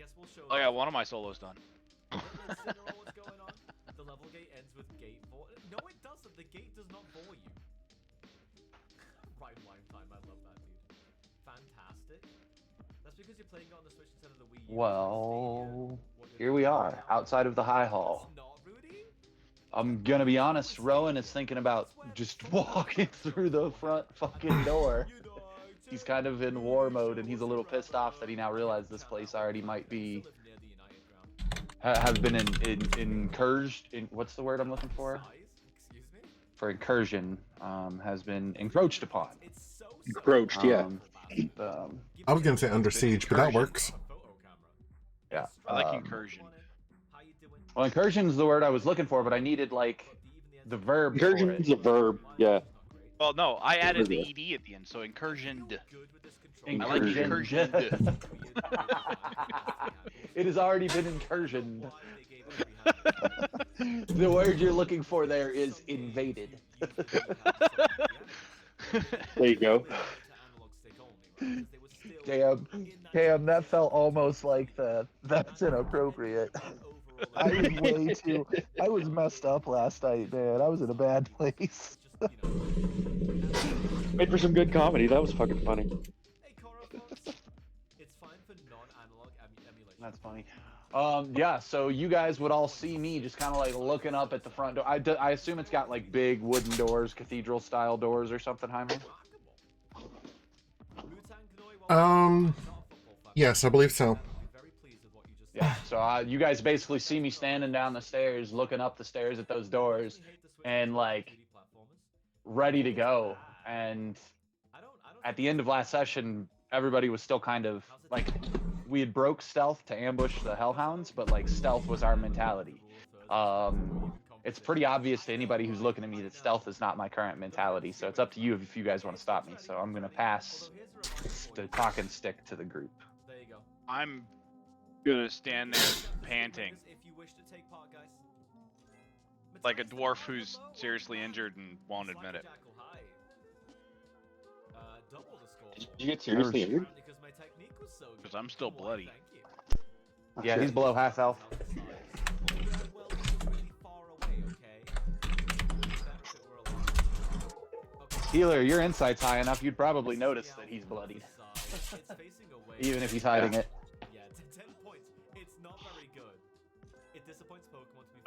guess we'll show. Oh yeah, one of my solos done. Let's signal what's going on. The level gate ends with gate vor. No, it doesn't. The gate does not bore you. Right line time. I love that, dude. Fantastic. That's because you're playing it on the Switch instead of the Wii U. Well, here we are, outside of the High Hall. I'm gonna be honest, Rowan is thinking about just walking through the front fucking door. He's kind of in war mode, and he's a little pissed off that he now realized this place already might be have been incurged. What's the word I'm looking for? For incursion, has been encroached upon. Encroached, yeah. I was gonna say under siege, but that works. Yeah. I like incursion. Well, incursion is the word I was looking for, but I needed like the verb. Incursion is a verb, yeah. Well, no, I added the ed at the end, so incursioned. I like incursioned. It has already been incursioned. The word you're looking for there is invaded. There you go. Damn, that felt almost like that's inappropriate. I was messed up last night, man. I was in a bad place. Made for some good comedy. That was fucking funny. That's funny. Yeah, so you guys would all see me just kind of like looking up at the front door. I assume it's got like big wooden doors, cathedral style doors or something, Jaime? Yes, I believe so. Yeah, so you guys basically see me standing down the stairs, looking up the stairs at those doors, and like ready to go. And at the end of last session, everybody was still kind of like, we had broke stealth to ambush the hellhounds, but like stealth was our mentality. It's pretty obvious to anybody who's looking at me that stealth is not my current mentality, so it's up to you if you guys want to stop me. So I'm gonna pass the talking stick to the group. I'm gonna stand there panting, like a dwarf who's seriously injured and won't admit it. Did you get seriously injured? Because I'm still bloody. Yeah, he's below half health. Healer, your insight's high enough, you'd probably notice that he's bloodied. Even if he's hiding it.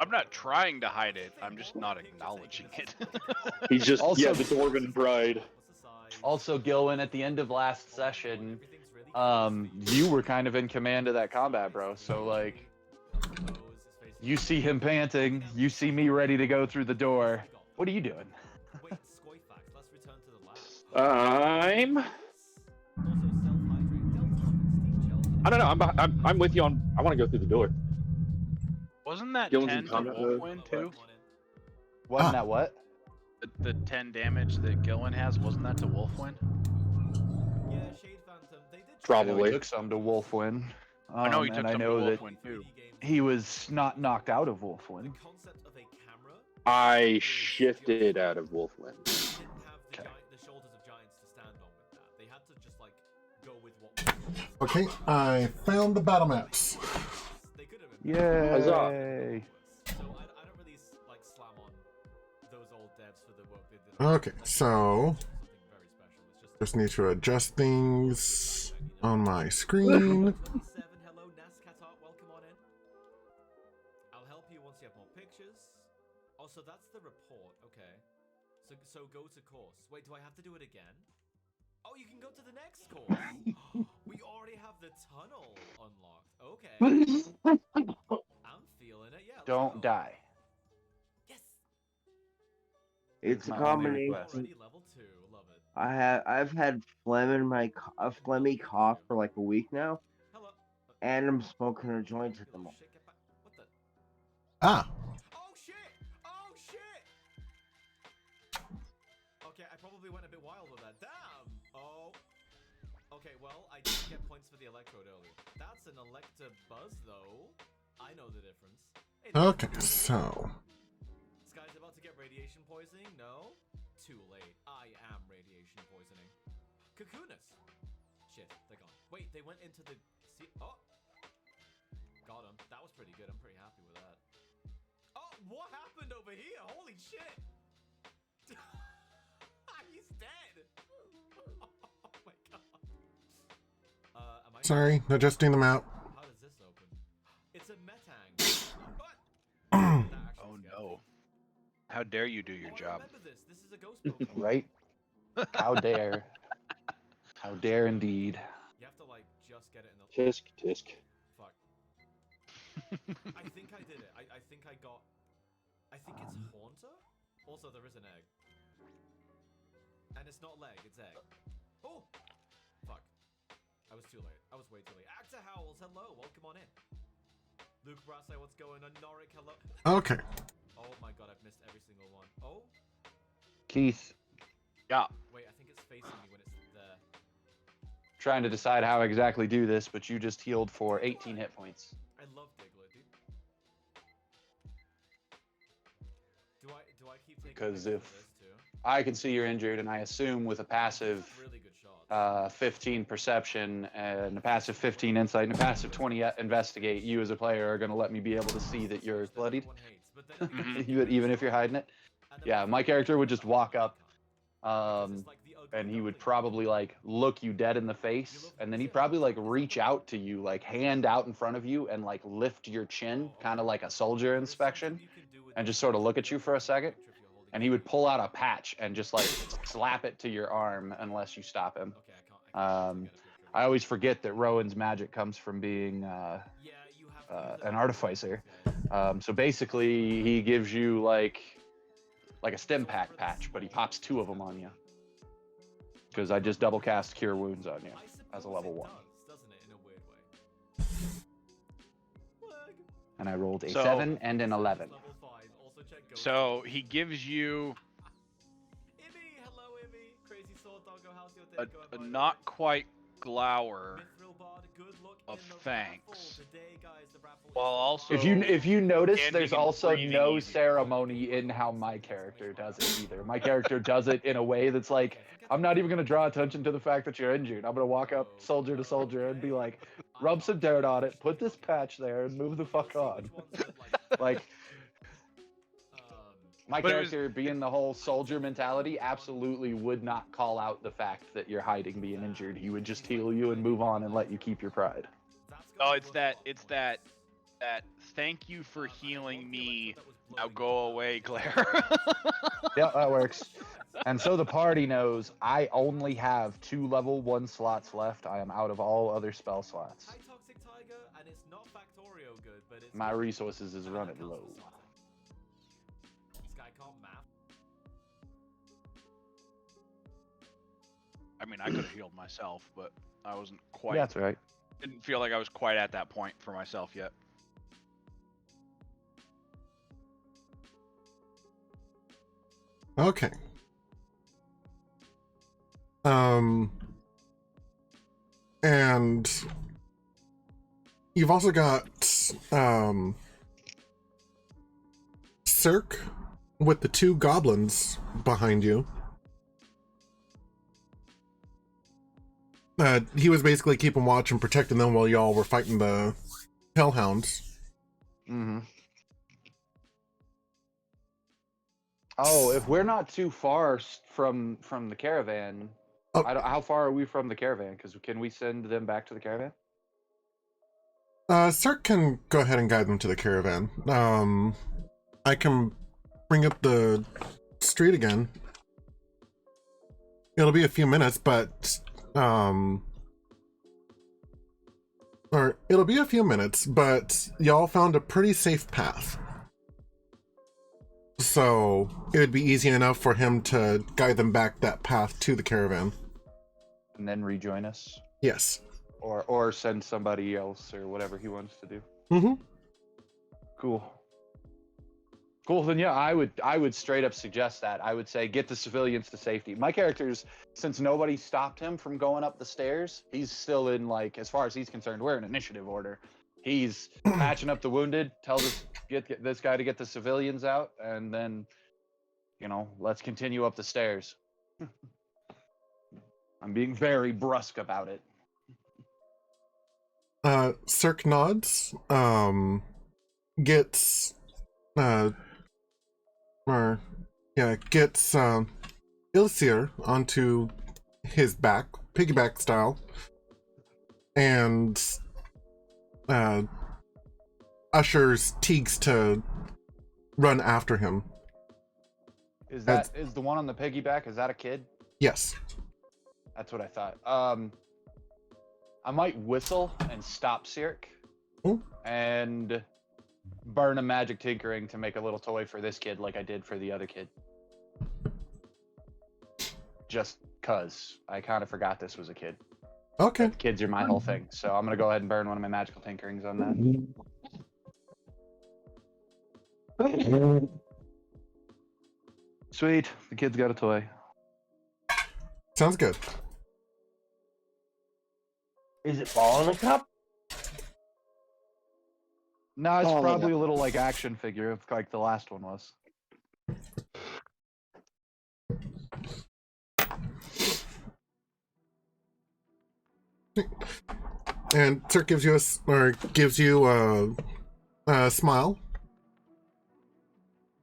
I'm not trying to hide it, I'm just not acknowledging it. He's just, Also, yeah, the Dwarven bride. Also, Gilwin, at the end of last session, you were kind of in command of that combat, bro. So, like, you see him panting, you see me ready to go through the door. What are you doing? I don't know. I'm with you on. I want to go through the door. Wasn't that Gillen's 10 in to combat Wolfwind too? Wasn't that what? The 10 damage that Gillen has, wasn't that to Wolfwind? Probably. He took some to Wolfwind. I know he took and some I know to that Wolfwind too. he was not knocked out of Wolfwind. I shifted out of Wolfwind. Okay. Okay, I found the battle maps. Yay! So I don't really like slam on those old devs for the work they did. Okay, so just need to adjust things on my screen. Hello, Nascatar, welcome on in. I'll help you once you have more pictures. Oh, so that's the report. Okay. So go to course. Wait, do I have to do it again? Oh, you can go to the next course. We already have the tunnel unlocked. Okay. I'm feeling it. Yeah. Don't die. Yes. It's a my only combination. request. Already level 2. Love it. I've had phlegm in my a phlegmy cough for like a week now, Hello. and I'm smoking a joint at the moment. Shit, get back. What the? Ah, Oh shit! Oh shit! Okay, I probably went a bit wild with that. Damn! Oh. Okay, well, I didn't get points for the electrode earlier. That's an Electabuzz, though. I know the difference. Hey, okay, so This guy's about to get radiation poisoning? No? Too late. I am radiation poisoning. Cocoonus! Shit, they're gone. Wait, they went into the... Oh! pretty good. I'm pretty happy with that. Oh, what happened over here? Holy shit! He's dead! Oh my god. Am I... Sorry, adjusting the map. How does this open? It's a metang. What? Oh no. How dare you do your job? Remember this. This is a ghost Pokemon. Right? How dare. How dare indeed. You have to like just get it in the... Tisk, tisk. Fuck. I think I did it. I think I got... I think it's Haunter? Also, there is an egg. And it's not leg, it's egg. Oh! Fuck. I was too late. I was way too late. Actor Howls, hello. Welcome on in. Luke Brasse, what's going on? Norik, hello. Okay. Oh my god, I've missed every single one. Oh? Keith, Yeah. Wait, I think it's facing me when it's there. trying to decide how exactly do this, but you just healed for 18 hit points. I love Diglett, dude. Do I keep taking Because pictures if of this too? I can see you're injured, and I assume with a passive Really good shot. 15 perception and a passive 15 insight and a passive 20 investigate, you as a player are going to let me be able to see that you're bloodied, even if you're hiding it. Yeah, my character would just walk up, and he would probably like look you dead in the face, and then he'd probably like reach out to you, like hand out in front of you, and like lift your chin, kind of like a soldier inspection, and just sort of look at you for a second. And he would pull out a patch and just like slap it to your arm unless you stop him. I always forget that Rowan's magic comes from being an artificer. So basically, he gives you like a stim pack patch, but he pops 2 of them on you. Because I just double cast Cure Wounds on you as a level 1. And I rolled a 7 and an 11. So he gives you a not quite glower of thanks, while also If you notice, standing there's and also breathing no easier. ceremony in how my character does it either. My character does it in a way that's like, I'm not even going to draw attention to the fact that you're injured. I'm going to walk up soldier to soldier and be like, rub some dirt on it, put this patch there, and move the fuck on. Like, my character, being the whole soldier mentality, absolutely would not call out the fact that you're hiding being injured. He would just heal you and move on and let you keep your pride. Oh, it's that thank you for healing me, now go away glare. Yeah, that works. And so the party knows I only have 2 level 1 slots left. I am out of all other spell slots. My resources is running low. I mean, I could have healed myself, but I wasn't quite. Yeah, that's right. Didn't feel like I was quite at that point for myself yet. Okay. And you've also got Cirque with the 2 goblins behind you. He was basically keeping watch and protecting them while y'all were fighting the hellhounds. Mm-hmm. Oh, if we're not too far from the caravan, Oh. how far are we from the caravan? Because can we send them back to the caravan? Cirque can go ahead and guide them to the caravan. I can bring up the street again. It'll be a few minutes, but it'll be a few minutes, but y'all found a pretty safe path. So it would be easy enough for him to guide them back that path to the caravan. And then rejoin us? Yes. Or send somebody else or whatever he wants to do. Mm-hmm. Cool. Cool, then yeah, I would straight up suggest that. I would say get the civilians to safety. My character's, since nobody stopped him from going up the stairs, he's still in, like, as far as he's concerned, we're in initiative order. He's patching up the wounded, tells us get this guy to get the civilians out, and then, you know, let's continue up the stairs. I'm being very brusque about it. Cirque nods, gets Ilsir onto his back, piggyback style, and ushers Teagues to run after him. Is the one on the piggyback? Is that a kid? Yes. That's what I thought. I might whistle and stop Cirque, and burn a magic tinkering to make a little toy for this kid, like I did for the other kid. Just cause I kind of forgot this was a kid. Okay. But kids are my whole thing, so I'm gonna go ahead and burn one of my magical tinkerings on that. Sweet, the kid's got a toy. Sounds good. Is it ball in a cup? No, it's Oh, probably yeah. a little like action figure, like the last one was. And Cirque gives you a smile,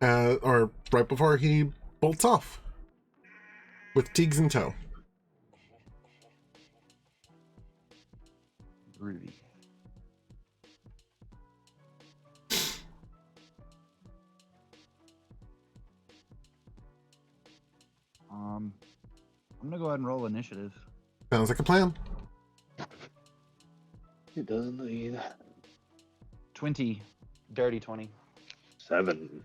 or right before he bolts off with Teagues in tow. Groovy. I'm gonna go ahead and roll initiative. Sounds like a plan. It doesn't need 20. Dirty 20. 7.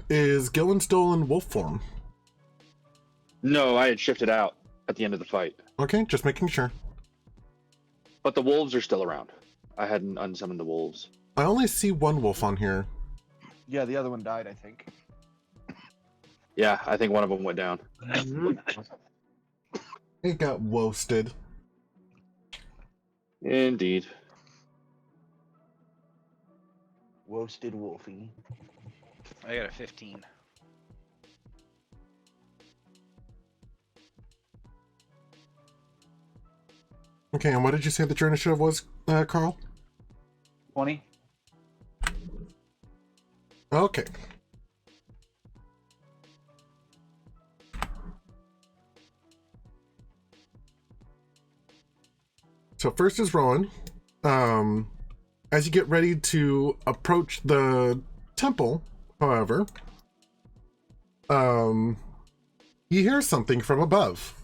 Is Gillen still in wolf form? No, I had shifted out at the end of the fight, Okay, just making sure. but the wolves are still around. I hadn't unsummoned the wolves. I only see one wolf on here. Yeah, the other one died, I think. Yeah, I think one of them went down. It got woasted. Indeed. Roasted Wolfie. I got a 15. Okay, and what did you say that your initiative was, Carl? 20. Okay. So first is Rowan. As you get ready to approach the temple, however, you hear something from above.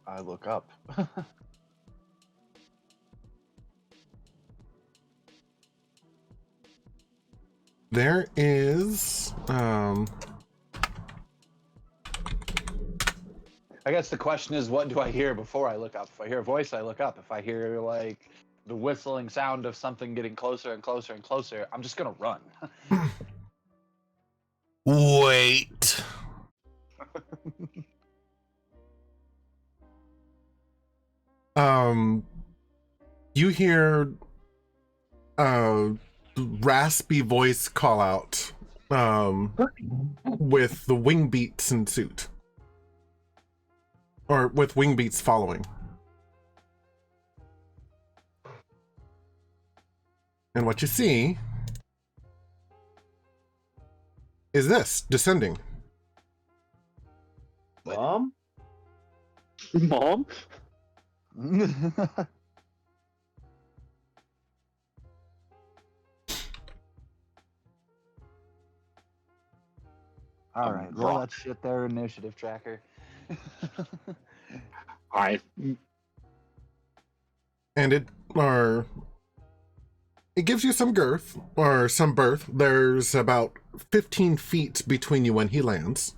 I look up. There is, I guess the question is, what do I hear before I look up? If I hear a voice, I look up. If I hear, like, the whistling sound of something getting closer and closer and closer, I'm just gonna run. Wait. You hear a raspy voice call out, with the wing beats in suit. Or with wing beats following. And what you see is this, descending. Mom? Mom? All right, roll that shit there, initiative tracker. And it gives you some girth, or some berth. There's about 15 feet between you when he lands.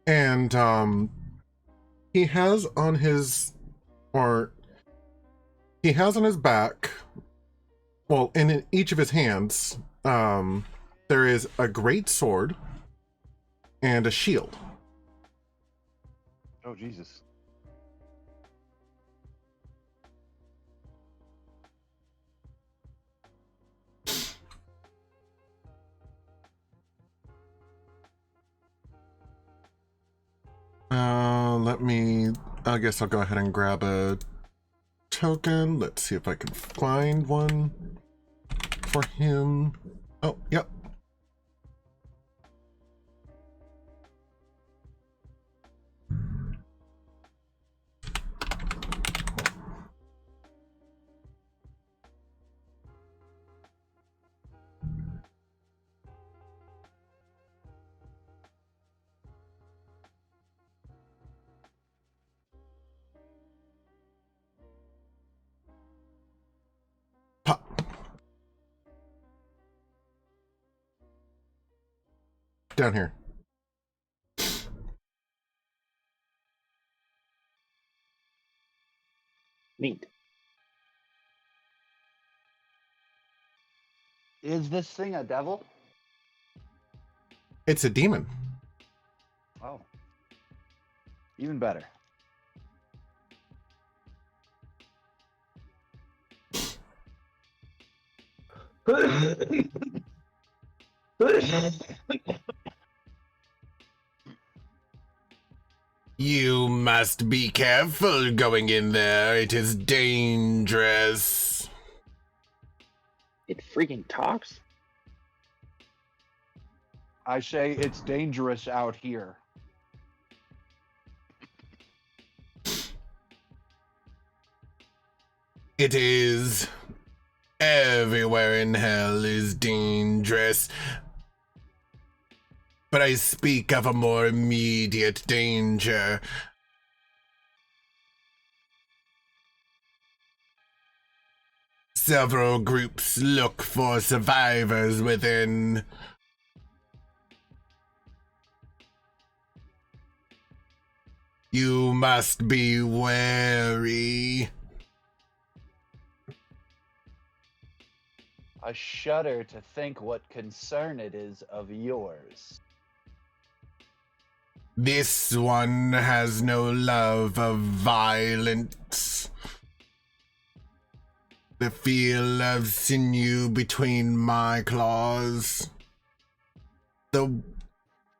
And he has on his back, well, in each of his hands, there is a great sword and a shield. Oh, Jesus. let me... I guess I'll go ahead and grab a token. Let's see if I can find one for him. Oh, yep. Pop. Down here. Neat. Is this thing a devil? It's a demon. Oh. Even better. You must be careful going in there. It is dangerous. It freaking talks. I say it's dangerous out here. It is. Everywhere in hell is dangerous. But I speak of a more immediate danger. Several groups look for survivors within. You must be wary. I shudder to think what concern it is of yours. This one has no love of violence. The feel of sinew between my claws. The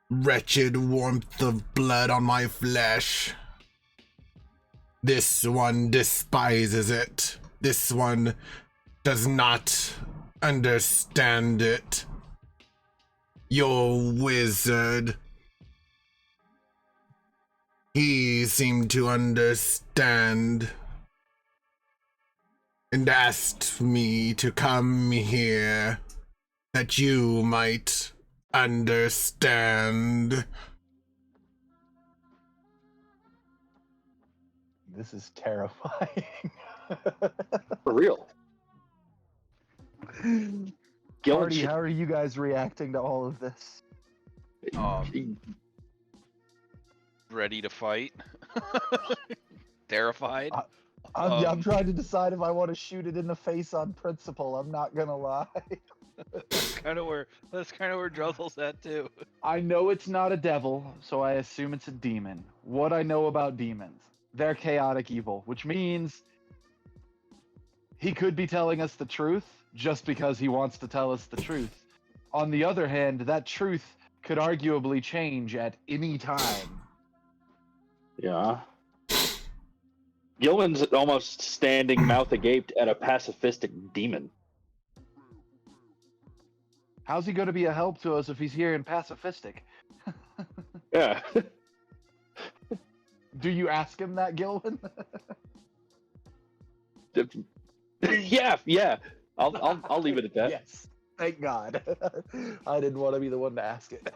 wretched warmth of blood on my flesh. This one despises it. This one does not understand it. Your wizard. He seemed to understand and asked me to come here that you might understand. This is terrifying. For real. Marty, how are you guys reacting to all of this? Ready to fight? Terrified? I'm trying to decide if I want to shoot it in the face on principle. I'm not gonna lie. That's kind of where Druzzle's at too. I know it's not a devil, so I assume it's a demon. What I know about demons, they're chaotic evil, which means he could be telling us the truth just because he wants to tell us the truth. On the other hand, that truth could arguably change at any time. Yeah. Gilman's almost standing mouth agape at a pacifistic demon. How's he going to be a help to us if he's here in pacifistic? Yeah. Do you ask him that, Gilman? Yeah. I'll leave it at that. Yes. Thank God. I didn't want to be the one to ask it.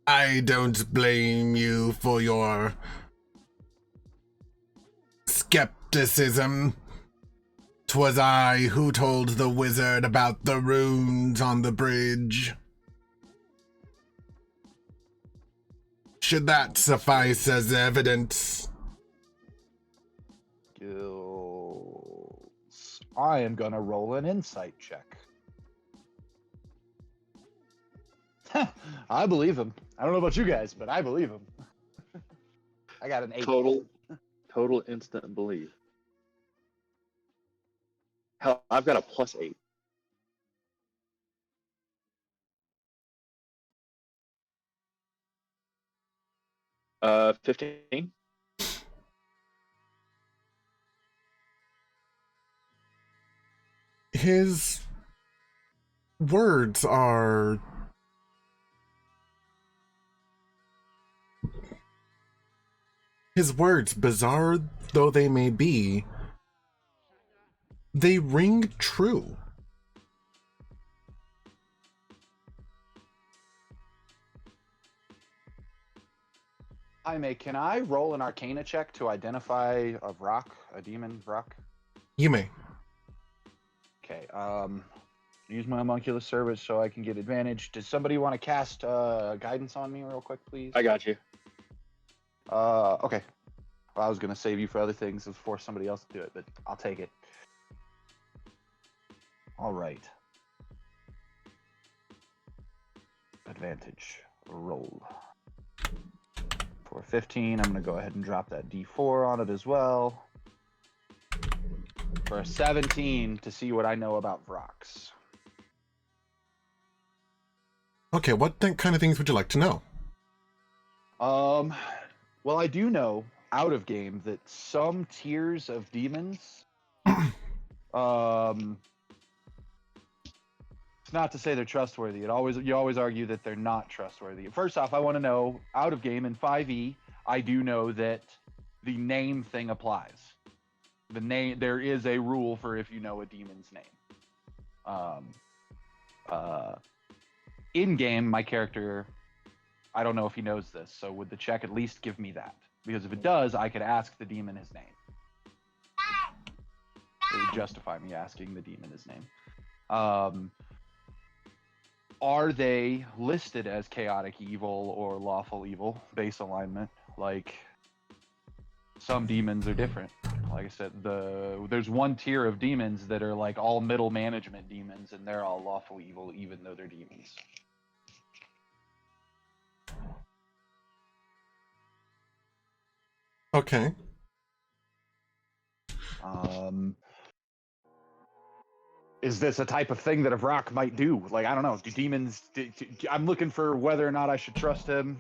I don't blame you for your skepticism. 'Twas I who told the wizard about the runes on the bridge. Should that suffice as evidence? Skills. I am gonna roll an insight check. I believe him. I don't know about you guys, but I believe him. I got an 8. Total instant belief. Hell, I've got a +8. 15. His words are bizarre though they may be, they ring true. Jaime, can I roll an Arcana check to identify a demon Vrock? You may. Okay. Use my homunculus service so I can get advantage. Does somebody want to cast guidance on me real quick, please? I got you. Okay. Well, I was gonna save you for other things and force somebody else to do it, but I'll take it. All right. Advantage. Roll. For 15, I'm gonna go ahead and drop that D4 on it as well. For a 17 to see what I know about Vrocks. Okay, what kind of things would you like to know? Well, I do know out of game that some tiers of demons, it's not to say they're trustworthy. You always argue that they're not trustworthy. First off, I want to know out of game in 5e, I do know that the name thing applies. The name, there is a rule for if you know a demon's name. In game, my character, I don't know if he knows this, so would the check at least give me that? Because if it does, I could ask the demon his name. It would justify me asking the demon his name. Are they listed as chaotic evil or lawful evil, base alignment? Like, some demons are different. Like I said, there's one tier of demons that are like all middle management demons, and they're all lawful evil, even though they're demons. Okay. Is this a type of thing that a Vrock might do? Like, I don't know. Do demons... I'm looking for whether or not I should trust him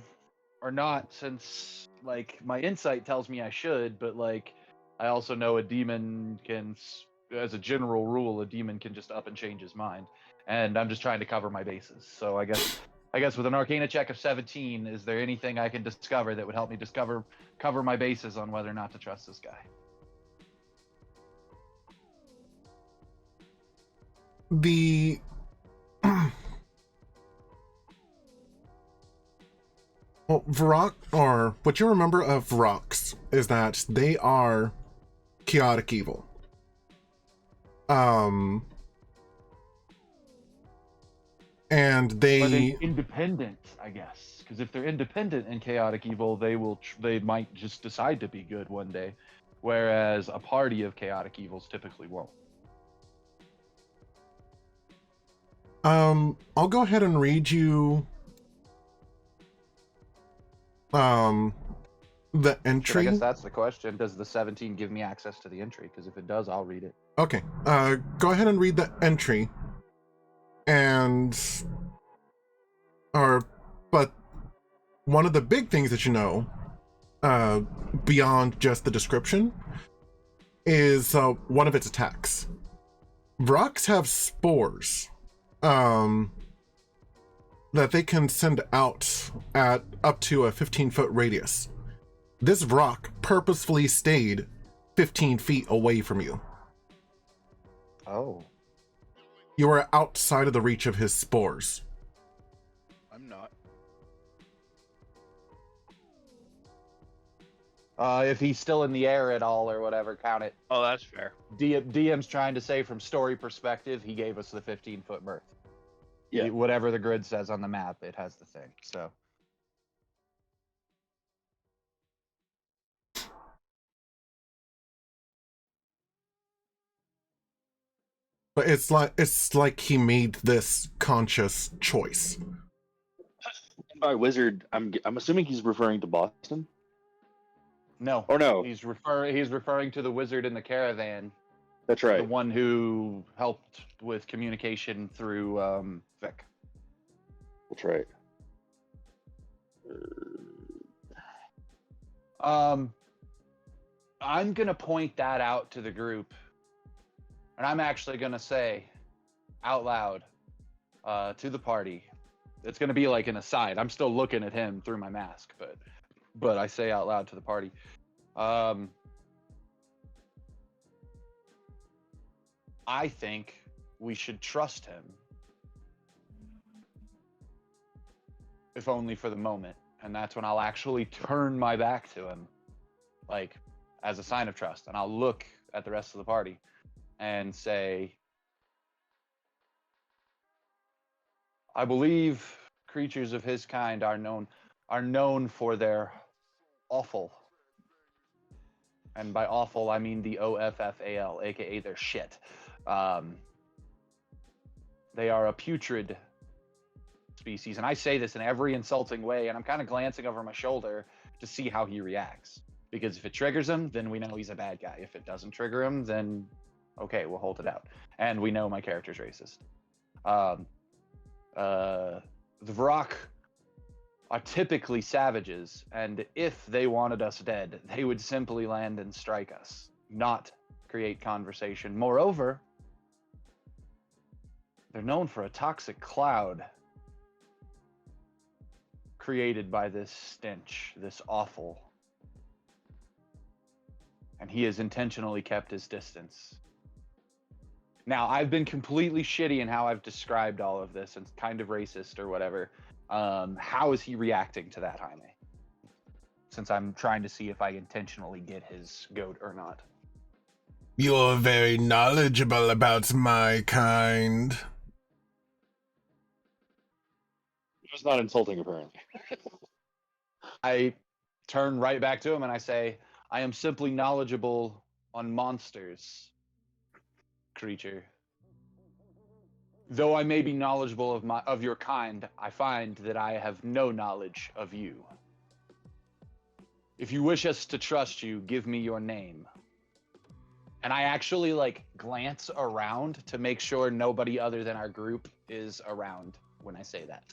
or not, since, like, my insight tells me I should, but, like, I also know a demon can... As a general rule, a demon can just up and change his mind. And I'm just trying to cover my bases. So I guess with an Arcana check of 17, is there anything I can discover that would help me cover my bases on whether or not to trust this guy? The well, Vrock, or what you remember of Vrocks is that they are chaotic evil. And Are they independent, I guess? Because if they're independent and chaotic evil, they might just decide to be good one day, whereas a party of chaotic evils typically won't. I'll go ahead and read you the entry. I guess that's the question. Does the 17 give me access to the entry? Because if it does, I'll read it. Okay. Go ahead and read the entry. But one of the big things that you know, beyond just the description, is one of its attacks. Vrocks have spores that they can send out at up to a 15-foot radius. This Vrock purposefully stayed 15 feet away from you. Oh. You are outside of the reach of his spores. I'm not. If he's still in the air at all or whatever, count it. Oh, that's fair. DM's trying to say from story perspective, he gave us the 15-foot berth. Yeah. Whatever the grid says on the map, it has the thing. So. But it's like he made this conscious choice. By wizard, I'm assuming he's referring to Boston. No. Or no? He's referring to the wizard in the caravan. That's right. The one who helped with communication through Vic. That's right. I'm gonna point that out to the group, and I'm actually gonna say out loud to the party. It's gonna be like an aside. I'm still looking at him through my mask, but I say out loud to the party. I think we should trust him, if only for the moment. And that's when I'll actually turn my back to him, like as a sign of trust. And I'll look at the rest of the party and say, I believe creatures of his kind are known for their awful. And by awful, I mean the OFFAL, aka their shit. They are a putrid species, and I say this in every insulting way, and I'm kind of glancing over my shoulder to see how he reacts. Because if it triggers him, then we know he's a bad guy. If it doesn't trigger him, then okay, we'll hold it out. And we know my character's racist. The Varrock are typically savages, and if they wanted us dead, they would simply land and strike us, not create conversation. Moreover, they're known for a toxic cloud created by this stench, this awful. And he has intentionally kept his distance. Now, I've been completely shitty in how I've described all of this and kind of racist or whatever. How is he reacting to that, Jaime? Since I'm trying to see if I intentionally get his goat or not. You're very knowledgeable about my kind. It's not insulting, apparently. I turn right back to him and I say, I am simply knowledgeable on monsters, creature. Though I may be knowledgeable of your kind, I find that I have no knowledge of you. If you wish us to trust you, give me your name. And I actually glance around to make sure nobody other than our group is around when I say that.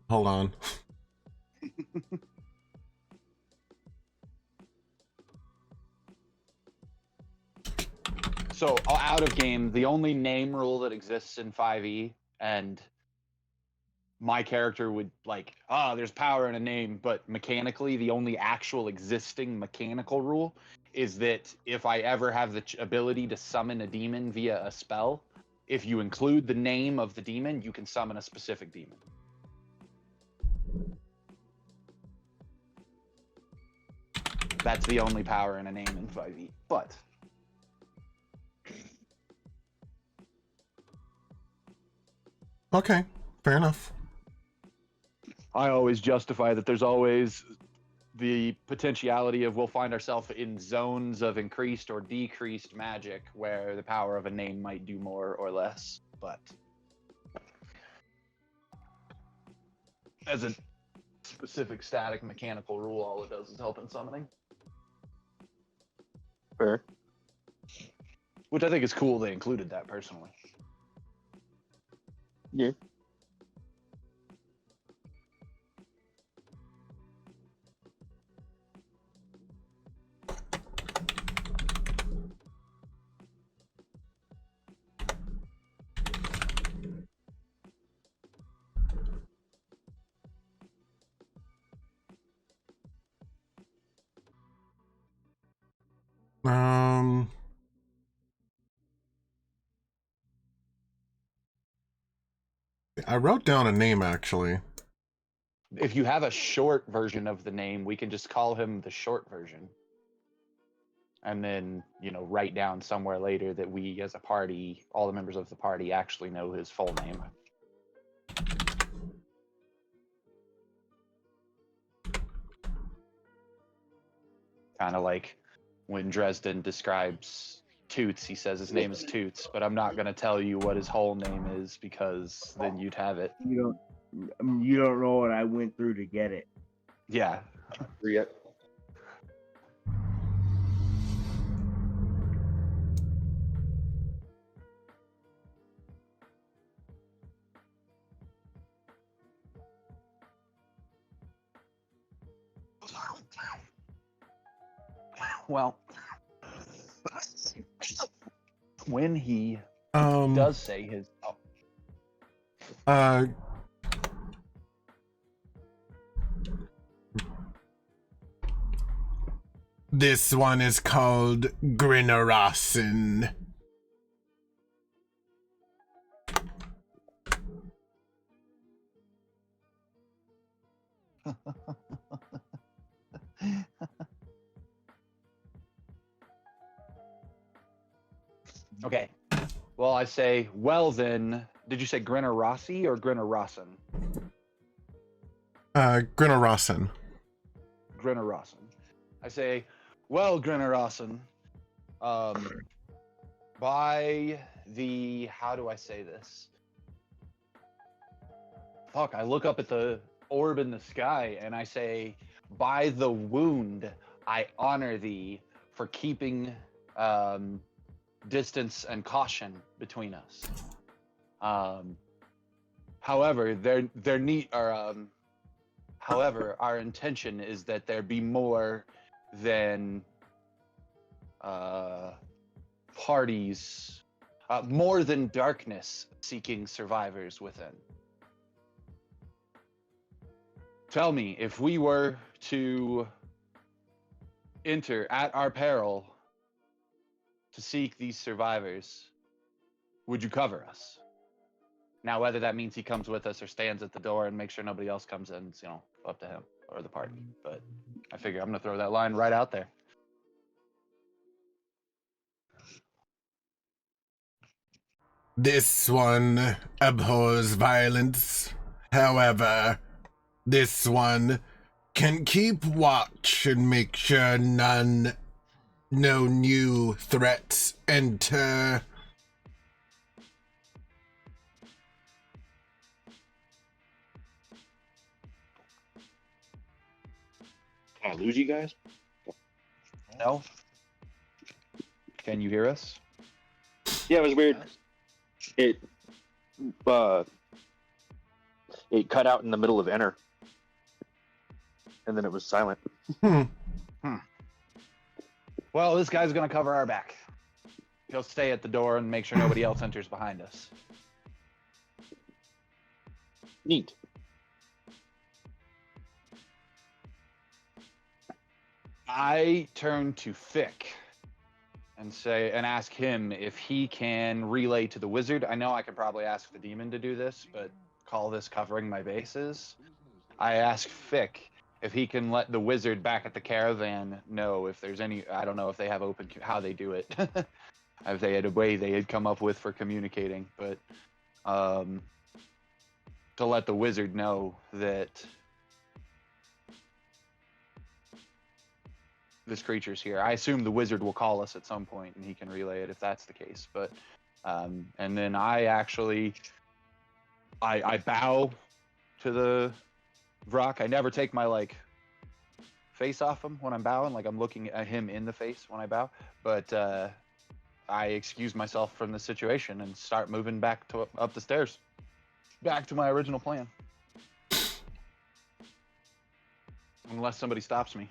Hold on. So out of game, the only name rule that exists in 5e, and my character would there's power in a name, but mechanically the only actual existing mechanical rule is that if I ever have the ability to summon a demon via a spell, if you include the name of the demon, you can summon a specific demon. That's the only power in a name in 5e. But okay, fair enough. I always justify that there's always the potentiality of we'll find ourselves in zones of increased or decreased magic where the power of a name might do more or less. But as a specific static mechanical rule, all it does is help in summoning. Fair. Which I think is cool they included that personally. Yeah. I wrote down a name actually. If you have a short version of the name, we can just call him the short version. And then, write down somewhere later that we as a party, all the members of the party actually know his full name. Kind of like when Dresden describes Toots. He says his name is Toots, but I'm not gonna tell you what his whole name is because then you'd have it. You don't know what I went through to get it. Yeah. Yep. Well, when he does say his this one is called Grinnerossen. Okay. Well, I say, well then, did you say Grinnerossi or Grinnerossen? Grinnerossen. Grinnerossen. I say, well, Grinnerossen, by the, how do I say this? Fuck, I look up at the orb in the sky and I say, by the wound, I honor thee for keeping distance and caution between us. However, however, our intention is that there be more than parties, more than darkness seeking survivors within. Tell me, if we were to enter at our peril to seek these survivors, would you cover us? Now, whether that means he comes with us or stands at the door and makes sure nobody else comes in, it's, up to him or the party. But I figure I'm gonna throw that line right out there. This one abhors violence. However, this one can keep watch and make sure no new threats enter. Can I lose you guys? No? Can you hear us? Yeah, it was weird. It cut out in the middle of enter, and then it was silent. Well, this guy's gonna cover our back. He'll stay at the door and make sure nobody else enters behind us. Neat. I turn to Fick and ask him if he can relay to the wizard. I know I could probably ask the demon to do this, but call this covering my bases. I ask Fick if he can let the wizard back at the caravan know if there's any, I don't know if they have how they do it. If they had a way they had come up with for communicating, but to let the wizard know that this creature's here. I assume the wizard will call us at some point and he can relay it if that's the case. But and then I actually I bow to the Vrock. I never take my face off him when I'm bowing, like I'm looking at him in the face when I bow. But I excuse myself from the situation and start moving back up the stairs, back to my original plan. Unless somebody stops me.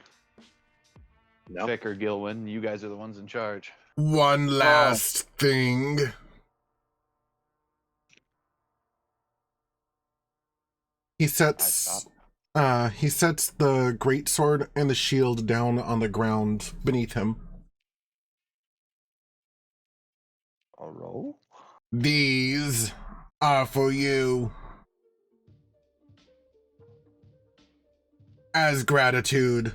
No. Fick or Gilwin, you guys are the ones in charge. One last thing. He sets the greatsword and the shield down on the ground beneath him. A roll? These are for you. As gratitude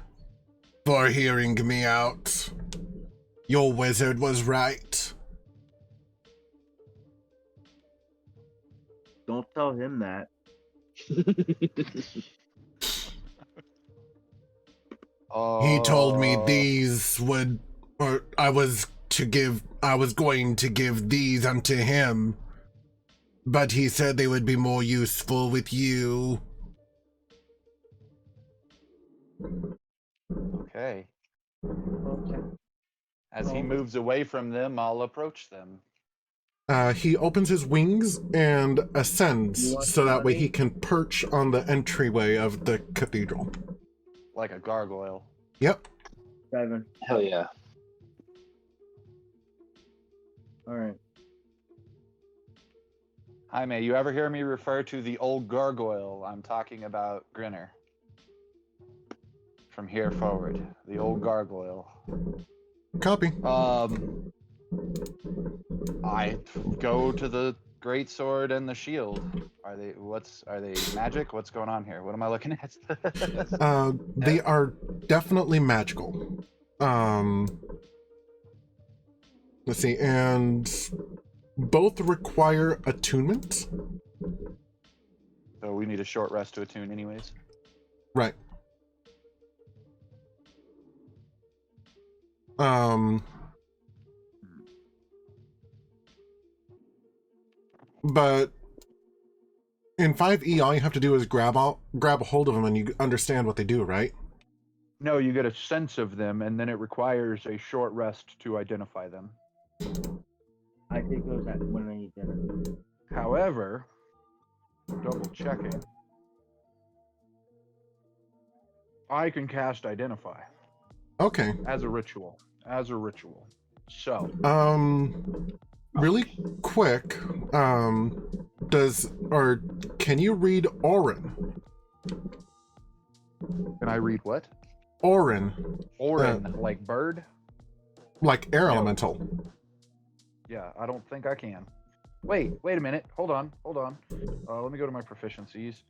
for hearing me out. Your wizard was right. Don't tell him that. He told me these would, or I was was going to give these unto him, but he said they would be more useful with you. Okay. Okay. As he moves away from them, I'll approach them. He opens his wings and ascends You want so that way money? he can perch on the entryway of the cathedral. Like a gargoyle. Yep. 7. Hell yeah. All right. Jaime, you ever hear me refer to the old gargoyle? I'm talking about Grinner. From here forward, the old gargoyle. Copy. I go to the great sword and the shield. Are they magic? What's going on here? What am I looking at? They are definitely magical. Let's see, and both require attunement. So we need a short rest to attune anyways. Right. But in 5e, all you have to do is grab a hold of them and you understand what they do, right? No, you get a sense of them, and then it requires a short rest to identify them. I think it was at when I eat dinner. However, double checking, I can cast Identify Okay. as a ritual. So, Really quick, can you read Orin? can I read what? Orin, Orin, like bird? like air No. elemental. Yeah, I don't think I can. Wait a minute. Hold on. Let me go to my proficiencies.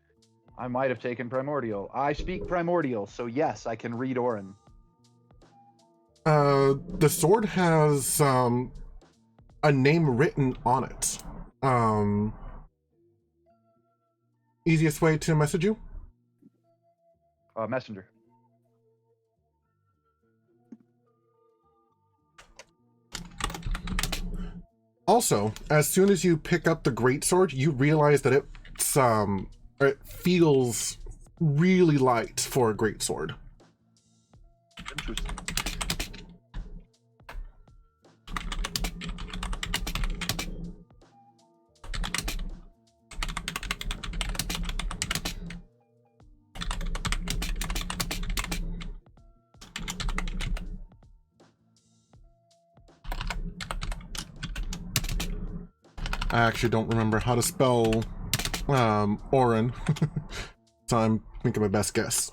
I might have taken Primordial. I speak Primordial, so yes, I can read Orin. The sword has a name written on it. Easiest way to message you? Messenger. Also, as soon as you pick up the greatsword, you realize that it feels really light for a greatsword. Interesting. I actually don't remember how to spell Orin, so I'm making my best guess.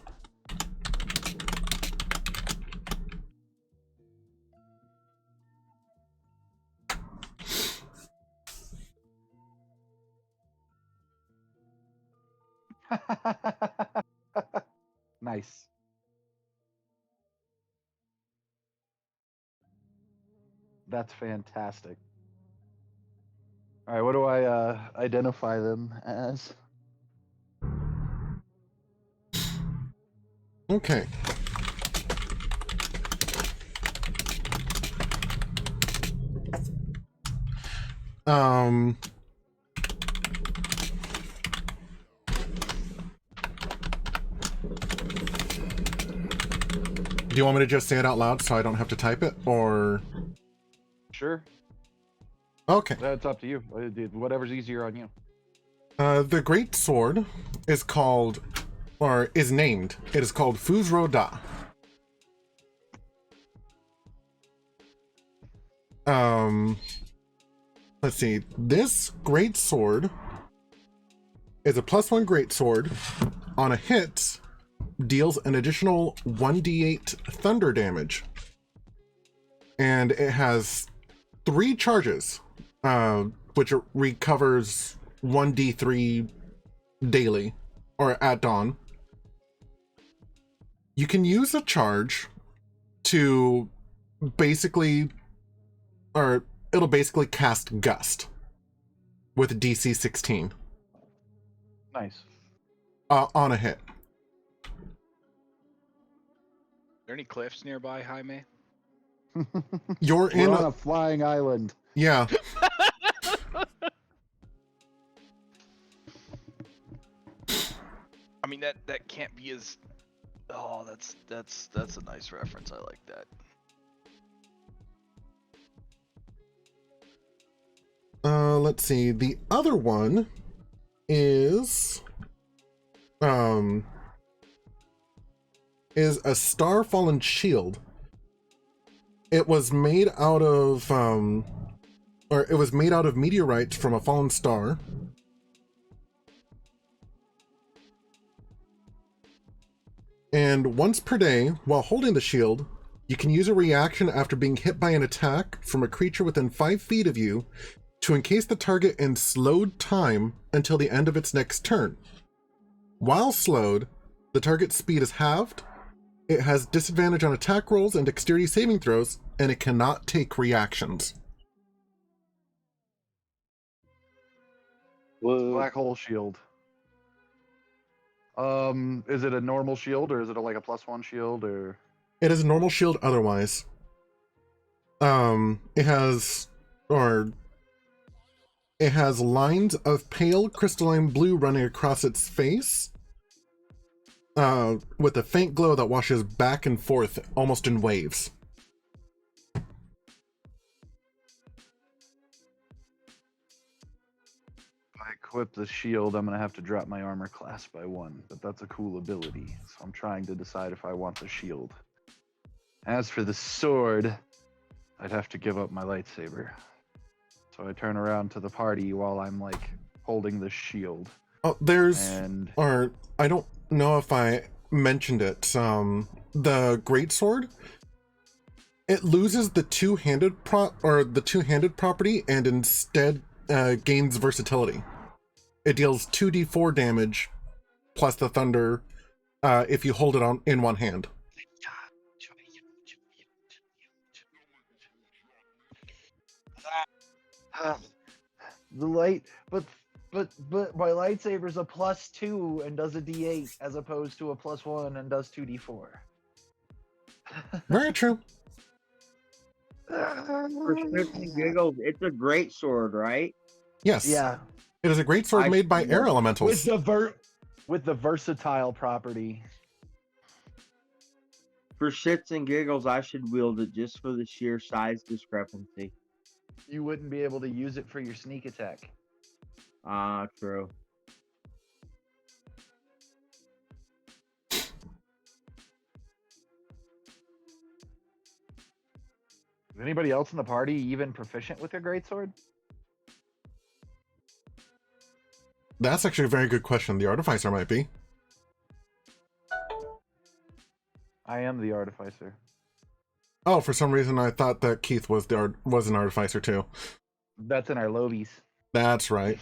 Nice. That's fantastic. All right, what do I identify them as? Okay. Do you want me to just say it out loud so I don't have to type it, or? Sure. Okay. That's up to you. Whatever's easier on you. The great sword is called, or is named. It is called Fuzro Da. Let's see. This great sword is a +1 great sword. On a hit, deals an additional 1d8 thunder damage. And it has 3 charges, which recovers 1d3 daily, or at dawn. You can use a charge to basically, or it'll basically cast Gust with DC 16 Nice. on a hit. Are there any cliffs nearby, Jaime? You're We're in on a flying island. Yeah. I mean that can't be as. Oh, that's a nice reference. I like that. Let's see. The other one is a star fallen shield. It was made out of it was made out of meteorites from a fallen star. And once per day, while holding the shield, you can use a reaction after being hit by an attack from a creature within 5 feet of you to encase the target in slowed time until the end of its next turn. While slowed, the target's speed is halved, it has disadvantage on attack rolls and dexterity saving throws, and it cannot take reactions. Whoa. Black hole shield. Is it a normal shield or is it like a +1 shield or? It is a normal shield otherwise. It has lines of pale crystalline blue running across its face, with a faint glow that washes back and forth almost in waves. If I equip the shield, I'm gonna have to drop my armor class by 1, but that's a cool ability, so I'm trying to decide if I want the shield. As for the sword, I'd have to give up my lightsaber. So I turn around to the party while I'm like holding the shield. Oh, I don't know if I mentioned it. The greatsword, it loses the two-handed property and instead gains versatility. It deals 2d4 damage plus the thunder if you hold it in one hand. The light, but my lightsaber's a +2 and does a d8 as opposed to a +1 and does 2d4. Very true. For shits and giggles, it's a great sword, right? Yes. Yeah, It is a greatsword made by air elementals. with the versatile property. For shits and giggles, I should wield it just for the sheer size discrepancy. You wouldn't be able to use it for your sneak attack. Ah, true. Is anybody else in the party even proficient with their greatsword? That's actually a very good question. The artificer might be. I am the artificer. Oh, for some reason I thought that Keith was an artificer too. That's in our lobies. That's right.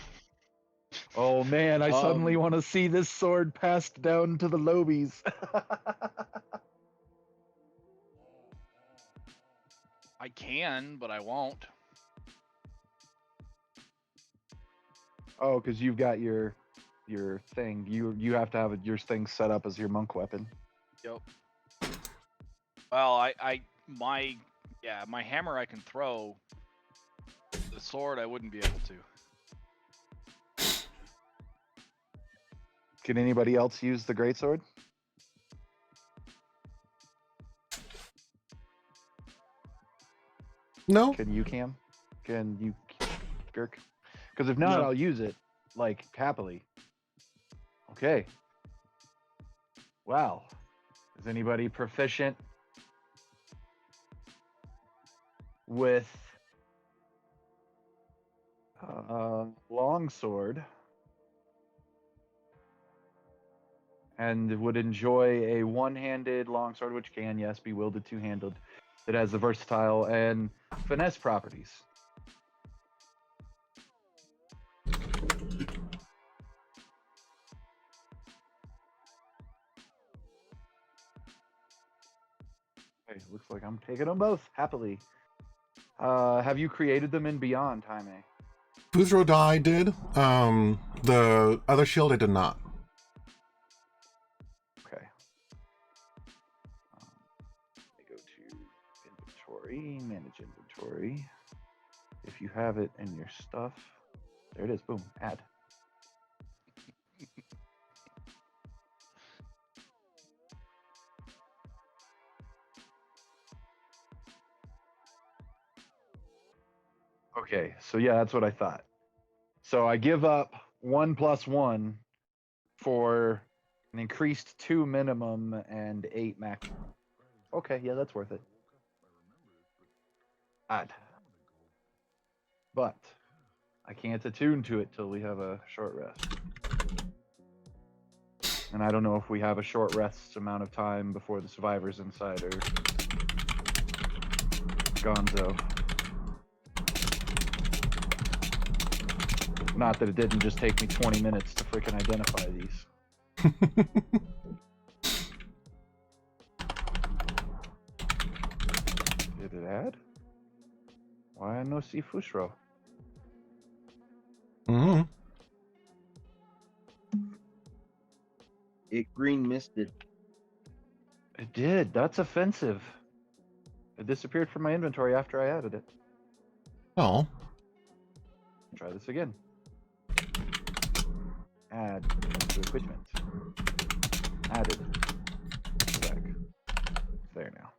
Oh man, I suddenly want to see this sword passed down to the lobies. I can, but I won't. Oh, because you've got your thing. You have to have your thing set up as your monk weapon. Yep. Well, my hammer I can throw. The sword I wouldn't be able to. Can anybody else use the greatsword? No? Can you, Cam? Can you, Girk? Because if not, No. I'll use it, like, happily. Okay. Wow. Is anybody proficient with longsword and would enjoy a one-handed longsword, which can, yes, be wielded two-handed, that has the versatile and finesse properties? Okay, looks like I'm taking them both happily. Have you created them in Beyond, Jaime? Fuzro Dai did. The other shield I did not. Okay. Let me go to inventory, manage inventory. If you have it in your stuff, there it is. Boom, add. Okay, so yeah, that's what I thought. So I give up 1+1 for an increased 2 minimum and 8 max. Okay, yeah, that's worth it. Add. But I can't attune to it till we have a short rest. And I don't know if we have a short rest amount of time before the survivors inside are gonzo. Not that it didn't just take me 20 minutes to freaking identify these. Did it add? Why no see Fushro? Mm-hmm. It green misted. It did. That's offensive. It disappeared from my inventory after I added it. Oh. Try this again. Add to equipment. Added. Back. It's there now.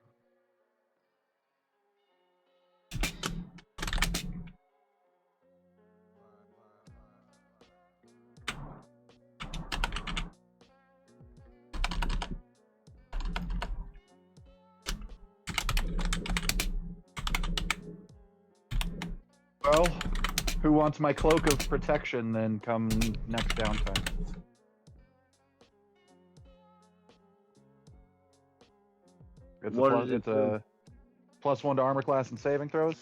Well, who wants my cloak of protection then come next downtime? It's a +1 to armor class and saving throws.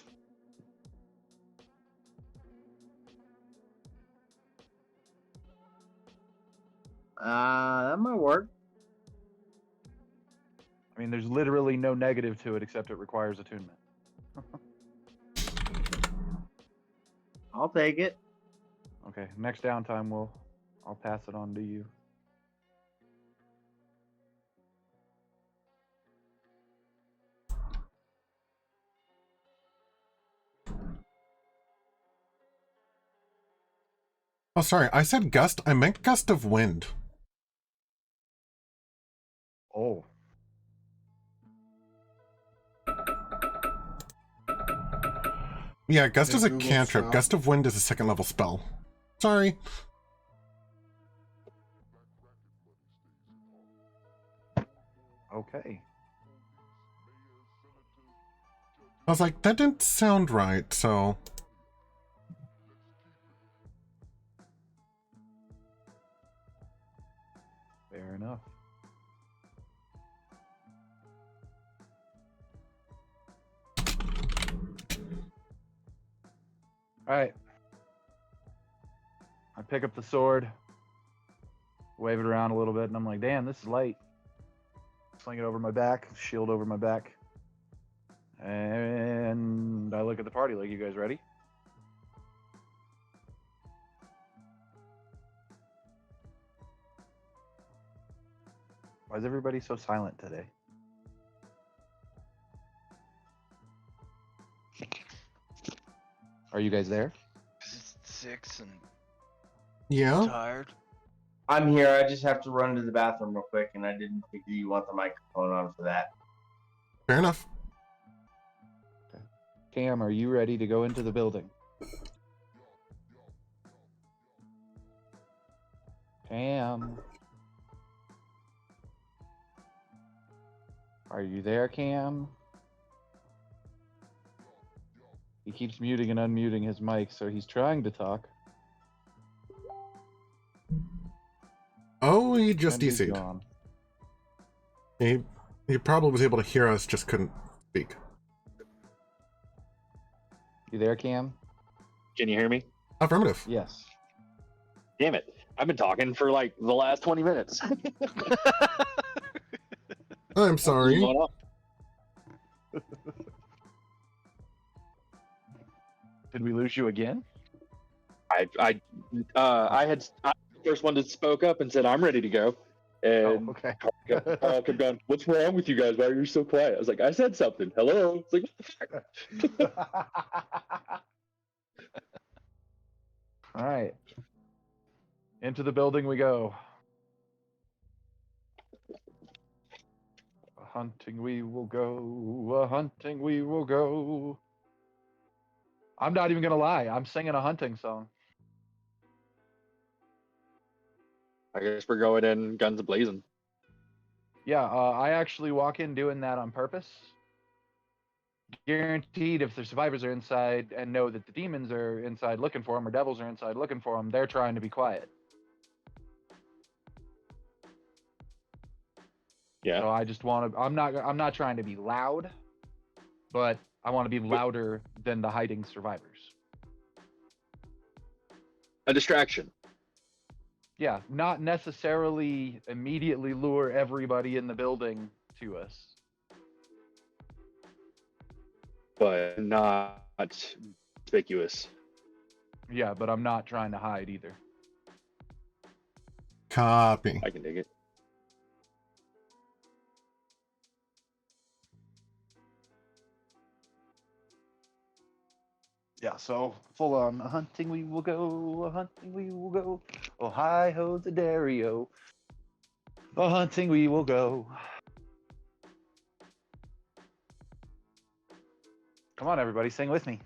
That might work. I mean, there's literally no negative to it except it requires attunement. I'll take it. Okay, next downtime I'll pass it on to you. Oh, sorry. I said gust. I meant gust of wind. Oh. Yeah, gust Hey, is a Google, cantrip. stop. Gust of wind is a 2nd level spell. Sorry. Okay. I was like, that didn't sound right, so... Fair enough. Alright. I pick up the sword, wave it around a little bit, and I'm like, damn, this is light. Sling it over my back, shield over my back. And I look at the party like, you guys ready? Why is everybody so silent today? Are you guys there? 'Cause it's 6 and Yeah? tired. I'm here. I just have to run to the bathroom real quick, and I didn't figure you want the microphone on for that. Fair enough. Cam, are you ready to go into the building? Cam. Are you there, Cam? He keeps muting and unmuting his mic, so he's trying to talk. Oh, he just and he's DC'd. gone. He probably was able to hear us, just couldn't speak. You there, Cam? Can you hear me? Affirmative. Yes. Damn it. I've been talking for like the last 20 minutes. I'm sorry. Going up. Did we lose you again? I had I was the first one that spoke up and said I'm ready to go, and Oh, okay. Yeah, Carl kept going, "What's wrong with you guys? Why are you so quiet?" I was like, "I said something. Hello." It's like, what the fuck? All right. Into the building we go. A hunting we will go. A hunting we will go. I'm not even gonna lie. I'm singing a hunting song. I guess we're going in guns blazing. Yeah, I actually walk in doing that on purpose. Guaranteed, if the survivors are inside and know that the demons are inside looking for them, or devils are inside looking for them, they're trying to be quiet. Yeah. So I just want to. I'm not trying to be loud, but I want to be louder than the hiding survivors. A distraction. Yeah, not necessarily immediately lure everybody in the building to us. But not conspicuous. Yeah, but I'm not trying to hide either. Copy. I can dig it. Yeah, so full on a hunting we will go, a hunting we will go. Oh hi ho the Dario. A hunting we will go. Come on everybody, sing with me.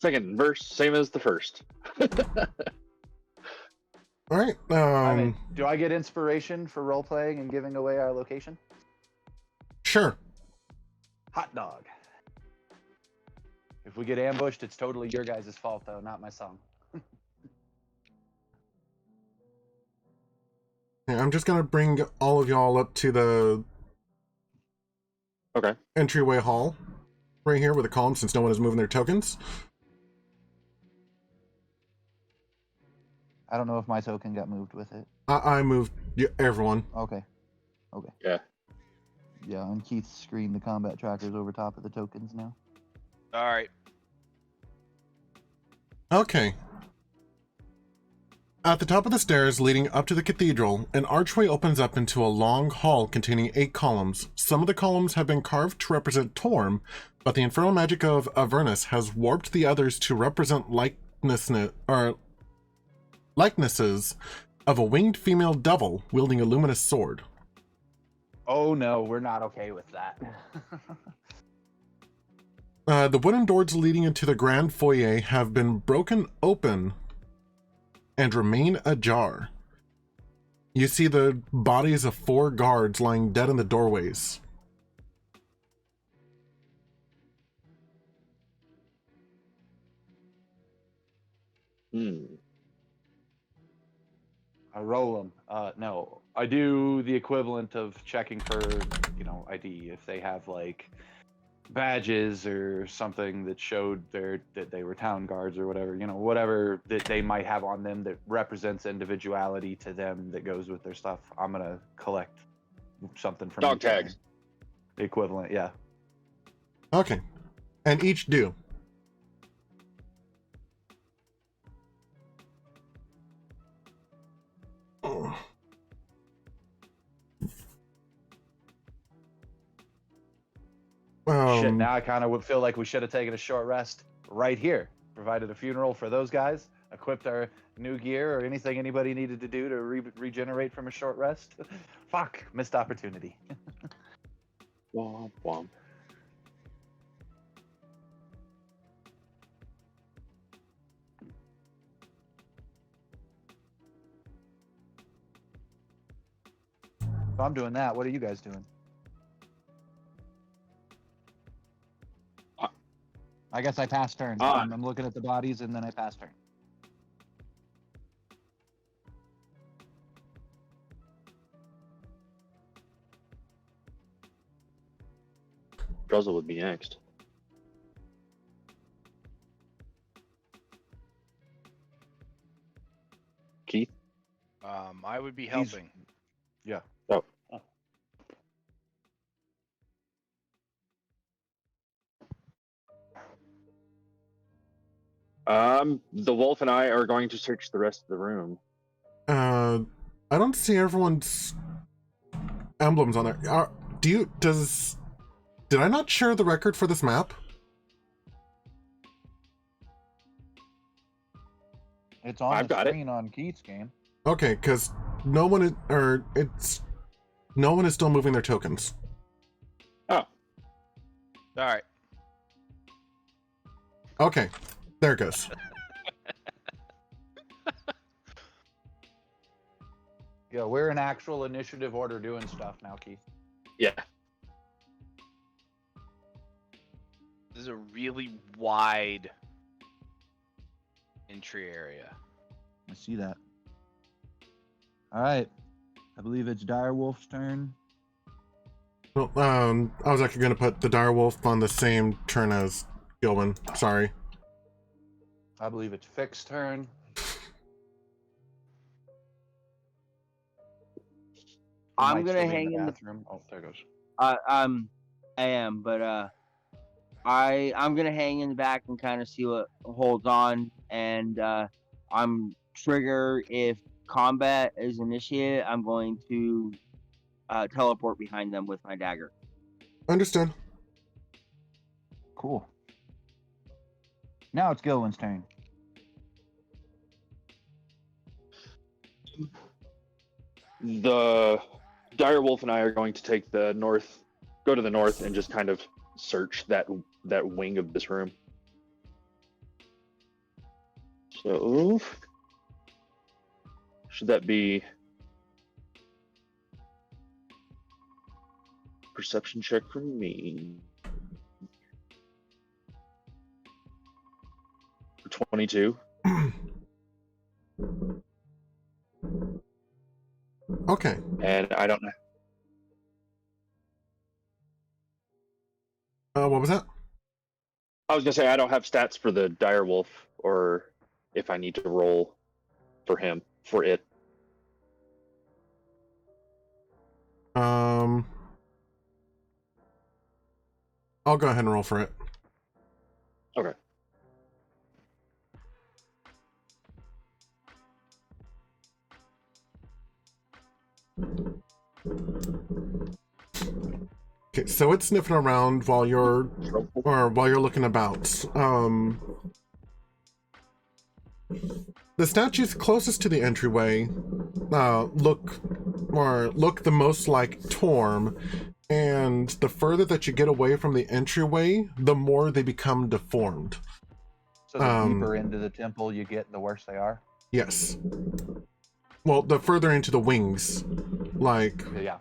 Second verse, same as the first. All right. I mean, do I get inspiration for role playing and giving away our location? Sure. Hot dog. If we get ambushed, it's totally your guys' fault though, not my song. Yeah, I'm just gonna bring all of y'all up to the Okay. entryway hall, right here with the column, since no one is moving their tokens. I don't know if my token got moved with it. I moved everyone. Okay. Yeah. Yeah, on Keith's screen, the combat tracker's over top of the tokens now. All right. Okay. At the top of the stairs leading up to the cathedral, an archway opens up into a long hall containing 8 columns. Some of the columns have been carved to represent Torm, but the infernal magic of Avernus has warped the others to represent likenesses of a winged female devil wielding a luminous sword. Oh no, we're not okay with that. The wooden doors leading into the grand foyer have been broken open and remain ajar. You see the bodies of 4 guards lying dead in the doorways. I roll them. No, I do the equivalent of checking for, ID if they have like badges or something that showed that they were town guards or whatever, whatever that they might have on them that represents individuality to them that goes with their stuff. I'm gonna collect something from Dog each of them. tags. The equivalent, yeah. Okay. And each do. Shit, now I kind of would feel like we should have taken a short rest right here, provided a funeral for those guys, equipped our new gear or anything anybody needed to do to regenerate from a short rest. Fuck, missed opportunity. Womp womp. So I'm doing that. What are you guys doing? I guess I passed turn. I'm looking at the bodies and then I pass turn. Druzzl would be next. Keith? I would be helping. Yeah. Oh. The wolf and I are going to search the rest of the room. I I don't see everyone's emblems on there. Did I not share the record for this map? It's on I've the got it. screen on Keith's game. Okay, because no one is still moving their tokens. All right. Okay, there it goes. Yeah, we're in actual initiative order doing stuff now, Keith. Yeah. This is a really wide entry area. I see that. All right. I believe it's Direwolf's turn. Well, I was actually going to put the direwolf on the same turn as Gilwin. Sorry. I believe it's Fick's turn. I'm Might gonna still be hang in the bathroom. Oh, there it goes. I am, but I'm gonna hang in the back and kind of see what holds on, and I'm trigger if combat is initiated. I'm going to teleport behind them with my dagger. Understood. Cool. Now it's Gilwin's turn. The direwolf and I are going to take the north, go to the north, and just kind of search that wing of this room. So, should that be perception check from me? For 22. Okay. And I don't know. What was that? I was gonna say I don't have stats for the direwolf, or if I need to roll for him for it. I'll go ahead and roll for it. Okay. Okay, so it's sniffing around while you're looking about. The statues closest to the entryway look the most like Torm, and the further that you get away from the entryway, the more they become deformed. So the deeper into the temple you get, the worse they are? Yes. Well, the further into the wings, like... Yeah.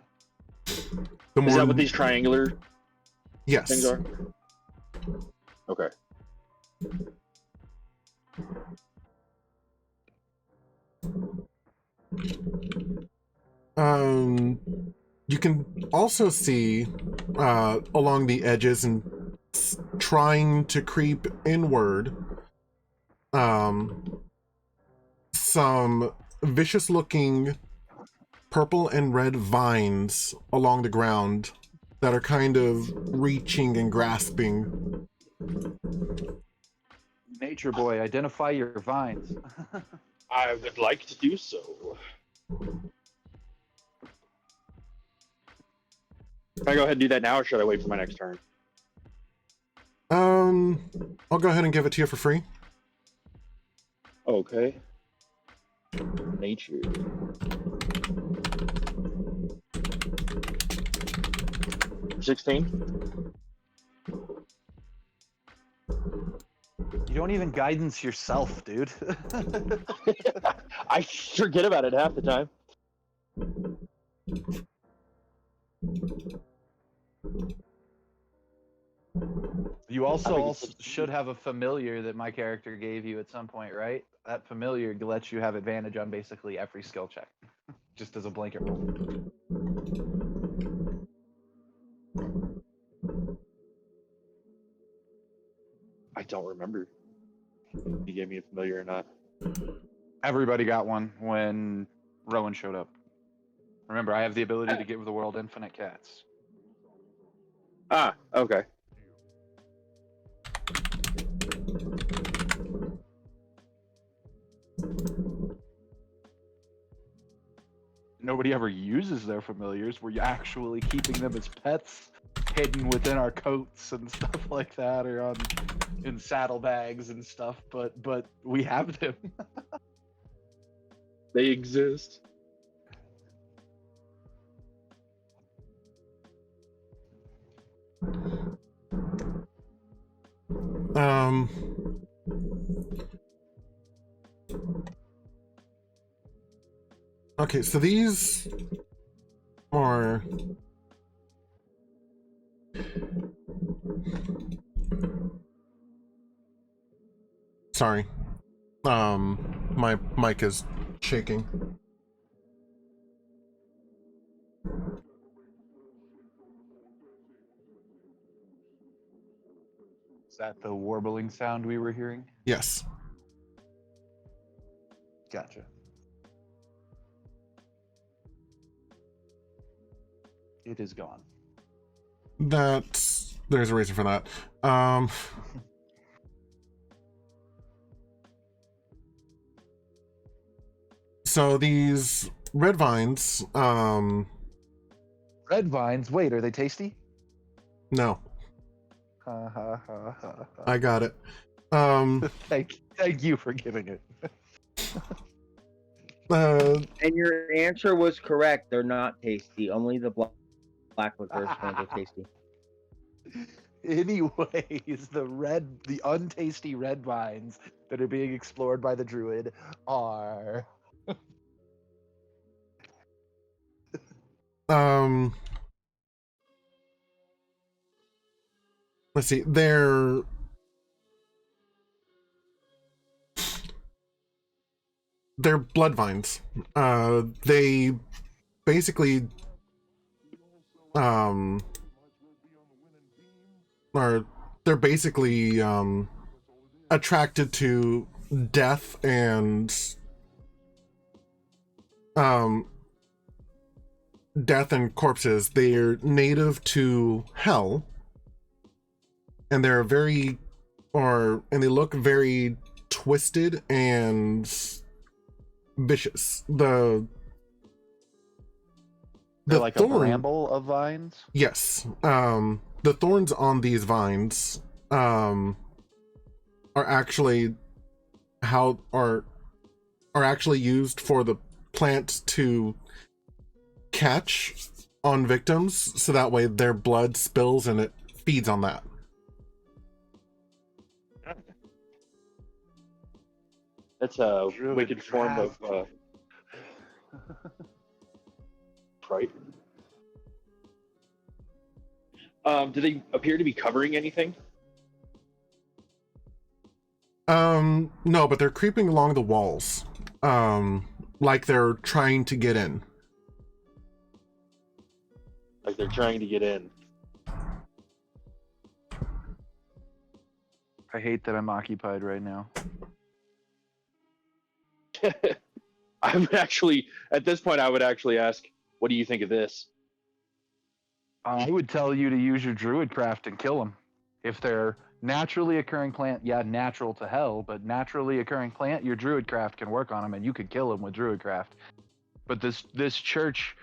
The more... Is that what these triangular Yes. things are? Okay. You can also see along the edges and trying to creep inward some vicious looking purple and red vines along the ground that are kind of reaching and grasping. Nature boy, identify your vines. I would like to do so. Can I go ahead and do that now, or should I wait for my next turn? I'll go ahead and give it to you for free. Okay. Nature. For 16. You don't even guidance yourself, dude. I forget about it half the time. You also should have a familiar that my character gave you at some point, right? That familiar lets you have advantage on basically every skill check, just as a blanket rule. I don't remember if he gave me a familiar or not. Everybody got one when Rowan showed up. Remember, I have the ability to give the world infinite cats. Ah, okay. nobody ever uses their familiars. We're actually keeping them as pets, hidden within our coats and stuff like that, or in saddlebags and stuff. But we have them. They exist. Okay, so these are sorry. My mic is shaking. Is that the warbling sound we were hearing? Yes. Gotcha. It is gone. There's a reason for that. So these red vines, Red vines. Wait, are they tasty? no, Ha ha ha ha. I got it. Thank you for giving it. And your answer was correct. They're not tasty. Only the black licorice ones are tasty. Anyways, the untasty red vines that are being explored by the druid are. Let's see. They're blood vines. They basically they're basically attracted to death and corpses. They're native to hell, and they're and they look very twisted and vicious. They're like a bramble of vines. Yes. The thorns on these vines are actually actually used for the plant to catch on victims, so that way their blood spills and it feeds on that. That's a wicked form of fright. Do they appear to be covering anything? No, but they're creeping along the walls, like they're trying to get in. Like they're trying to get in. I hate that I'm occupied right now. I'm actually, at this point, I would actually ask, what do you think of this? I would tell you to use your druid craft and kill them. If they're naturally occurring plant, yeah, natural to hell, but naturally occurring plant, your druid craft can work on them, and you could kill them with druid craft. But this church,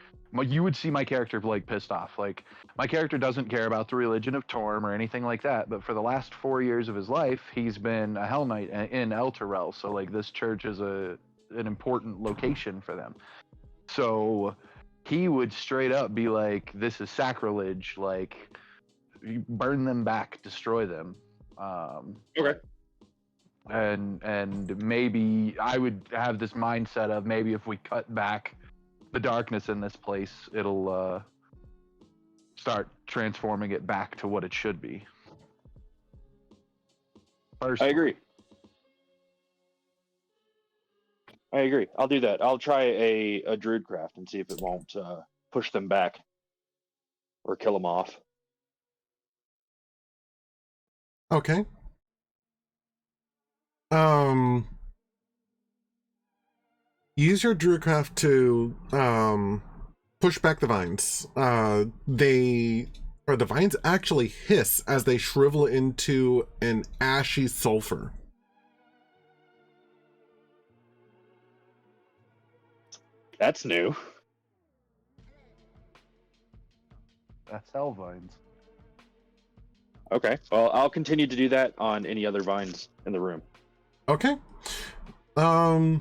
you would see my character like pissed off. Like, my character doesn't care about the religion of Torm or anything like that, but for the last 4 years of his life, he's been a Hell Knight in El Terrell, so like this church is an important location for them. So he would straight up be like, this is sacrilege, like, you burn them back, destroy them. Okay. And maybe I would have this mindset of, maybe if we cut back the darkness in this place, it'll start transforming it back to what it should be. I agree. I'll do that. I'll try a druid craft and see if it won't push them back or kill them off. Okay. Use your druidcraft to push back the vines. The vines actually hiss as they shrivel into an ashy sulfur. That's new. SL vines. Okay. Well, I'll continue to do that on any other vines in the room. Okay. While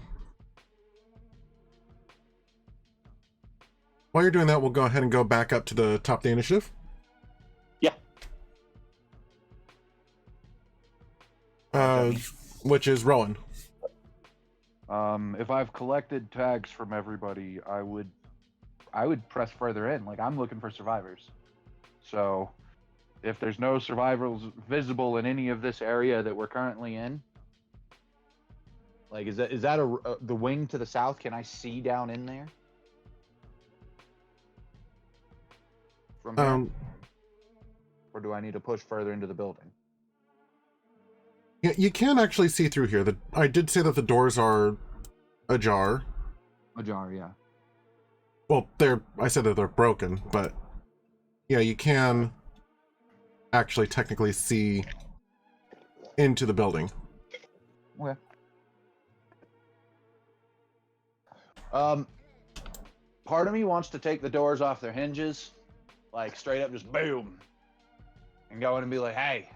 you're doing that, we'll go ahead and go back up to the top of the initiative. Yeah. Which is Rowan. If I've collected tags from everybody, I would press further in. Like, I'm looking for survivors. So, if there's no survivors visible in any of this area that we're currently in, like, is that the wing to the south? Can I see down in there? From here? Or do I need to push further into the building? Yeah, you can actually see through here. I did say that the doors are ajar. Ajar, yeah. Well, I said that they're broken, but yeah, you can actually technically see into the building. Okay. Part of me wants to take the doors off their hinges, like straight up just boom, and go in and be like, hey.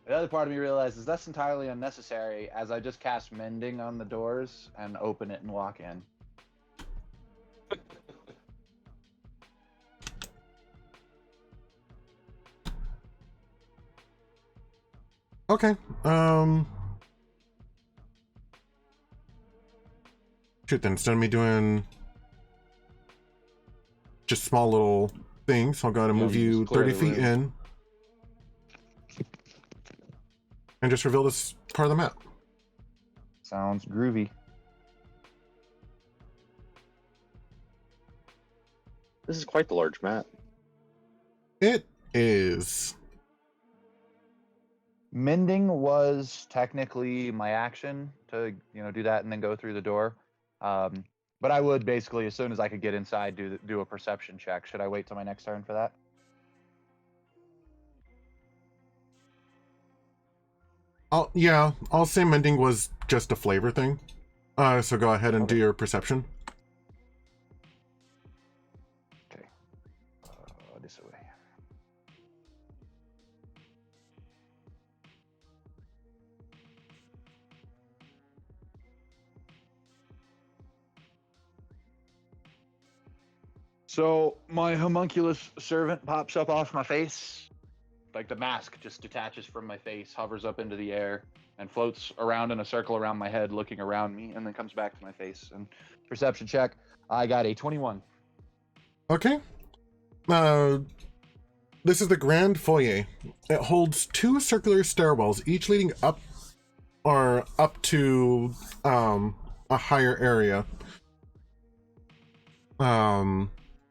The other part of me realizes that's entirely unnecessary, as I just cast mending on the doors and open it and walk in. Okay. Shoot, then instead of me doing just small little things, I'll go ahead and move you 30 feet in. And just reveal this part of the map. Sounds groovy. This is quite the large map. It is. Mending was technically my action to, do that and then go through the door. But I would basically, as soon as I could get inside, do a perception check. Should I wait till my next turn for that? I'll say mending was just a flavor thing. So go ahead and do your perception. Okay. This way. So my homunculus servant pops up off my face. Like the mask just detaches from my face, hovers up into the air, and floats around in a circle around my head, looking around me, and then comes back to my face. And perception check, I got a 21. Okay. This is the Grand Foyer. It holds 2 circular stairwells, each leading up to a higher area.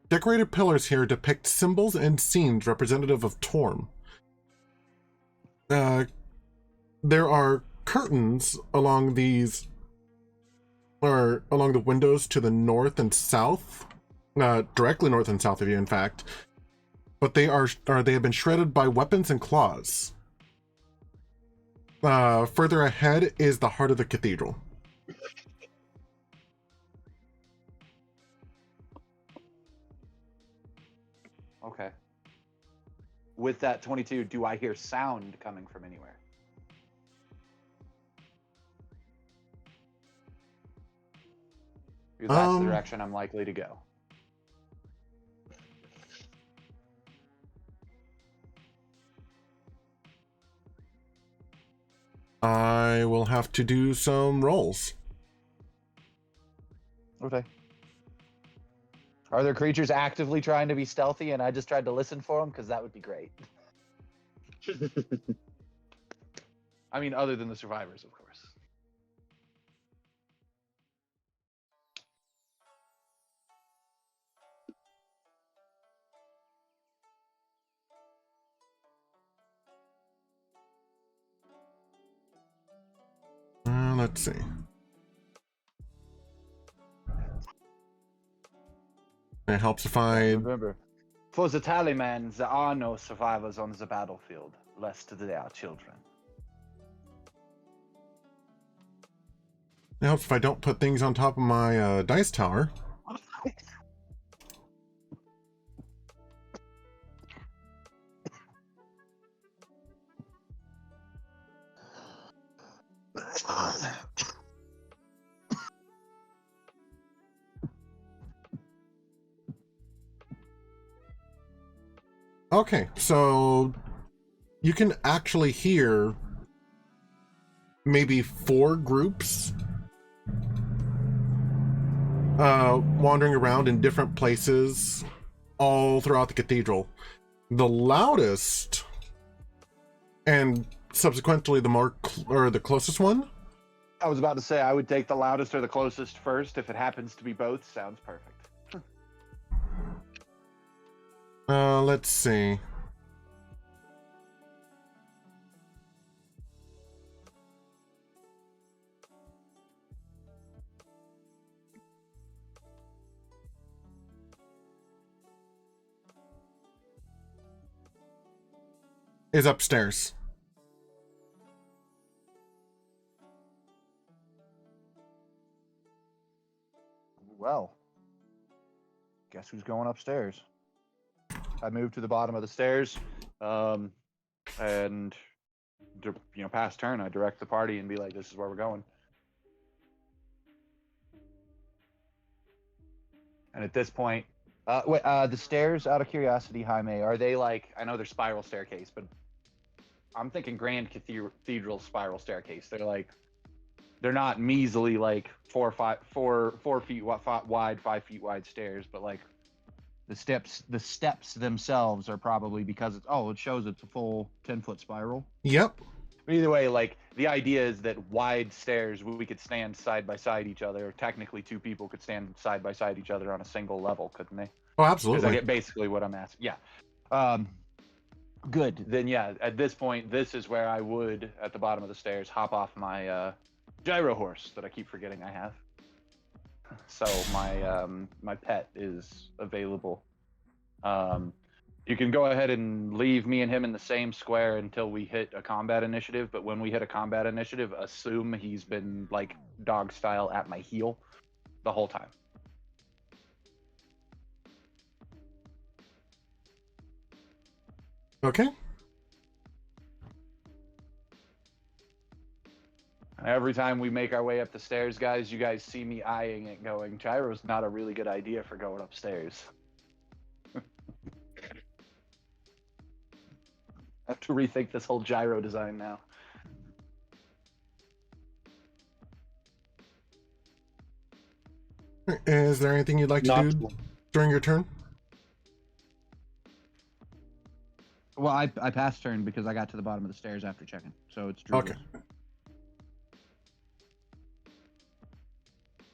Decorated pillars here depict symbols and scenes representative of Torm. There are curtains along the windows to the north and south, directly north and south of you, in fact. But they have been shredded by weapons and claws. Further ahead is the heart of the cathedral. Okay. With that 22, do I hear sound coming from anywhere? Because that's the direction I'm likely to go. I will have to do some rolls. Okay. Are there creatures actively trying to be stealthy and I just tried to listen for them? Because that would be great. I mean, other than the survivors, of course. Let's see. It helps if I... Remember, for the Tallyman, there are no survivors on the battlefield, lest they are children. It helps if I don't put things on top of my dice tower. Okay, so you can actually hear maybe 4 groups wandering around in different places all throughout the cathedral. The loudest and subsequently the closest one. I was about to say I would take the loudest or the closest first. If it happens to be both, sounds perfect. Let's see. Is upstairs. Well, guess who's going upstairs? I move to the bottom of the stairs, and past turn, I direct the party and be like, "This is where we're going." And at this point, the stairs. Out of curiosity, Jaime, are they like? I know they're spiral staircase, but I'm thinking Grand Cathedral spiral staircase. They're not measly like 4 feet wide, 5 feet wide stairs, but like the steps themselves are probably because it shows it's a full 10-foot spiral. Yep. But either way, like the idea is that wide stairs, we could stand side by side each other. Technically, 2 people could stand side by side each other on a single level, couldn't they? Oh, absolutely. I get basically what I'm asking. Yeah. Good. Then yeah, at this point, this is where I would, at the bottom of the stairs, hop off my gyro horse that I keep forgetting I have. So my pet is available. You can go ahead and leave me and him in the same square until we hit a combat initiative, but when we hit a combat initiative, assume he's been like dog style at my heel the whole time. Okay. Every time we make our way up the stairs, guys, you guys see me eyeing it going, gyro's not a really good idea for going upstairs. I have to rethink this whole gyro design now. Is there anything you'd like to do during your turn? Well, I passed turn because I got to the bottom of the stairs after checking, so it's Druzzl. Okay.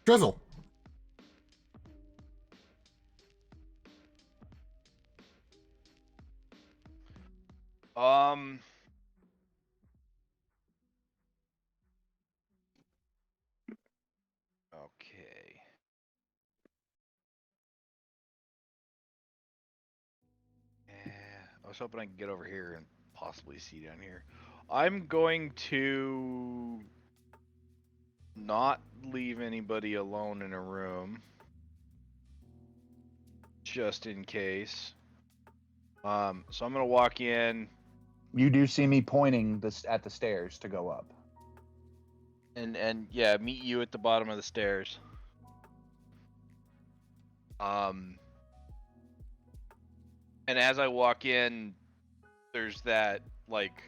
Druzzl. Okay. Yeah, I was hoping I could get over here and possibly see down here. I'm going to not leave anybody alone in a room, just in case. So I'm gonna walk in. You do see me pointing at the stairs to go up. And yeah, meet you at the bottom of the stairs. And as I walk in, there's that like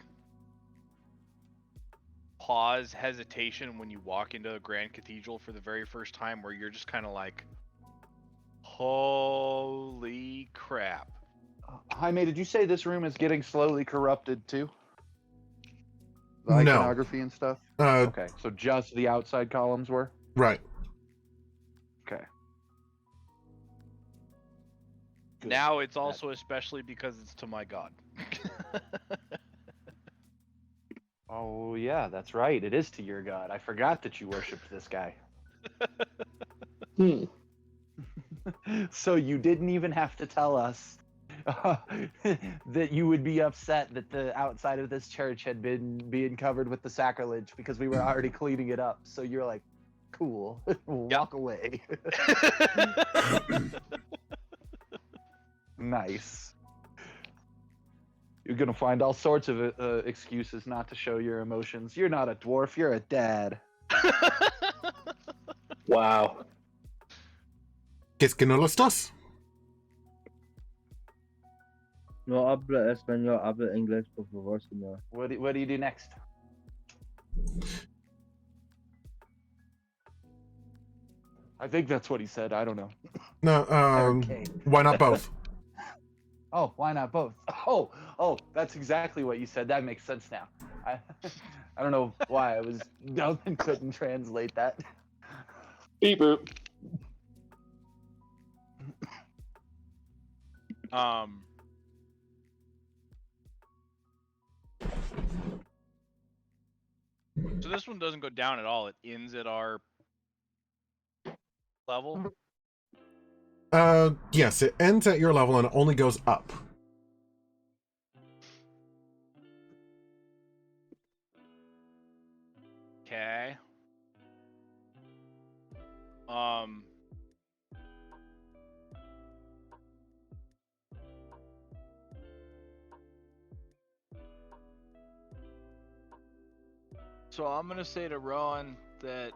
pause, hesitation when you walk into a Grand Cathedral for the very first time, where you're just kind of like, holy crap. Jaime, did you say this room is getting slowly corrupted too? The No. iconography and stuff? Okay, so just the outside columns were? Right. Okay. Good. Now it's also especially because it's to my god. Oh, yeah, that's right. It is to your god. I forgot that you worshipped this guy. So you didn't even have to tell us that you would be upset that the outside of this church had been being covered with the sacrilege because we were already cleaning it up. So you're like, cool, walk away. Nice. You're gonna find all sorts of excuses not to show your emotions. You're not a dwarf. You're a dad. Wow. ¿Qué es que no lo estás? No hablo español, hablo inglés, por favor, señor. What do you do next? I think that's what he said. I don't know. No, Okay. why not both? Oh, why not both? Oh, that's exactly what you said. That makes sense now. I don't know why I was dumb and couldn't translate that. Beep boop. So this one doesn't go down at all. It ends at our level. Yes, it ends at your level and it only goes up. Okay. So I'm gonna say to Rowan that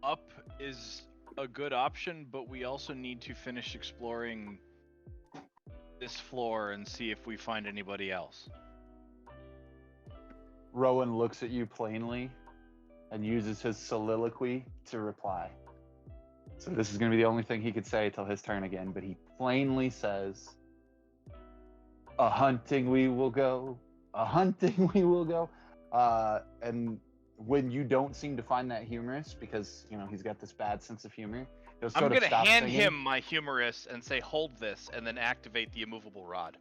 up is a good option, but we also need to finish exploring this floor and see if we find anybody else. Rowan looks at you plainly and uses his soliloquy to reply. So this is going to be the only thing he could say till his turn again, but he plainly says, "A hunting we will go, a hunting we will go." And when you don't seem to find that humorous, because, you know, he's got this bad sense of humor, he'll I'm sort of gonna stop hand singing. him my humorous and say, "Hold this," and then activate the immovable rod.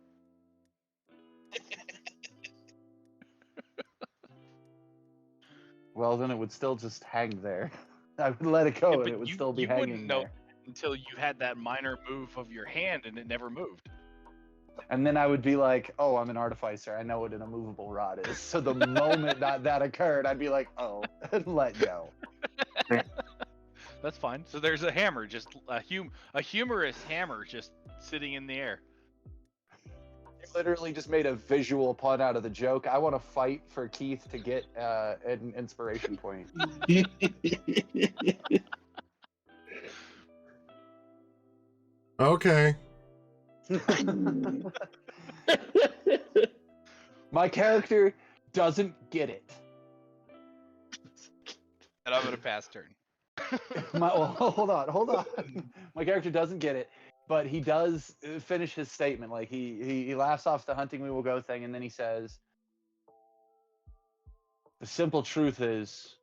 Well, then it would still just hang there. I would let it go, Yeah, and but it would you- still be you hanging wouldn't know there. until you had that minor move of your hand and it never moved. And then I would be like, "Oh, I'm an artificer. I know what an immovable rod is." So the moment that occurred, I'd be like, "Oh," and let go. That's fine. So there's a hammer, just a humorous hammer, just sitting in the air. You literally just made a visual pun out of the joke. I want to fight for Keith to get an inspiration point. Okay. My character doesn't get it. And I'm gonna pass turn. Hold on. My character doesn't get it, but he does finish his statement. Like he laughs off the hunting we will go thing, and then he says, "The simple truth is,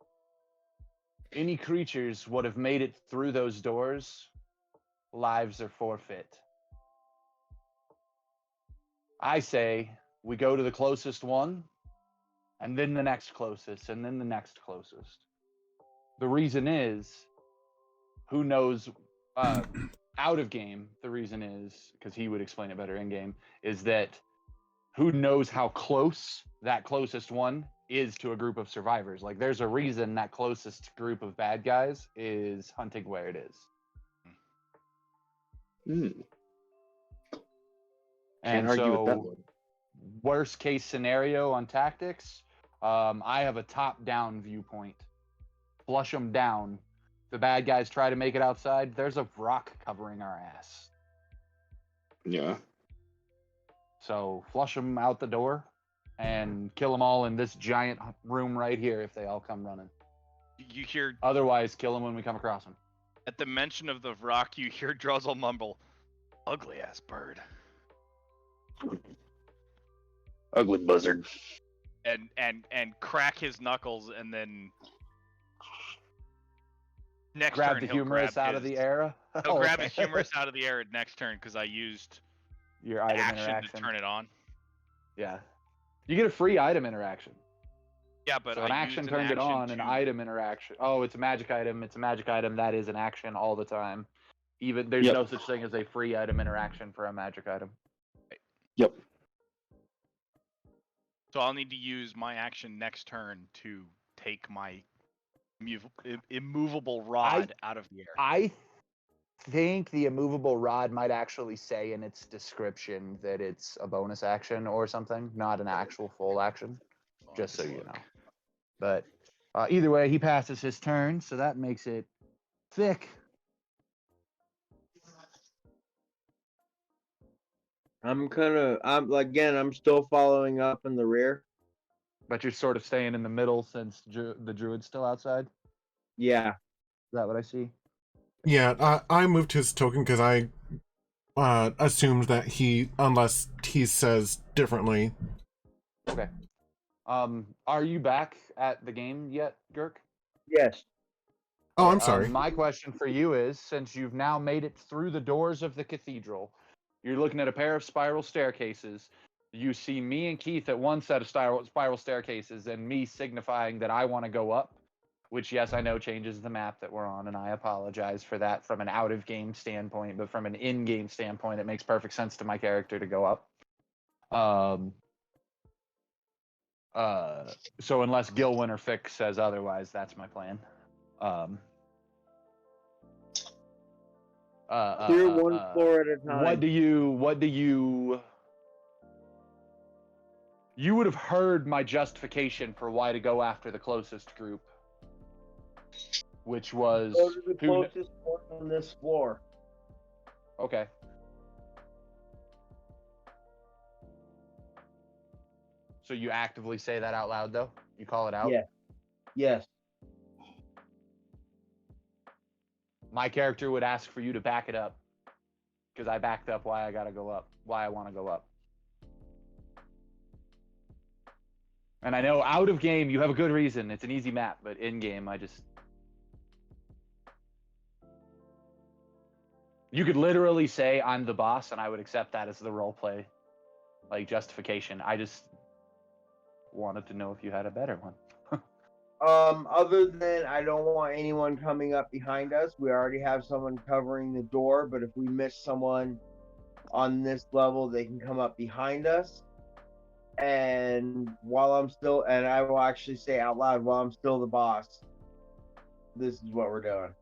any creatures would have made it through those doors, lives are forfeit. I say we go to the closest one, and then the next closest, and then the next closest. The reason is, who knows, out of game, the reason is, because he would explain it better in game, is that who knows how close that closest one is to a group of survivors. Like, there's a reason that closest group of bad guys is hunting where it is." Can't And argue with that so, one. worst case scenario on tactics, I have a top-down viewpoint. Flush them down. The bad guys try to make it outside. There's a rock covering our ass. Yeah. So flush them out the door and kill them all in this giant room right here if they all come running. You hear, Otherwise, kill them when we come across them. at the mention of the rock, you hear Druzzl mumble, "Ugly ass bird," Ugly buzzard. and crack his knuckles, and then next Grab turn the he'll humorous grab out of his- the air. He'll grab Okay. the humorous out of the air next turn because I used Your item action interaction. to turn it on. Yeah. You get a free item interaction. Yeah, but So I an action used turned it on, an to- item interaction. Oh, it's a magic item. It's a magic item. That is an action all the time. Even there's Yep. no such thing as a free item interaction for a magic item. Yep. So I'll need to use my action next turn to take my immovable rod out of the air. I think the immovable rod might actually say in its description that it's a bonus action or something, not an actual full action, just so you know. But either way, he passes his turn, so that makes it thick. I'm still following up in the rear. But you're sort of staying in the middle since the druid's still outside? Yeah. Is that what I see? Yeah, I moved his token because I assumed that unless he says differently. Okay. Are you back at the game yet, Girk? Yes. Oh, I'm sorry. My question for you is, since you've now made it through the doors of the cathedral, you're looking at a pair of spiral staircases. You see me and Keith at one set of spiral staircases, and me signifying that I want to go up, which, yes, I know changes the map that we're on, and I apologize for that from an out-of-game standpoint, but from an in-game standpoint, it makes perfect sense to my character to go up. So unless Gilwin or Fick says otherwise, that's my plan. Clear one floor at a time. You would have heard my justification for why to go after the closest group, which was Go to the closest one on this floor. Okay. So you actively say that out loud, though? You call it out? Yeah. Yes. My character would ask for you to back it up, because I backed up why I gotta go up, why I want to go up. And I know out of game you have a good reason. It's an easy map, but in game you could literally say I'm the boss, and I would accept that as the roleplay, like, justification. I just wanted to know if you had a better one. Other than I don't want anyone coming up behind us. We already have someone covering the door, but if we miss someone on this level, they can come up behind us. And I will actually say out loud, while I'm still the boss, this is what we're doing.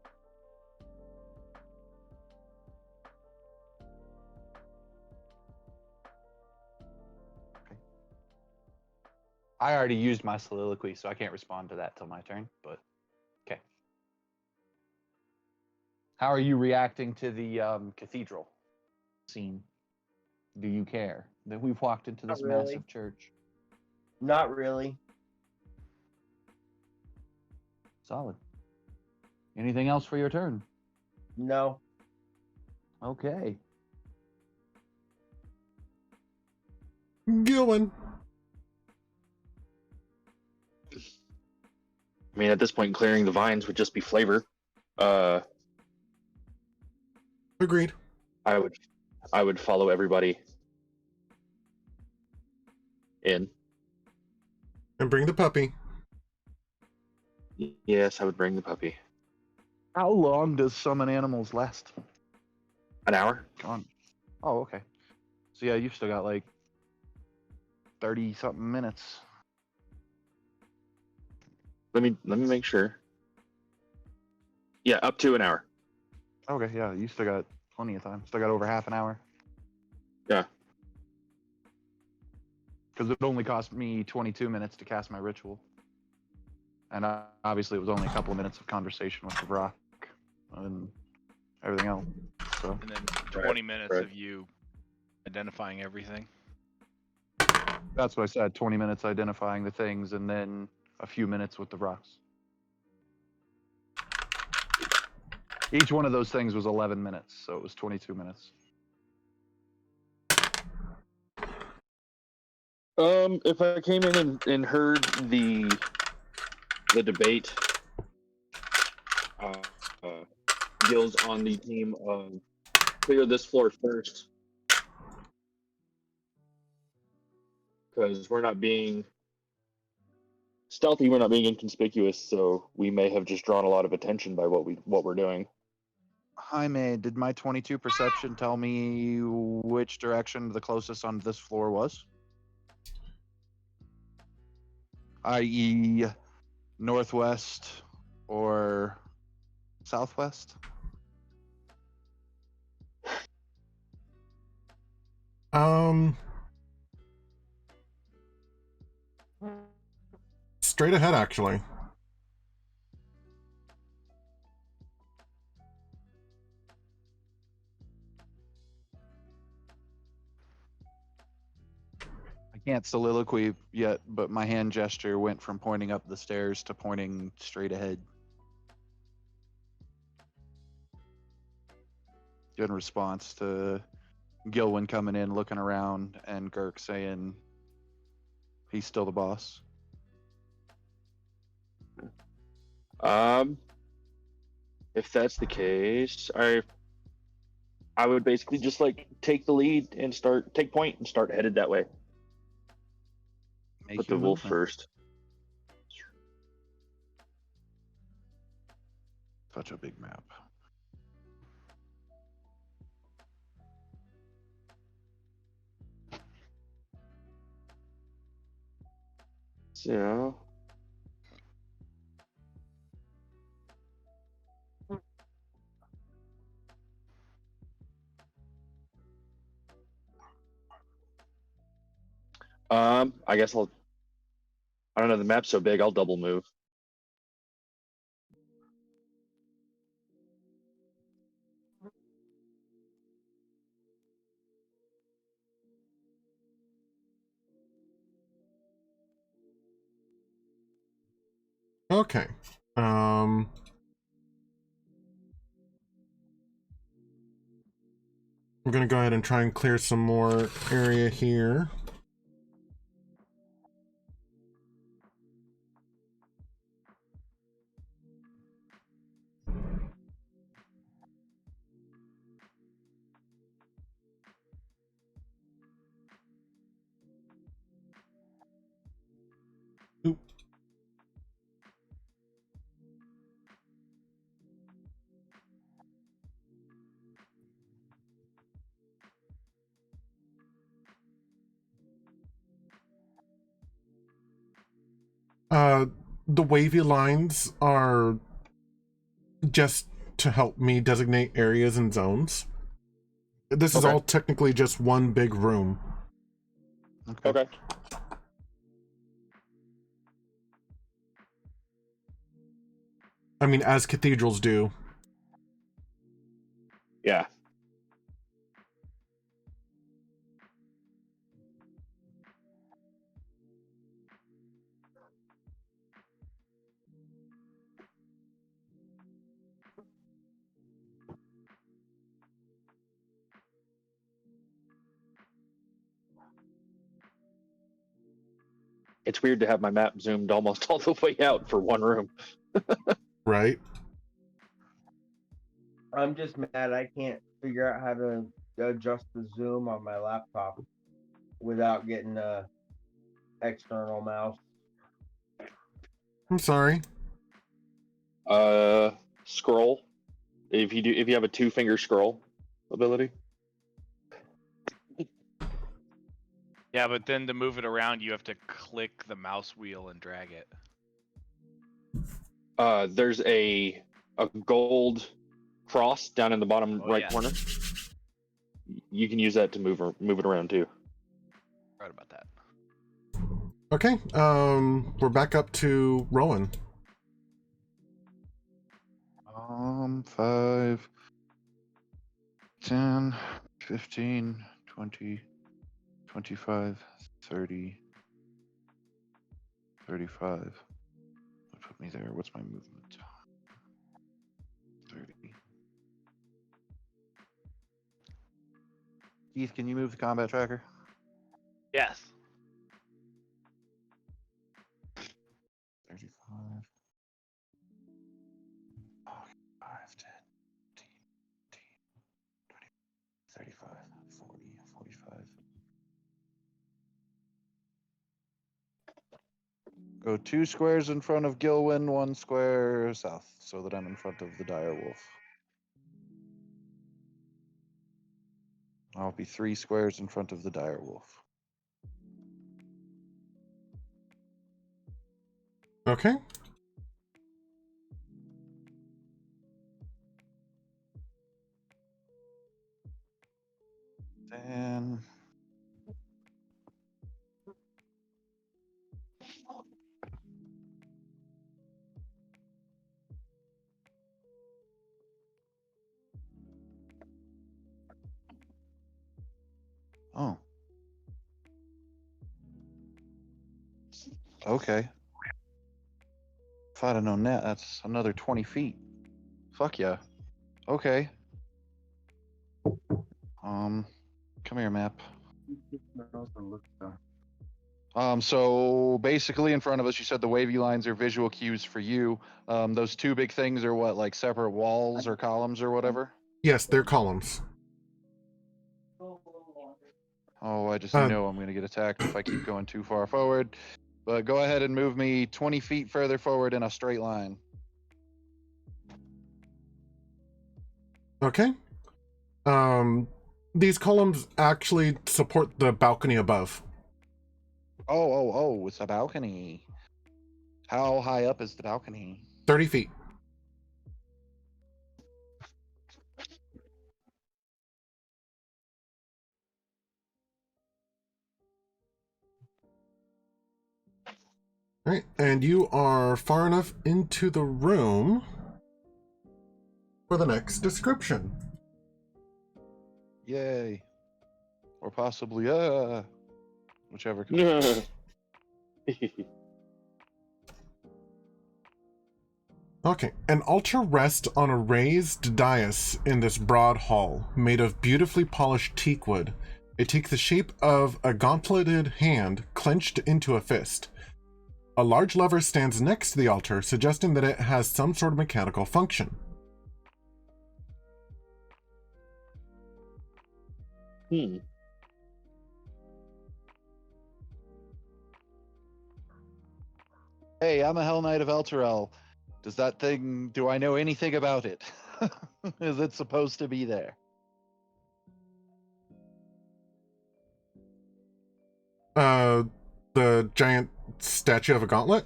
I already used my soliloquy, so I can't respond to that till my turn, but okay. How are you reacting to the cathedral scene? Do you care that we've walked into this massive church? Not really. Solid. Anything else for your turn? No. Okay. Gilwin. I mean, at this point, clearing the vines would just be flavor. Agreed. I would follow everybody in. And bring the puppy. Yes, I would bring the puppy. How long does summon animals last? An hour? On. Oh, okay. So yeah, you've still got like 30-something minutes. Let me make sure. Yeah, up to an hour. Okay, yeah, you still got plenty of time. Still got over half an hour. Yeah. Because it only cost me 22 minutes to cast my ritual. And obviously it was only a couple of minutes of conversation with the rock and everything else. So. And then 20 minutes of you identifying everything. That's what I said, 20 minutes identifying the things and then a few minutes with the rocks. Each one of those things was 11 minutes, so it was 22 minutes. If I came in and heard the debate, Gil's on the team of clear this floor first, because we're not being stealthy, we're not being inconspicuous, so we may have just drawn a lot of attention by what we're doing. Jaime, did my 22 perception tell me which direction the closest on this floor was? I.e., northwest or southwest? Um, straight ahead, actually. I can't soliloquy yet, but my hand gesture went from pointing up the stairs to pointing straight ahead. In response to Gilwyn coming in, looking around, and Girk saying he's still the boss. If that's the case, I would basically just like take the lead and take point and start headed that way. Make Put your the wolf movement. first. Such a big map. So I guess I don't know, the map's so big, I'll double move. Okay. I'm gonna go ahead and try and clear some more area here. Oop. The wavy lines are just to help me designate areas and zones. This is Okay. all technically just one big room. Okay. I mean, as cathedrals do. Yeah. It's weird to have my map zoomed almost all the way out for one room. Right? I'm just mad I can't figure out how to adjust the zoom on my laptop without getting a external mouse. I'm sorry. Scroll. If you have a 2-finger scroll ability. Yeah, but then to move it around, you have to click the mouse wheel and drag it. There's a gold cross down in the bottom right corner. You can use that to move it around too. Right about that. Okay, we're back up to Rowan. 5, 10, 15, 20, 25, 30, 35. That put me there. What's my movement? 30. Keith, can you move the combat tracker? Yes. 35. 5, 10, 15, 20, 35, 40, 45. Go 2 squares in front of Gilwyn, 1 square south, so that I'm in front of the dire wolf. I'll be 3 squares in front of the dire wolf. Okay. Then Okay. If I'd have known that, that's another 20 feet. Fuck yeah. Okay. Come here, map. So basically in front of us, you said the wavy lines are visual cues for you. Those two big things are what, like separate walls or columns or whatever? Yes, they're columns. Oh, I just know I'm going to get attacked if I keep going too far forward. But go ahead and move me 20 feet further forward in a straight line. Okay. These columns actually support the balcony above. Oh, it's a balcony. How high up is the balcony? 30 feet. All right, and you are far enough into the room for the next description. Yay. Or possibly, whichever. Okay, an altar rests on a raised dais in this broad hall, made of beautifully polished teak wood. It takes the shape of a gauntleted hand clenched into a fist. A large lever stands next to the altar, suggesting that it has some sort of mechanical function. Hey, I'm a Hell Knight of Elturel. Do I know anything about it? Is it supposed to be there? The giant statue of a gauntlet?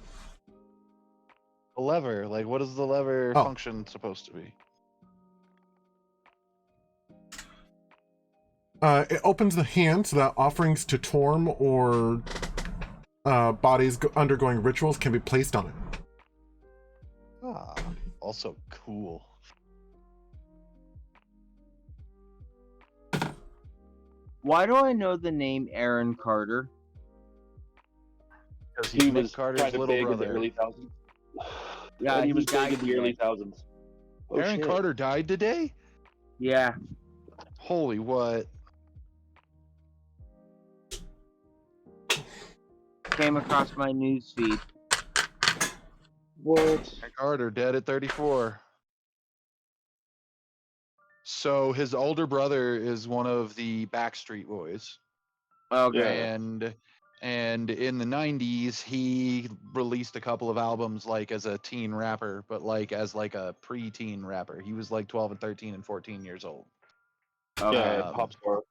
A lever. Like, what is the lever function supposed to be? It opens the hand so that offerings to Torm or bodies undergoing rituals can be placed on it. Ah, also cool. Why do I know the name Aaron Carter? Because He was Carter's kind of little big brother. in the early thousands. Yeah, he was big died in the early today. thousands. Oh, Aaron shit. Carter died today? Yeah. Holy what? Came across my news feed. What? Aaron Carter dead at 34. So his older brother is one of the Backstreet Boys. Okay. And in the 90s he released a couple of albums like as a teen rapper, but like as like a pre-teen rapper. He was like 12 and 13 and 14 years old. Yeah, pop star.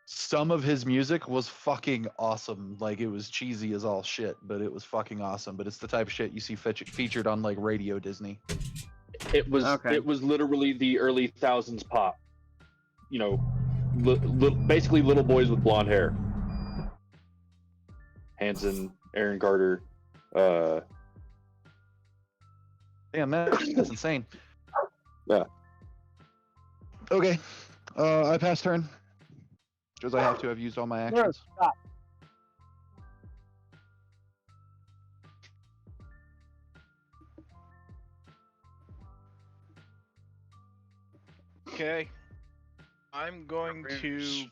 Some of his music was fucking awesome. Like, it was cheesy as all shit, but it was fucking awesome. But it's the type of shit you see featured on like Radio Disney. It was literally the early thousands pop. You know, basically little boys with blonde hair. Hanson, Aaron Carter. Damn, that's insane. Yeah. Okay, I pass turn because I have to have used all my actions. Stop. Okay. I'm going to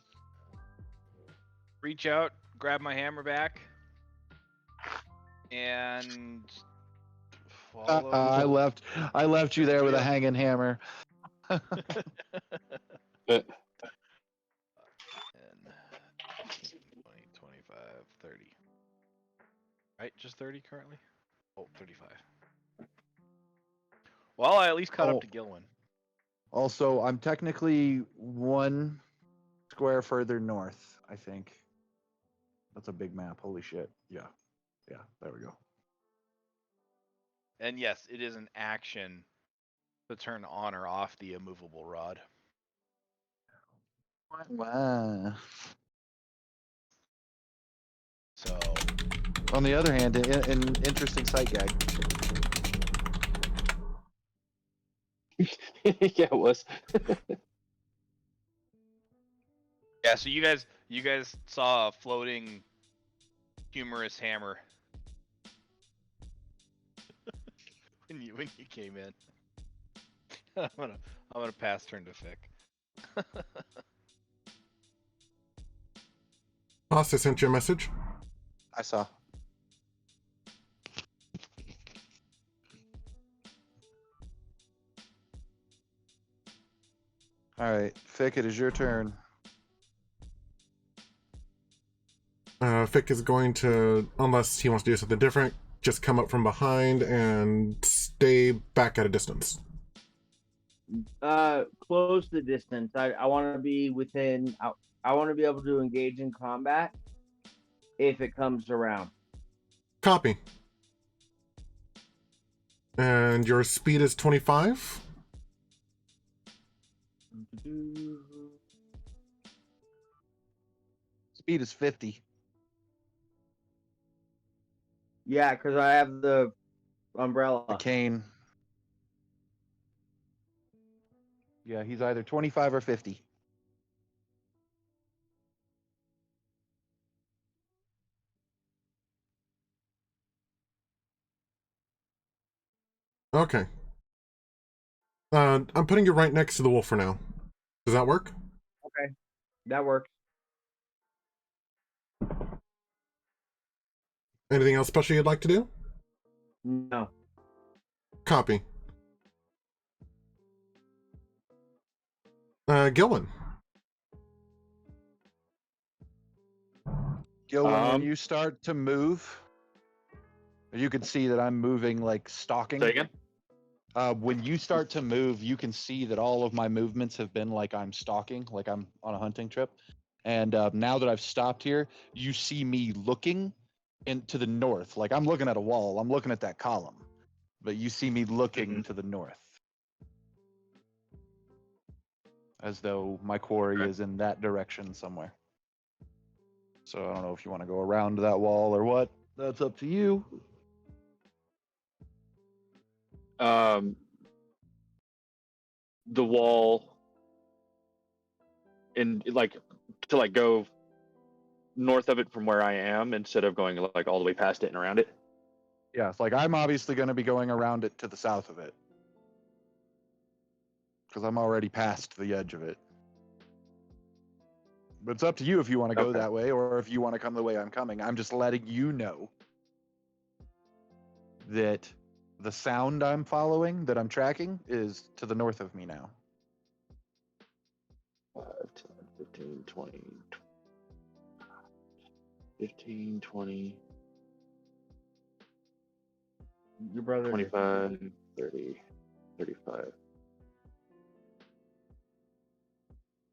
reach out, grab my hammer back, and follow. I left you there with a hanging hammer. 10, 20, 25, 30. Right, just 30 currently? Oh, 35. Well, I at least caught up to Gilwin. Also, I'm technically 1 square further north, I think. That's a big map. Holy shit. Yeah, there we go. And yes, it is an action to turn on or off the immovable rod. Wow. So, on the other hand, an interesting sight gag. Yeah, it was. yeah, so you guys saw a floating humorous hammer when you came in. I'm gonna pass turn to Fick. Boss, I sent you a message. I saw. All right, Fick, it is your turn. Fick is going to, unless he wants to do something different, just come up from behind and stay back at a distance. Close the distance. I want to be within. I want to be able to engage in combat if it comes around. Copy. And your speed is 25? Speed is 50. Yeah, because I have the umbrella. The cane. Yeah, he's either 25 or 50. Okay. I'm putting you right next to the wolf for now. Does that work? Okay, that works. Anything else special you'd like to do? No. Copy. Gilwin. Gilwin, when you start to move, you can see that I'm moving like stalking. Say again? When you start to move, you can see that all of my movements have been like I'm stalking, like I'm on a hunting trip. And now that I've stopped here, you see me looking into the north. Like I'm looking at a wall. I'm looking at that column. But you see me looking to the north. As though my quarry is in that direction somewhere. So I don't know if you want to go around that wall or what. That's up to you. The wall in like to like go north of it from where I am instead of going like all the way past it and around it. Yeah, it's like I'm obviously going to be going around it to the south of it. Because I'm already past the edge of it. But it's up to you if you want to go that way or if you want to come the way I'm coming. I'm just letting you know that the sound I'm following, that I'm tracking, is to the north of me now. 5, 10, 15, 20, 15, 20, Your brother 25, 30, 35.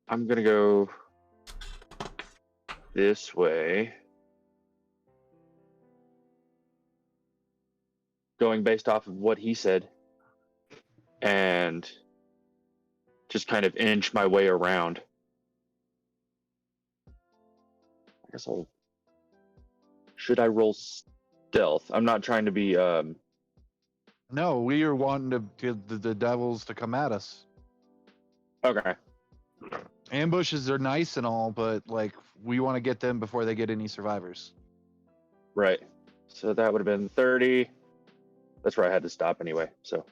I'm going to go this way. Going based off of what he said. And just kind of inch my way around. I guess I'll... Should I roll stealth? I'm not trying to be... No, we are wanting to get the devils to come at us. Okay. Ambushes are nice and all, but like we want to get them before they get any survivors. Right. So that would have been 30. That's where I had to stop anyway, so...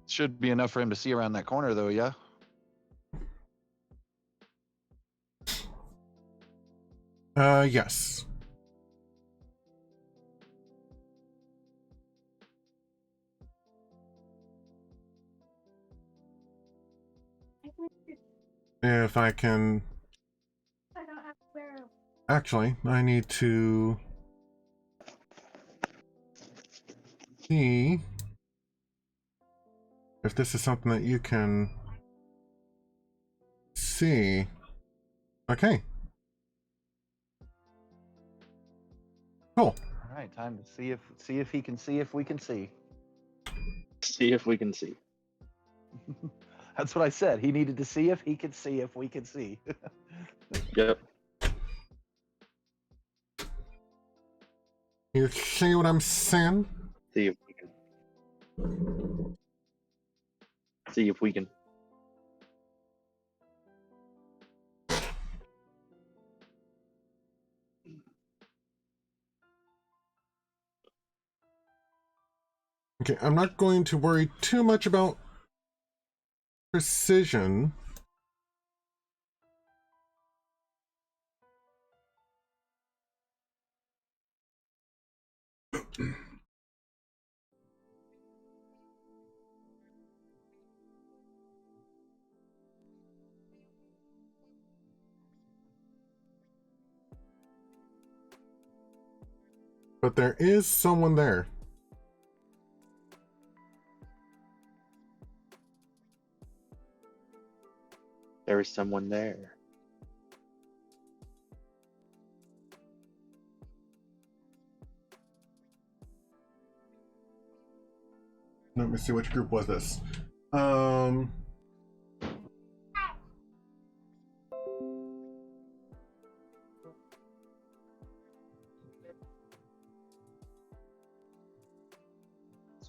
Should be enough for him to see around that corner, though, yeah? Yes. If I can... Actually, I need to... see... if this is something that you can... see. Okay. Cool. All right, time to see if he can see if we can see. See if we can see. That's what I said. He needed to see if he could see if we could see. Yep. You see what I'm saying? See if we can. See if we can. Okay, I'm not going to worry too much about precision. But there is someone there. There is someone there. Let me see, which group was this? So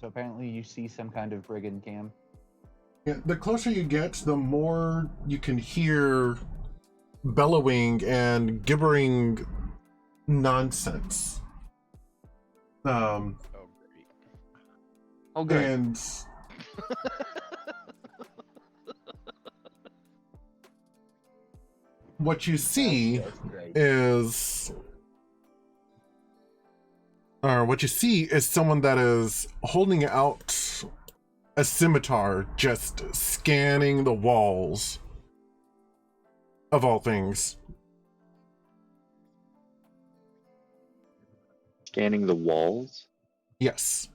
apparently you see some kind of brigand cam. Yeah, the closer you get, the more you can hear bellowing and gibbering nonsense. Oh, great. Oh, good. And what you see is, or what you see is someone that is holding out a scimitar, just scanning the walls, of all things. Scanning the walls? Yes.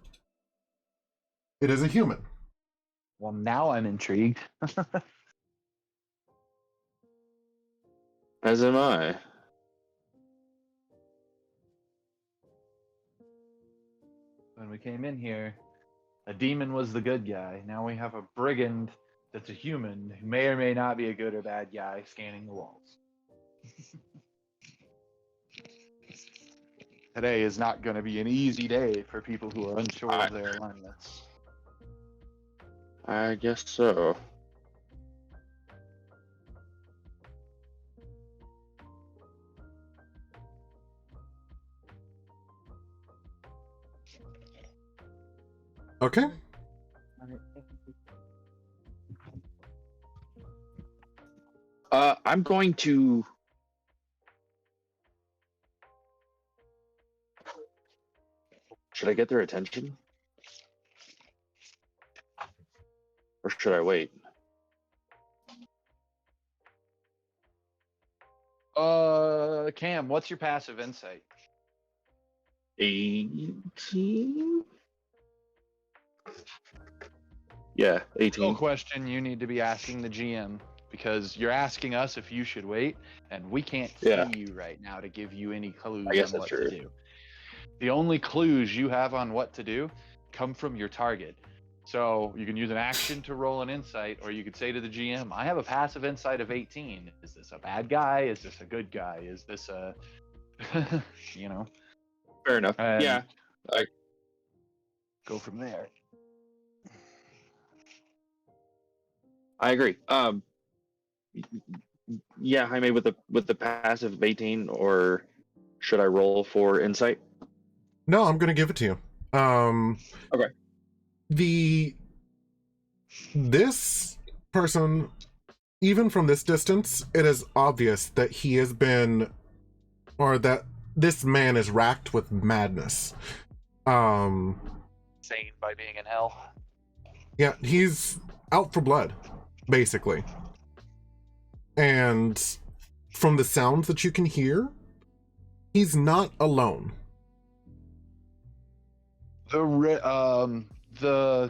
It is a human. Well, now I'm intrigued. As am I. When we came in here, a demon was the good guy. Now we have a brigand that's a human who may or may not be a good or bad guy scanning the walls. Today is not going to be an easy day for people who are unsure of their alignments. I guess so. Okay. I'm going to. Should I get their attention? Or should I wait? Cam, what's your passive insight? 18? Yeah, 18. No question you need to be asking the GM, because you're asking us if you should wait, and we can't see you right now to give you any clues on what to do. The only clues you have on what to do come from your target. So you can use an action to roll an insight, or you could say to the GM, I have a passive insight of 18. Is this a bad guy? Is this a good guy? Is this a, you know? Fair enough. Yeah. I go from there. I agree. Yeah, Jaime, with the passive of 18, or should I roll for insight? No, I'm gonna give it to you. Okay. This person, even from this distance, it is obvious that he has been, or that this man is racked with madness. Insane by being in hell. Yeah, he's out for blood, basically. And from the sounds that you can hear, he's not alone. The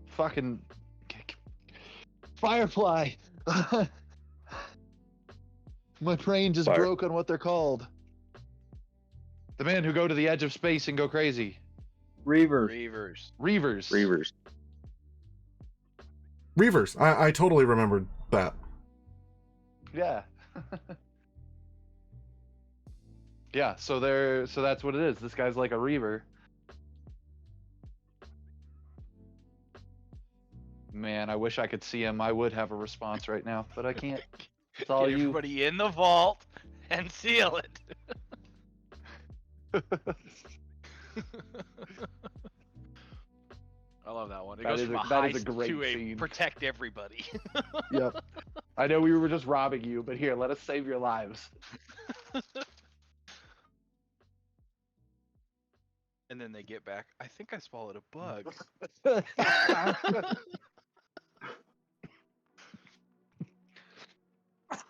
fucking Firefly. My brain just broke on what they're called. The men who go to the edge of space and go crazy. Reavers. I totally remembered that. Yeah. Yeah, so that's what it is. This guy's like a reaver. Man, I wish I could see him. I would have a response right now, but I can't. It's all Get you. everybody in the vault and seal it. I love that one. It That goes is from a- a that is a heist great to a scene. protect everybody. Yep. I know we were just robbing you, but here, let us save your lives. And then they get back. I think I swallowed a bug.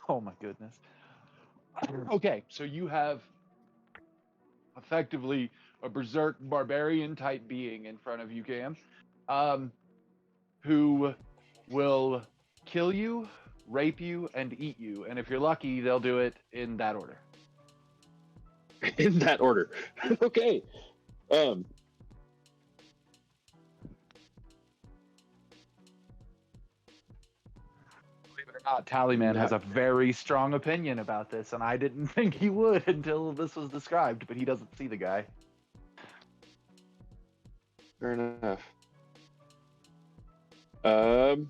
Oh my goodness. Okay, so you have effectively a berserk barbarian type being in front of you, Cam, who will kill you, rape you, and eat you. And if you're lucky, they'll do it in that order. In that order. Okay. Believe it or not, Tallyman has a very strong opinion about this, and I didn't think he would until this was described, but he doesn't see the guy. Fair enough. And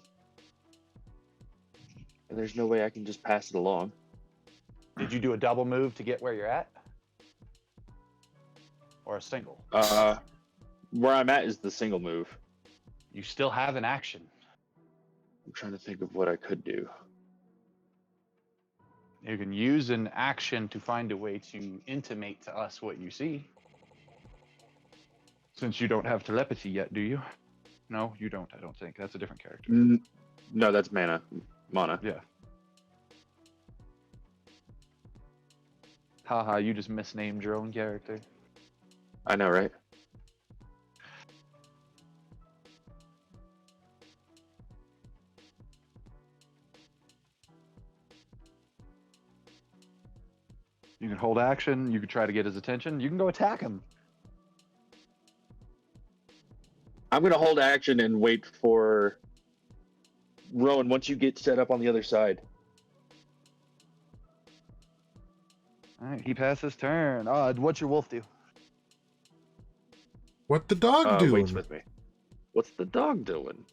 there's no way I can just pass it along. Did you do a double move to get where you're at? Or a single? Where I'm at is the single move. You still have an action. I'm trying to think of what I could do. You can use an action to find a way to intimate to us what you see. Since you don't have telepathy yet, do you? No, you don't, I don't think. That's a different character. No, that's mana. Yeah. Haha, you just misnamed your own character. I know, right? You can hold action, you can try to get his attention, you can go attack him. I'm going to hold action and wait for Rowan once you get set up on the other side. Alright, he passed his turn. What's your wolf do? What the dog doing? Waits with me. What's the dog doing?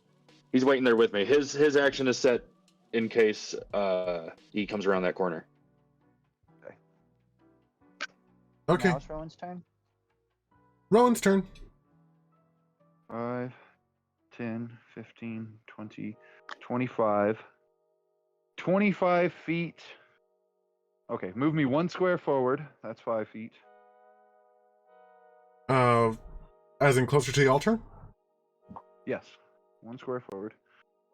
He's waiting there with me. His action is set in case he comes around that corner. Okay. Now it's Rowan's turn. Rowan's turn. 5, 10, 15, 20, 25. 25 feet. Okay, move me 1 square forward. That's 5 feet. As in closer to the altar? Yes, 1 square forward.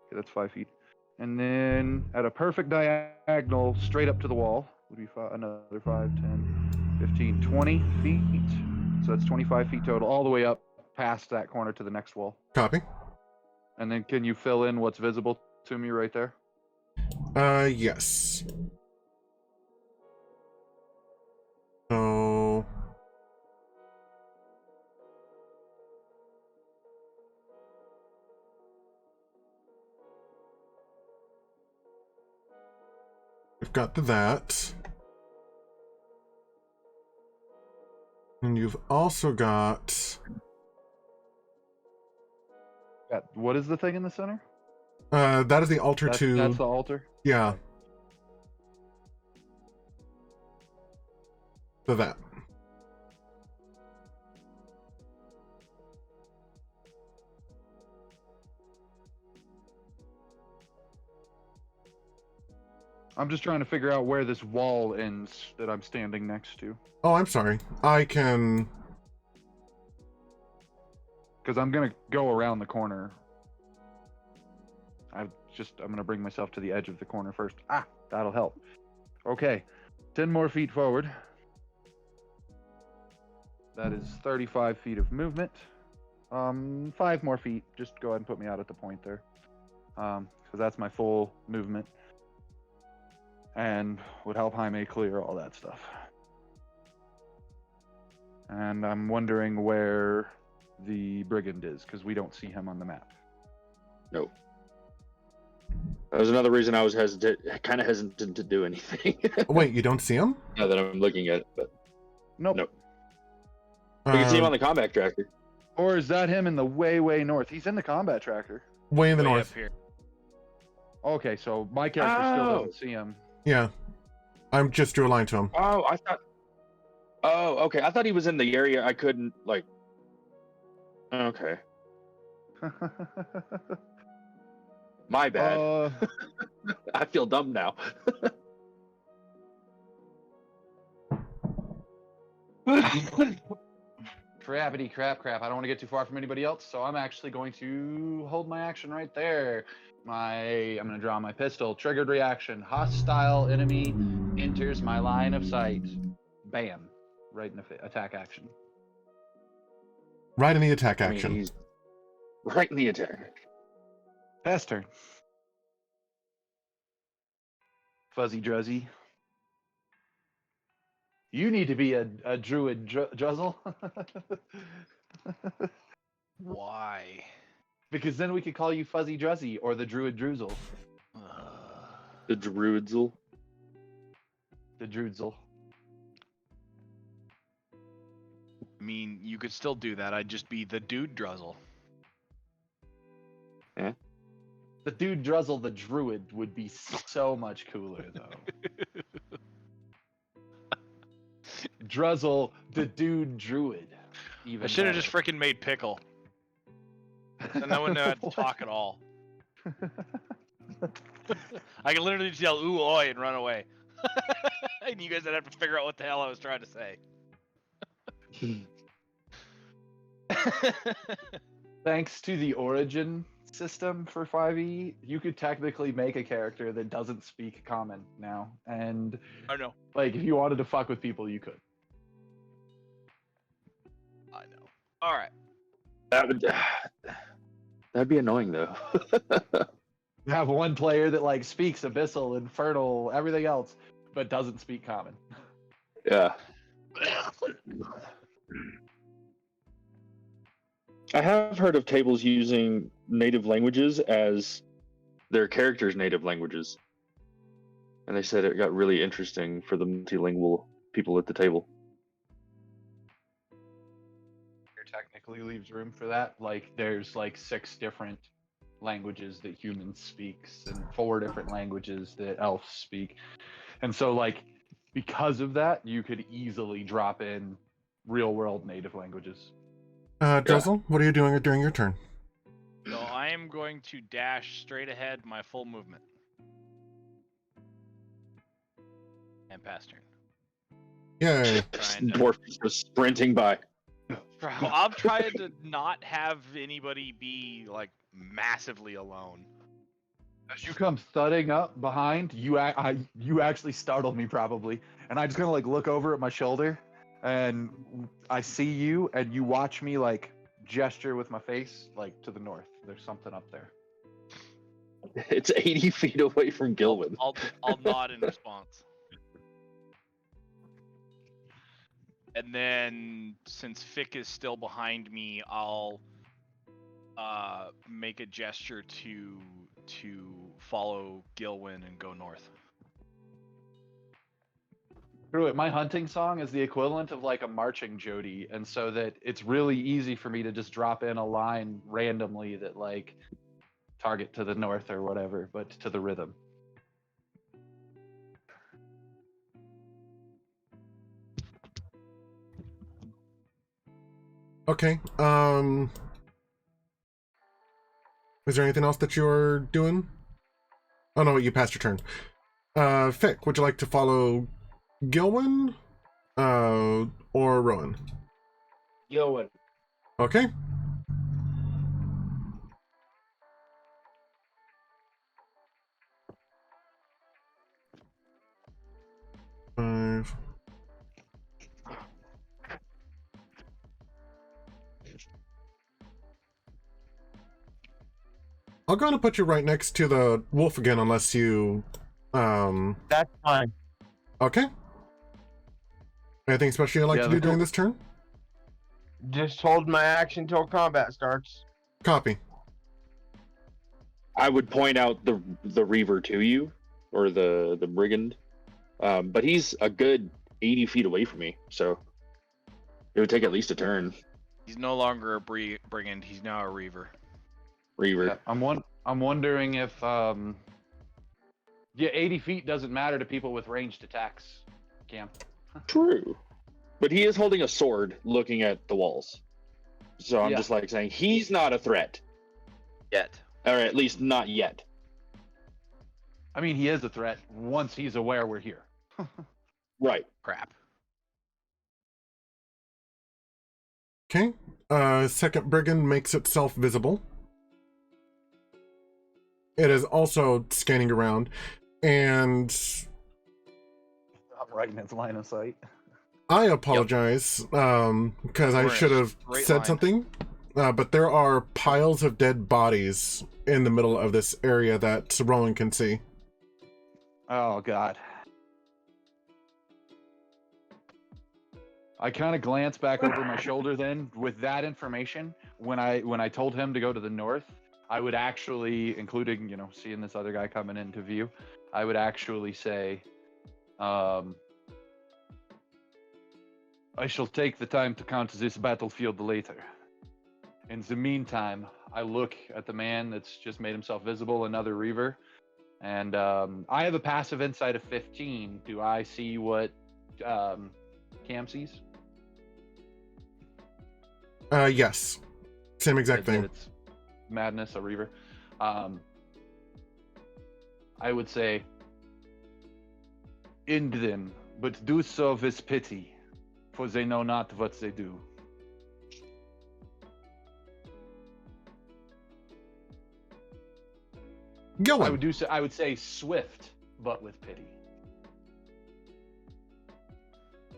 Okay, that's 5 feet. And then at a perfect diagonal, straight up to the wall, would be another 5, 10, 15, 20 feet. So that's 25 feet total, all the way up past that corner to the next wall. Copy. And then can you fill in what's visible to me right there? Yes. So... we've got that. And you've also got... What is the thing in the center? that is the altar That's the altar? Yeah. So that. I'm just trying to figure out where this wall ends that I'm standing next to. Oh, I'm sorry. I can... Because I'm going to go around the corner. I'm going to bring myself to the edge of the corner first. That'll help. Okay. 10 more feet forward. That is 35 feet of movement. 5 more feet. Just go ahead and put me out at the point there. Because that's my full movement. And would help Jaime clear all that stuff. And I'm wondering where the brigand is, because we don't see him on the map. Nope. That was another reason I was kind of hesitant to do anything. Wait, you don't see him? Now that I'm looking at it, but Nope. nope. We can see him on the combat tracker. Or is that him in the way north? He's in the combat tracker. Way in the Way north. up here. Okay, so my character still doesn't see him. Yeah. I just drew a line to him. Oh, I thought. Oh, okay. I thought he was in the area I couldn't like. Okay. My bad. I feel dumb now. Crappity crap. I don't want to get too far from anybody else, so I'm actually going to hold my action right there. I'm going to draw my pistol. Triggered reaction. Hostile enemy enters my line of sight. Bam. Right in the attack action. Right in the attack I mean, action. he's right in the attack. Pass turn. Fuzzy Druzzy. You need to be a druid, Druzzl. Why? Because then we could call you Fuzzy Druzzy or the druid Druzzl. The Druzzl. The Druzzl. I mean, you could still do that. I'd just be the dude Druzzl. Yeah. The dude Druzzl, the druid, would be so much cooler, though. Druzzl, the dude druid. Even I should have better. just freaking made pickle. So no one knew how to talk at all. I could literally just yell "ooh oi" and run away. And you guys would have to figure out what the hell I was trying to say. Thanks to the origin system for 5e, you could technically make a character that doesn't speak common now. And I know. like if you wanted to fuck with people, you could. I know. All right. That'd be annoying though. You have one player that like speaks abyssal, infernal, everything else, but doesn't speak common. Yeah. I have heard of tables using native languages as their characters' native languages. And they said it got really interesting for the multilingual people at the table. Technically leaves room for that. Like there's like 6 different languages that humans speaks and 4 different languages that elves speak. And so like because of that, you could easily drop in real world native languages. Druzzl, what are you doing during your turn? So I am going to dash straight ahead my full movement. And pass turn. Yay. Dwarf is just sprinting by. I'm trying to not have anybody be like massively alone. As you come thudding up behind, you actually startled me probably, and I just gonna like look over at my shoulder, and I see you, and you watch me like gesture with my face like to the north. There's something up there. It's 80 feet away from Gilwin. I'll nod in response. And then, since Fick is still behind me, I'll make a gesture to follow Gilwin and go north. Screw it. My hunting song is the equivalent of like a marching jody, and so that it's really easy for me to just drop in a line randomly that like target to the north or whatever, but to the rhythm. Okay. Is there anything else that you're doing? Oh no, you passed your turn. Fick, would you like to follow Gilwin? Or Rowan? Gilwin. Okay. Five. I'll go and put you right next to the wolf again, unless you, That's fine. Okay. Anything special you'd like to do during this turn? Just hold my action till combat starts. Copy. I would point out the Reaver to you, or the Brigand, but he's a good 80 feet away from me, so it would take at least a turn. He's no longer a brigand. He's now a Reaver. Reaver. Yeah, I'm wondering if 80 feet doesn't matter to people with ranged attacks, Cam. True, but he is holding a sword, looking at the walls. So I'm just like saying he's not a threat. Yet. Or at least not yet. I mean, he is a threat once he's aware we're here. Right. Crap. Okay. Second brigand makes itself visible. It is also scanning around, and I'm right in its line of sight. I apologize, because I We're in a should have straight said line. something. But there are piles of dead bodies in the middle of this area that Rowan can see. Oh God. I kind of glance back over my shoulder then with that information. When I told him to go to the north, I would actually, including, seeing this other guy coming into view, I would actually say, I shall take the time to count this battlefield later. In the meantime, I look at the man that's just made himself visible, another Reaver, and I have a passive insight of 15. Do I see what Cam sees? Yes. Same exact That thing. It's madness, a Reaver. I would say, end them, but do so with pity, for they know not what they do. Go I on. would do so. I would say swift, but with pity.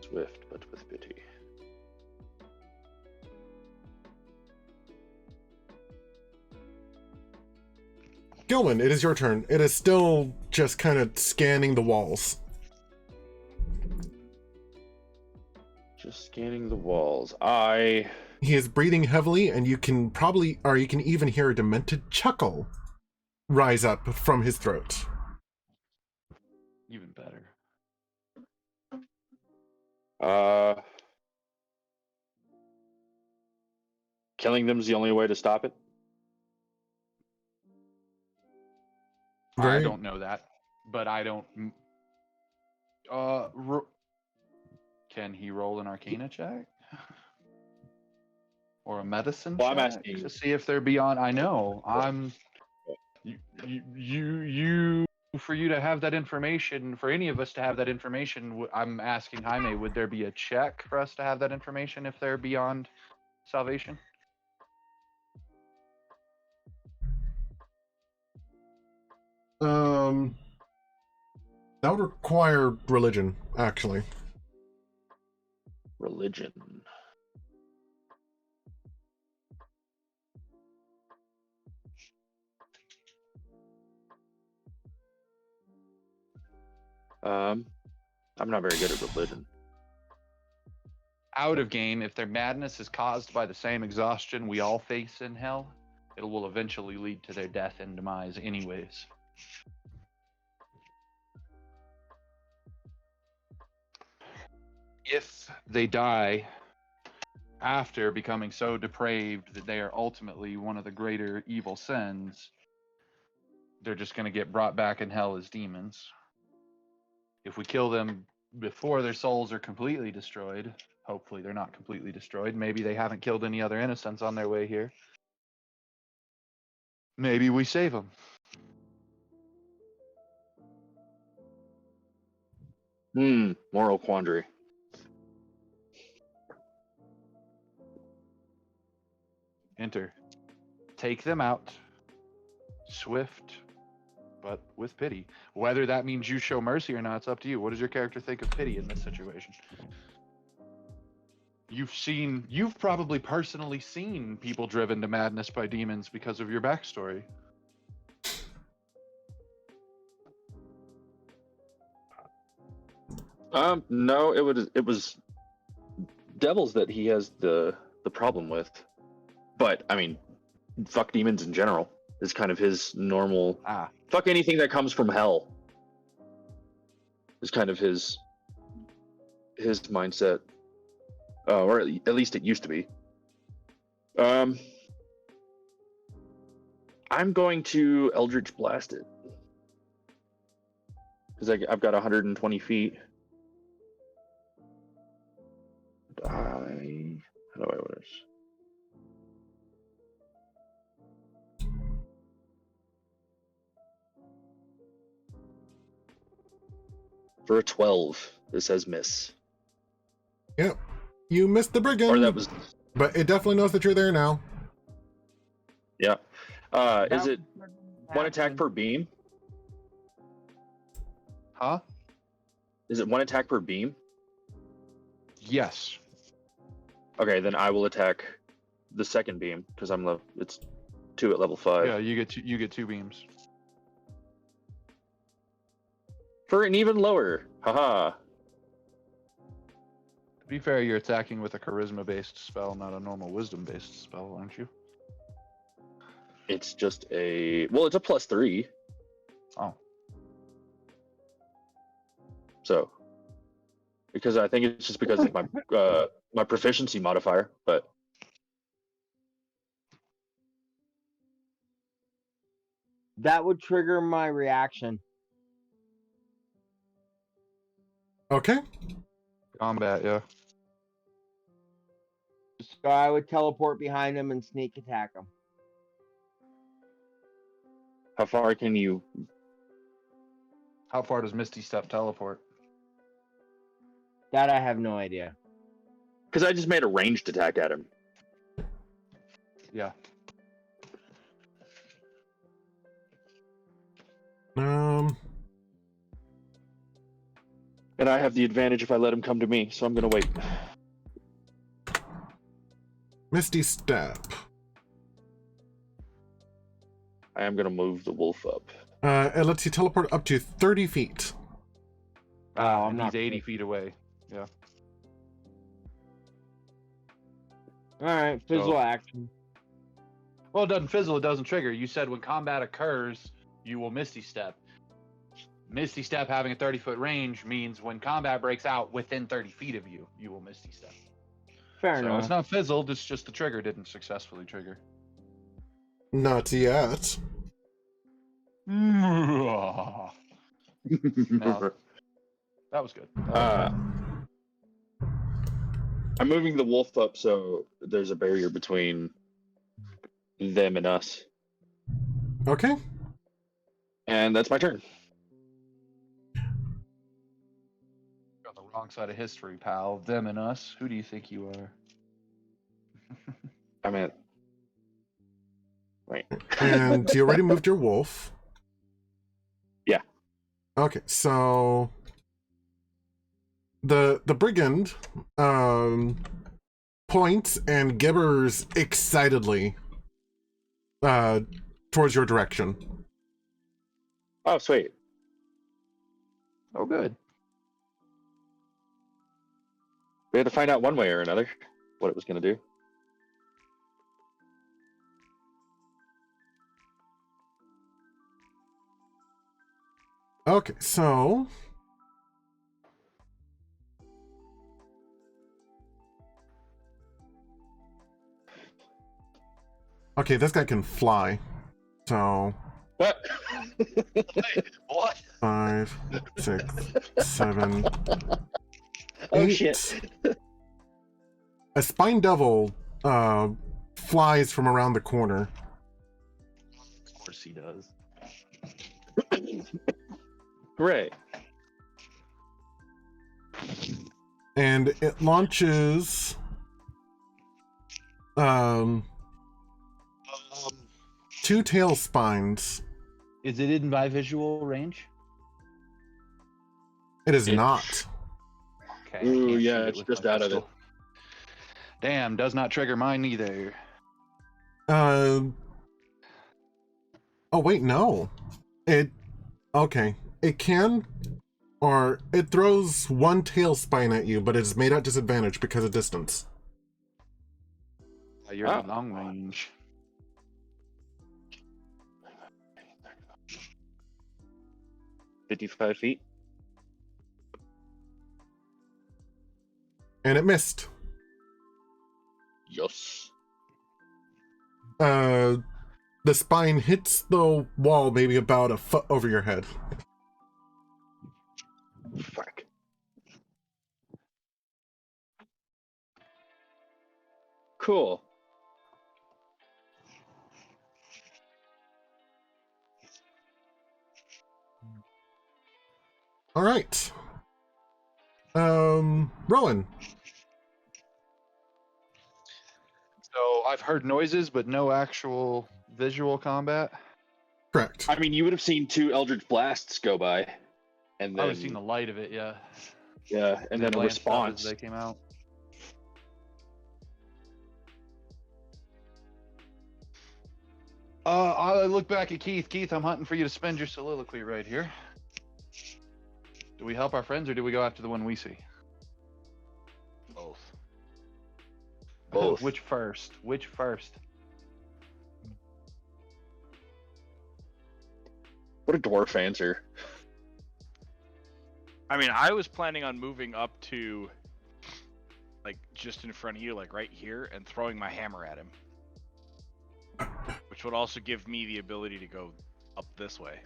Swift, but with pity. Gilman, it is your turn. It is still just kind of scanning the walls. Just scanning the walls. He is breathing heavily, and you can even hear a demented chuckle rise up from his throat. Even better. Killing them's the only way to stop it. I don't know that, but I don't. Can he roll an Arcana check or a Medicine Well, I'm check asking- to see if they're beyond? I know. You. For you to have that information, for any of us to have that information, I'm asking Jaime, would there be a check for us to have that information if they're beyond salvation? That would require religion, actually. Religion. I'm not very good at religion. Out of game, if their madness is caused by the same exhaustion we all face in hell, it will eventually lead to their death and demise anyways. If they die after becoming so depraved that they are ultimately one of the greater evil sins, they're just going to get brought back in hell as demons. If we kill them before their souls are completely destroyed, hopefully they're not completely destroyed, maybe they haven't killed any other innocents on their way here, maybe we save them. Moral quandary. Enter. Take them out. Swift, but with pity. Whether that means you show mercy or not, it's up to you. What does your character think of pity in this situation? You've probably personally seen people driven to madness by demons because of your backstory. No, it was devils that he has the problem with. But I mean, fuck demons in general is kind of his normal. Fuck anything that comes from hell is kind of his mindset, or at least it used to be. I'm going to Eldritch Blast it because I've got 120 feet. How do I want this? For a 12, it says miss. Yep. You missed the brigand. Or that was. But it definitely knows that you're there now. Yeah. That Is it was one attack per beam? Huh? Is it one attack per beam? Yes. Okay, then I will attack the second beam because it's 2 at level 5. Yeah, you get 2 beams. For an even lower. Haha. To be fair, you're attacking with a charisma-based spell, not a normal wisdom-based spell, aren't you? It's just it's a +3. Oh. So, because I think it's just because of my my proficiency modifier, but That would trigger my reaction. Okay. Combat, yeah. So I would teleport behind him and sneak attack him. how far can you? How far does Misty Step teleport? That I have no idea. Because I just made a ranged attack at him. Yeah. And I have the advantage if I let him come to me, so I'm gonna wait. Misty Step. I am gonna move the wolf up. It lets you teleport up to 30 feet. Oh, I'm And not. he's 80 feet away. Yeah. All right, fizzle So- action. Well, it doesn't fizzle, it doesn't trigger. You said when combat occurs, you will Misty Step. Misty Step having a 30-foot range means when combat breaks out within 30 feet of you, you will Misty Step. Fair So enough. it's not fizzled, it's just the trigger didn't successfully trigger. Not yet. No, that was good. I'm moving the wolf up so there's a barrier between them and us. Okay. And that's my turn. You're on the wrong side of history, pal. Them and us. Who do you think you are? I'm at. Wait. And you already moved your wolf. Yeah. Okay, so the brigand points and gibbers excitedly towards your direction. Oh, sweet. Oh, good. We had to find out one way or another what it was going to do. Okay, so okay, this guy can fly. So What? What? 5, 6, 7, Oh, 8. shit. A spine devil flies from around the corner. Of course he does. Hooray. And it launches two tail spines. Is it in my visual range? It is not. Okay. Ooh, can't yeah, shoot it's with just my out of it. pistol. Damn, does not trigger mine either. Oh wait, no. Okay. It can, or it throws one tail spine at you, but it is made at disadvantage because of distance. You're Oh. in long range. $55 feet. And it missed. Yes. The spine hits the wall maybe about a foot over your head. Fuck. Cool. All right. Rowan. So I've heard noises, but no actual visual combat. Correct. I mean, you would have seen 2 Eldritch Blasts go by, and I then would have seen the light of it, yeah. yeah, and then a glanced up as response. they came out. I look back at Keith. Keith, I'm hunting for you to spend your soliloquy right here. Do we help our friends, or do we go after the one we see? Both. Both. Which first? Which first? What a dwarf answer. I mean, I was planning on moving up to, like, just in front of you, like right here, and throwing my hammer at him. Which would also give me the ability to go up this way.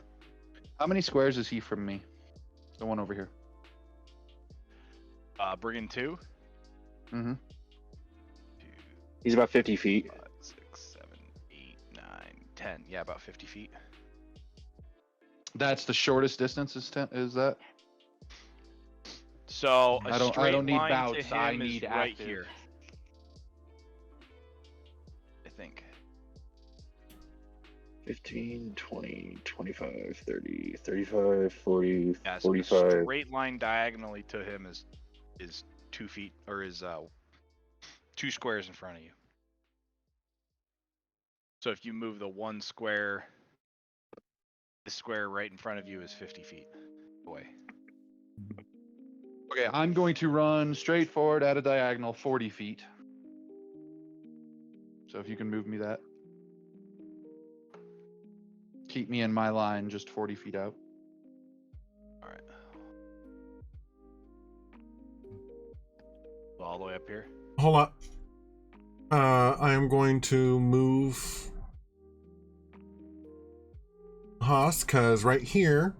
How many squares is he from me? The one over here. Brigand 2. Mm-hmm. 2, He's about 50 feet. 5, 6, 7, 8, 9, 10. Yeah, about 50 feet. That's the shortest distance. Is that? So I a don't straight need line bouts, to him I is need right active. here. I think. 15, 20, 25, 30, 35, 40, Yeah, so a 45. straight line diagonally to him is 2 feet, or is 2 squares in front of you. So if you move the 1 square, the square right in front of you is 50 feet away. Okay, I'm going to run straight forward at a diagonal 40 feet. So if you can move me that. Keep me in my line just 40 feet out. All right. So all the way up here. Hold up. I am going to move Haas, because right here.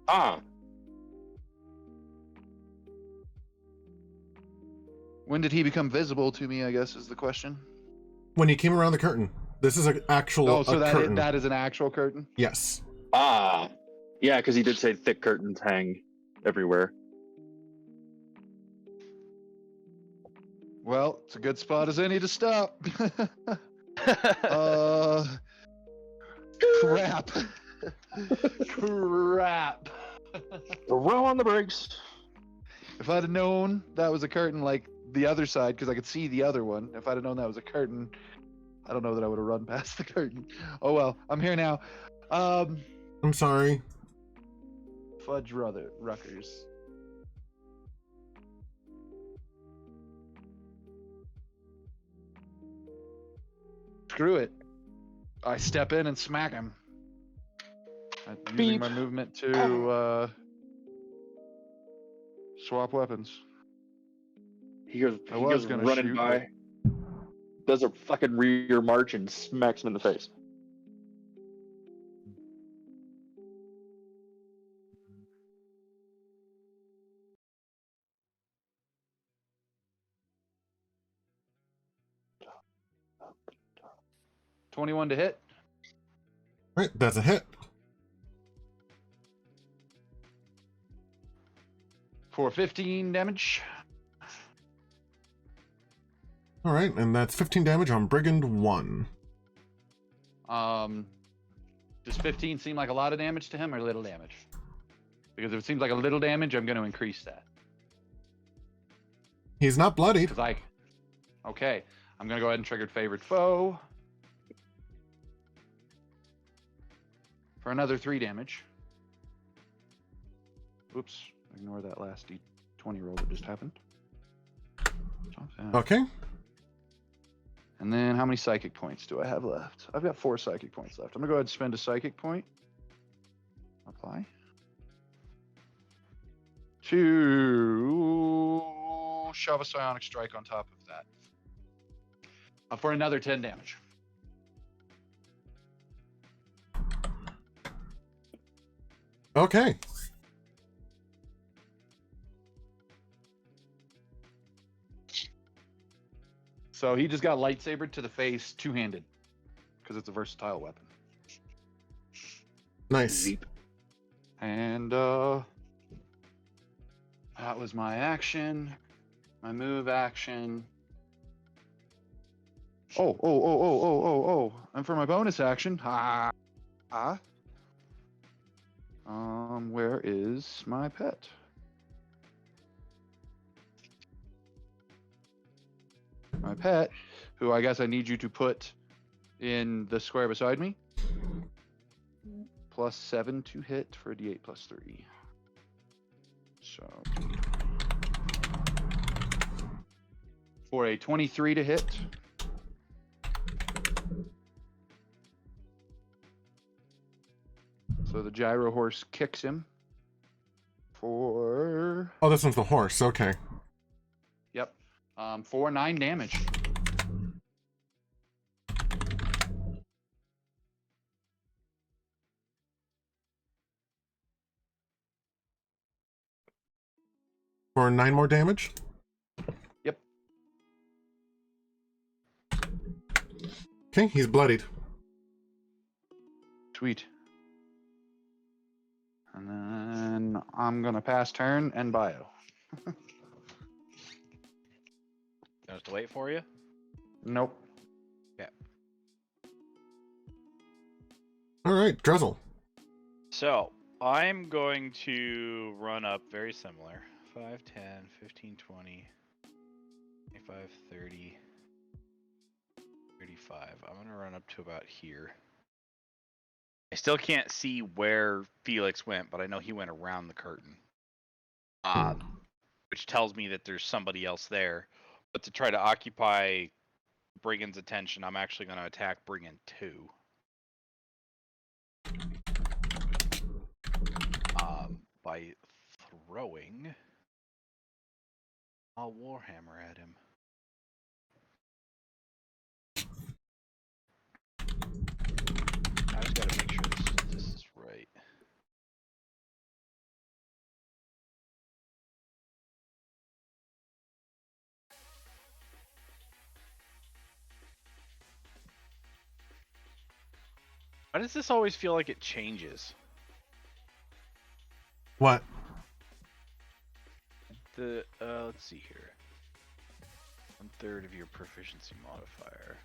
Ah, When did he become visible to me, I guess, is the question. When you came around the curtain. This is an actual Oh, so curtain. that is an actual curtain? Yes. yeah, because he did say thick curtains hang everywhere. Well, it's a good spot as any to stop. Crap. Crap. Row on the brakes. If I'd have known that was a curtain like the other side, because I could see the other one, if I'd have known that was a curtain, I don't know that I would have run past the curtain. Oh well, I'm here now. I'm sorry. Fudge Ruckers. Screw it. I step in and smack him. Using Beep. my movement to swap weapons. He goes I was gonna running shoot, by, does a fucking rear march and smacks him in the face. But 21 to hit. Right, that's a hit. For 15 damage. All right, and that's 15 damage on Brigand 1. Does 15 seem like a lot of damage to him or little damage? Because if it seems like a little damage, I'm going to increase that. He's not bloodied. Okay, I'm going to go ahead and trigger favored foe. For another 3 damage. Oops, ignore that last D20 roll that just happened. Okay. And then how many psychic points do I have left? I've got 4 psychic points left. I'm going to go ahead and spend a psychic point. Apply. To shove a psionic strike on top of that. For another 10 damage. Okay. So he just got lightsabered to the face, 2-handed. because it's a versatile weapon. Nice. Zeep. And that was my action, my move action. Oh. And for my bonus action, where is my pet? My pet, who I guess I need you to put in the square beside me. +7 to hit for a d8 +3. So for a 23 to hit. So the gyro horse kicks him for Oh, this one's the horse. Okay. for 9 damage. For 9 more damage? Yep. Okay, he's bloodied. Sweet. And then I'm gonna pass turn and bio. I have to wait for you. Nope. All right, Druzzl. So I'm going to run up very similar. 5, 10, 15, 20, 25, 30, 35. I'm going to run up to about here. I still can't see where Felix went, but I know he went around the curtain. Which tells me that there's somebody else there. But to try to occupy Brigand's attention, I'm actually going to attack Brigand 2. By throwing a warhammer at him. I just gotta make sure this is right. Why does this always feel like it changes? What? Let's see here. 1/3 of your proficiency modifier.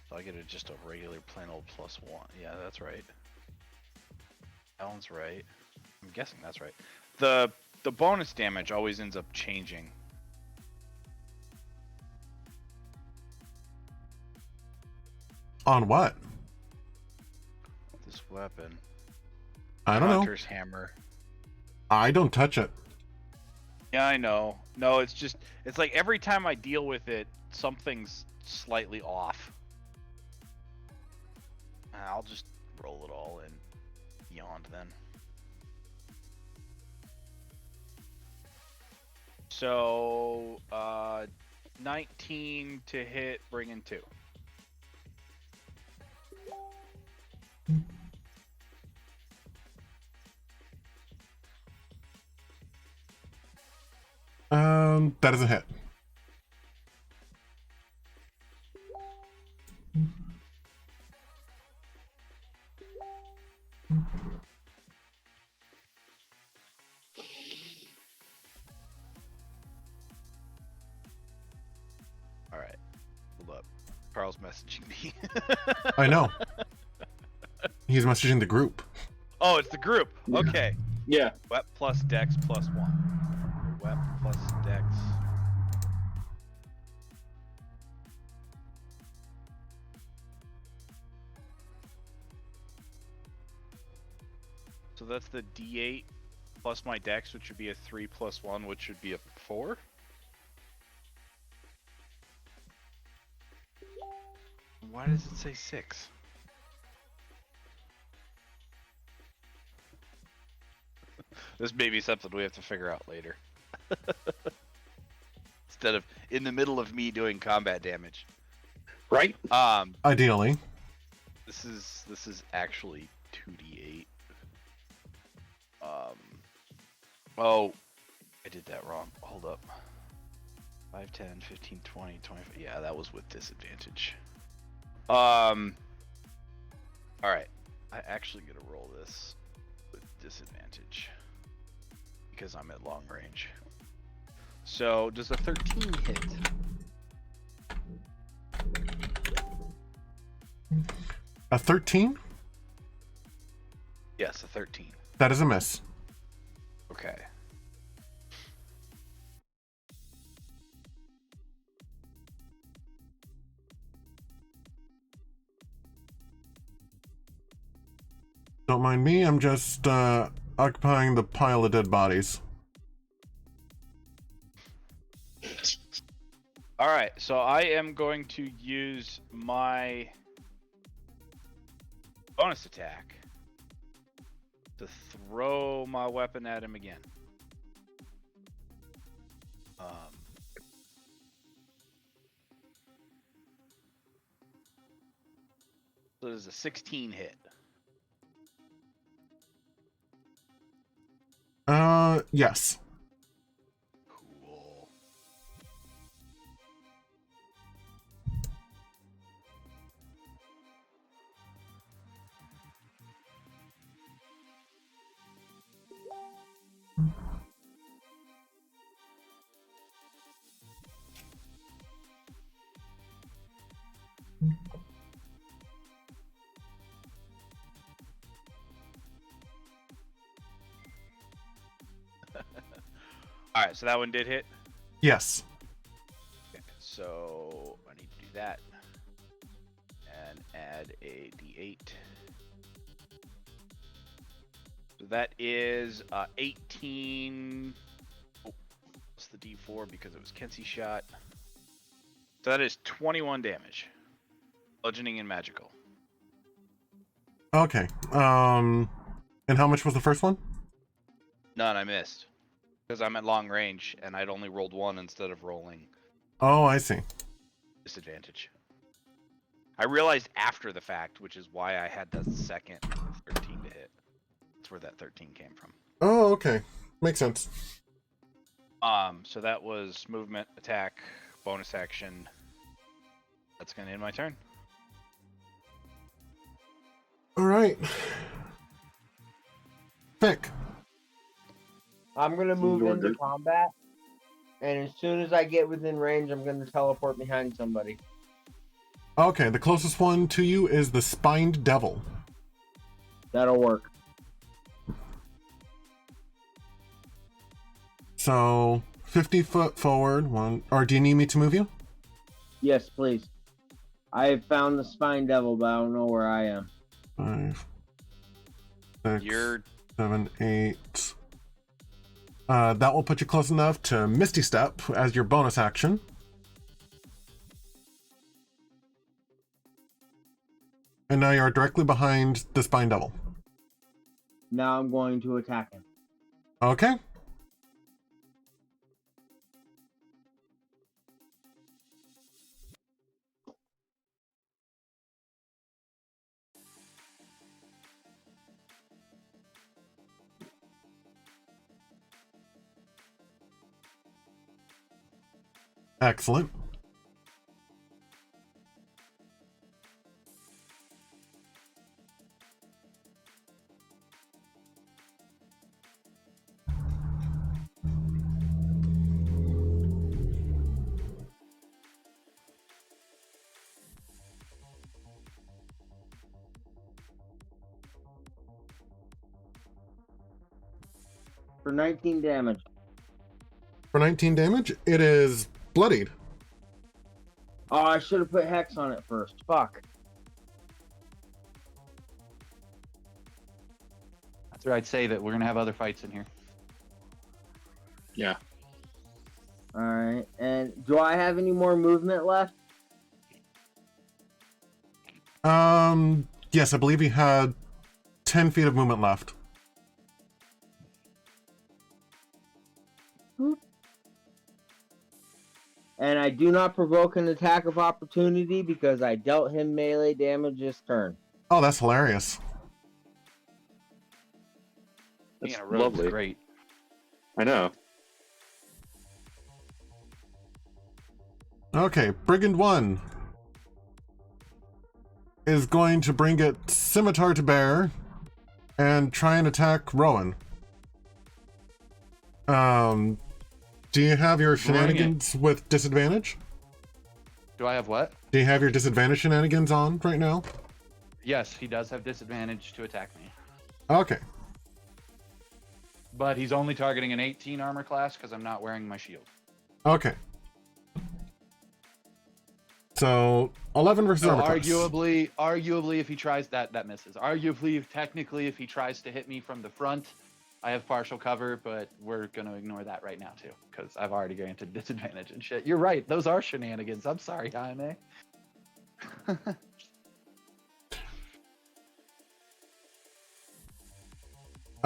So I get just a regular plain old +1. Yeah, that's right. That one's right. I'm guessing that's right. The bonus damage always ends up changing. On what? This weapon. I don't know. Hunter's hammer. I don't touch it. Yeah, I know. No, it's like every time I deal with it, something's slightly off. I'll just roll it all in beyond then. So, 19 to hit, bring in 2. That is a hit. All right, hold up. Carl's messaging me. I know. He's messaging the group. Oh, it's the group. Okay. Yeah. Wep plus Dex +1. Wep plus Dex. So that's the D8 plus my Dex, which would be a 3 + 1, which would be a 4. Why does it say 6? This may be something we have to figure out later. Instead of in the middle of me doing combat damage. Right? Ideally. This is actually 2d8. Oh, I did that wrong. Hold up. 5, 10, 15, 20, 25. Yeah, that was with disadvantage. All right. I actually get to roll this with disadvantage because I'm at long range. So does a 13 hit? A 13? Yes, a 13. That is a miss. Okay. Don't mind me, I'm just occupying the pile of dead bodies. All right, so I am going to use my bonus attack to throw my weapon at him again. So there's a 16 hit. Yes. Cool. All right, so that one did hit. Yes. Okay, so I need to do that and add a d8. So that is 18. Oh, it's the d4 because it was Kenzie's shot. So that is 21 damage. Bludgeoning and magical. Okay. And how much was the first one? None, I missed. Because I'm at long range and I'd only rolled one instead of rolling Oh, I see. disadvantage. I realized after the fact, which is why I had the second 13 to hit. That's where that 13 came from. Oh, okay. Makes sense. So that was movement, attack, bonus action. That's gonna end my turn. All right. Pick. I'm gonna move You're into good. combat, and as soon as I get within range, I'm gonna teleport behind somebody. Okay, the closest one to you is the spined devil. That'll work. So 50 foot forward. Or do you need me to move you? Yes, please. I have found the spine devil, but I don't know where I am. 5, 6, You're 7, 8. That will put you close enough to Misty Step as your bonus action. And now you're directly behind the spine devil. Now I'm going to attack him. Okay. Excellent. For 19 damage. For 19 damage, it is bloodied. Oh, I should have put Hex on it first. Fuck. That's where I'd say that we're gonna have other fights in here. Yeah. Alright, and do I have any more movement left? Yes, I believe he had 10 feet of movement left. And I do not provoke an attack of opportunity because I dealt him melee damage this turn. Oh, that's hilarious. That's Being a rogue's lovely. great. I know. Okay, Brigand 1 is going to bring its scimitar to bear and try and attack Rowan. Do you have your shenanigans with disadvantage? Do I have what? Do you have your disadvantage shenanigans on right now? Yes, he does have disadvantage to attack me. Okay. But he's only targeting an 18 armor class because I'm not wearing my shield. Okay. So 11 versus armor class. Arguably, if he tries that misses. Arguably, technically, if he tries to hit me from the front, I have partial cover, but we're gonna ignore that right now too, because I've already granted disadvantage and shit. You're right; those are shenanigans. I'm sorry, Jaime.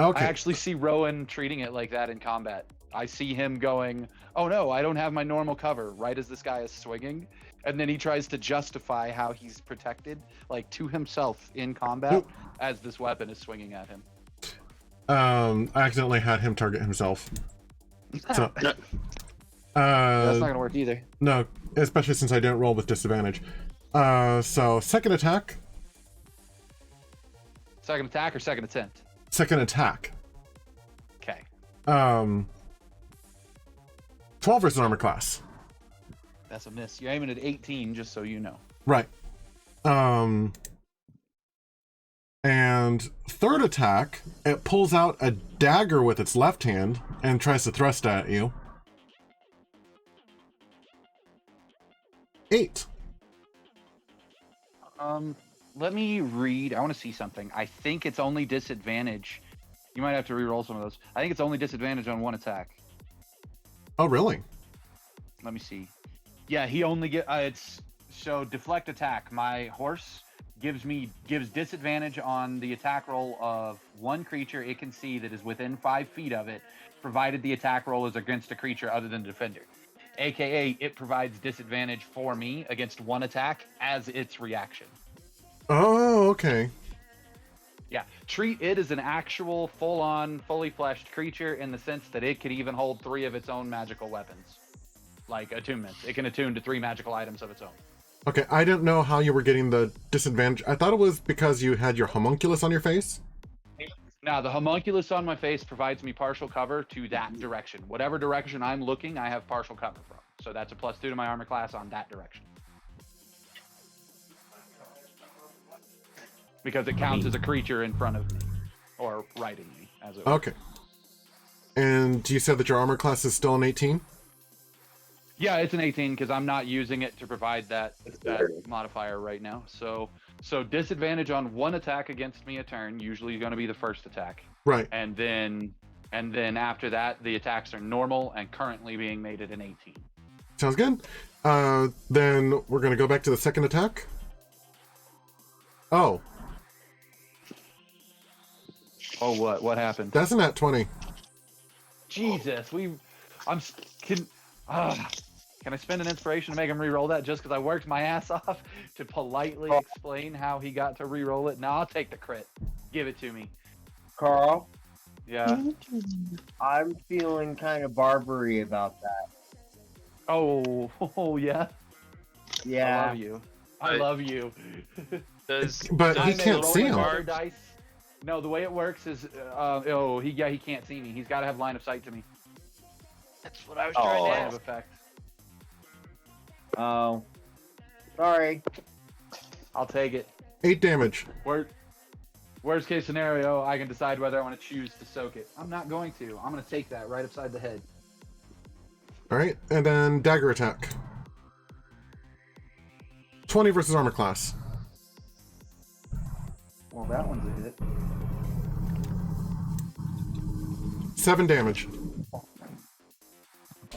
Okay. I actually see Rowan treating it like that in combat. I see him going, "Oh no, I don't have my normal cover," right as this guy is swinging. And then he tries to justify how he's protected, like to himself in combat, as this weapon is swinging at him. I accidentally had him target himself. So, that's not gonna work either. No, especially since I don't roll with disadvantage. So second attack. Second attack or second attempt? Second attack. Okay. 12 versus armor class. That's a miss. You're aiming at 18, just so you know. Right. And third attack, it pulls out a dagger with its left hand and tries to thrust at you. 8. Let me read. I want to see something. I think it's only disadvantage. You might have to re-roll some of those. I think it's only disadvantage on one attack. Oh, really? Let me see. Yeah, he only get it's so deflect attack. My horse gives disadvantage on the attack roll of one creature it can see that is within 5 feet of it, provided the attack roll is against a creature other than the defender. AKA, it provides disadvantage for me against one attack as its reaction. Oh, okay. Yeah, treat it as an actual full-on, fully fleshed creature in the sense that it could even hold 3 of its own magical weapons. Like attunements. It can attune to 3 magical items of its own. Okay, I didn't know how you were getting the disadvantage. I thought it was because you had your homunculus on your face. Now, the homunculus on my face provides me partial cover to that direction. Whatever direction I'm looking, I have partial cover from. So that's a +2 to my armor class on that direction. Because it counts as a creature in front of me. Or riding me, as it were. Okay. And you said that your armor class is still an 18? Yeah, it's an 18 because I'm not using it to provide that modifier right now. So disadvantage on one attack against me a turn, usually going to be the first attack. Right. And then after that, the attacks are normal and currently being made at an 18. Sounds good. Then we're going to go back to the second attack. Oh. Oh, what happened? That's an at 20. Jesus, can I spend an inspiration to make him re-roll that just because I worked my ass off to politely explain how he got to re-roll it? No, I'll take the crit. Give it to me. Carl? Yeah? I'm feeling kind of Barbary about that. Oh yeah? Yeah. I love you. I love you. But he can't see him. Dice. No, the way it works is, he can't see me. He's got to have line of sight to me. That's what I was trying to Line of ask. effect. Oh. Sorry. I'll take it. 8 damage. Worst case scenario, I can decide whether I want to choose to soak it. I'm not going to. I'm going to take that right upside the head. Alright, and then dagger attack. 20 versus armor class. Well, that one's a hit. 7 damage.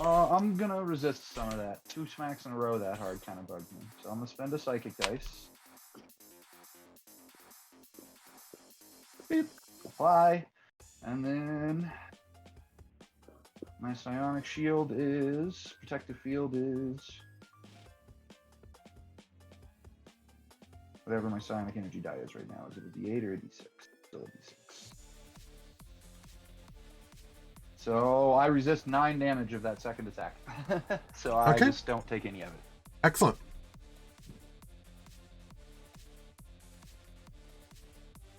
I'm gonna resist some of that. 2 smacks in a row that hard kind of bugged me. So I'm gonna spend a psychic dice. Beep. Apply. And then my psionic shield is, protective field is whatever my psionic energy die is right now. Is it a D8 or a D6? Still a D6. So I resist 9 damage of that second attack. So I just don't take any of it. Excellent.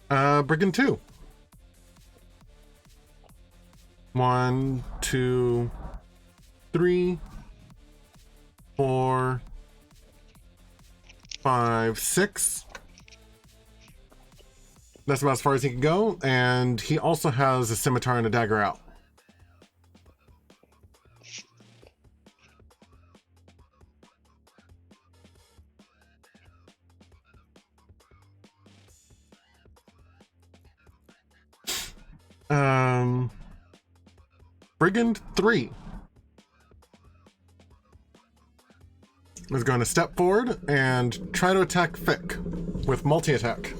Brigand 2. 1, 2, 3, 4, 5, 6. That's about as far as he can go, and he also has a scimitar and a dagger out. Brigand 3 is going to step forward and try to attack Fick with multi-attack.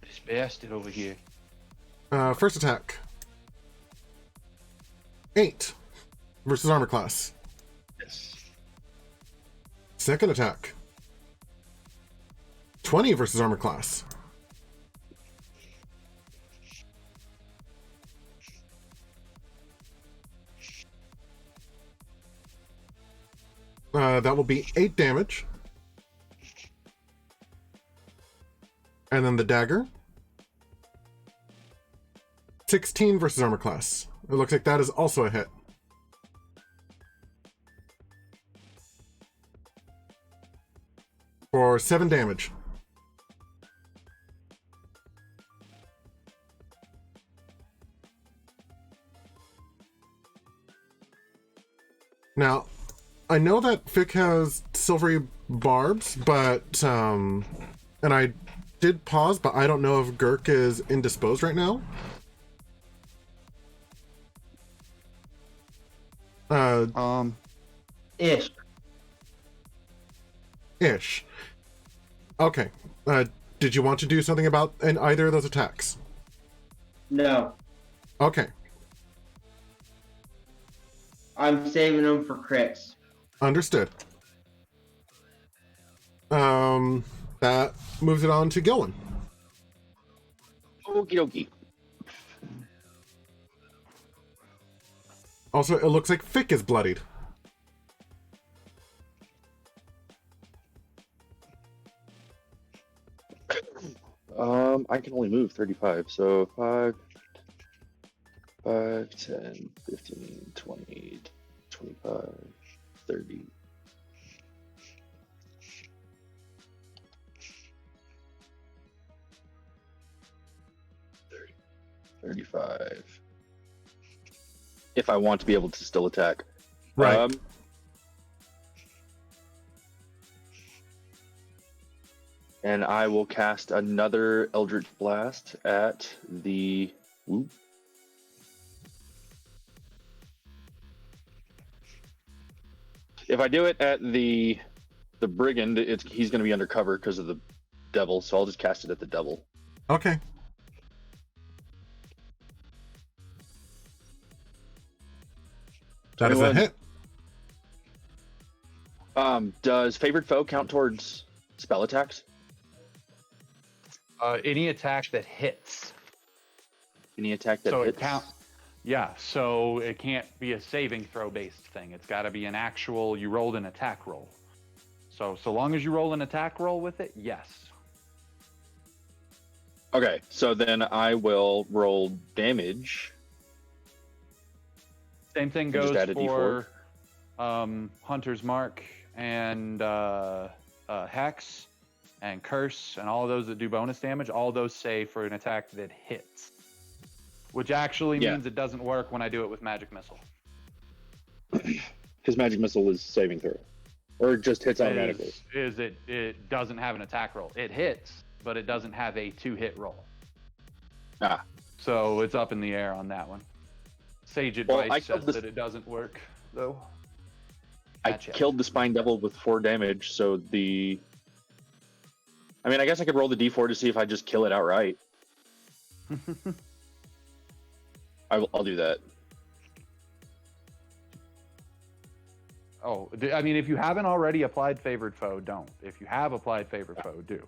This bastard over here. First attack. 8 versus armor class. Yes. Second attack. 20 versus armor class. That will be 8 damage. And then the dagger. 16 versus armor class. It looks like that is also a hit. For 7 damage. Now, I know that Fick has silvery barbs, but, and I did pause, but I don't know if Gurk is indisposed right now. Ish. Ish. Okay. Did you want to do something about either of those attacks? No. Okay. I'm saving them for crits. Understood. That moves it on to Gillen. Okie dokie. Also, it looks like Fick is bloodied. I can only move 35, so 5, 10, 15, 20, 25, 30. 35. If I want to be able to still attack. Right. And I will cast another Eldritch Blast at the... Ooh. If I do it at the Brigand, he's going to be undercover because of the devil, so I'll just cast it at the devil. Okay. That is a hit. Does favored foe count towards spell attacks? Any attack that hits. Any attack that hits? It count. Yeah, so it can't be a saving throw based thing. It's got to be an actual. You rolled an attack roll. So long as you roll an attack roll with it, yes. Okay, so then I will roll damage. Same thing Just goes add a for Hunter's Mark and Hex and Curse and all of those that do bonus damage. All those save for an attack that hits, which actually means it doesn't work when I do it with Magic Missile. Because Magic Missile is saving throw, or it just hits automatically. It doesn't have an attack roll. It hits, but it doesn't have a 2-hit roll. So it's up in the air on that one. Sage advice says that it doesn't work, though. I killed the Spine Devil with 4 damage, so I mean, I guess I could roll the d4 to see if I just kill it outright. I'll do that. Oh, I mean, if you haven't already applied Favored Foe, don't. If you have applied Favored Foe, do.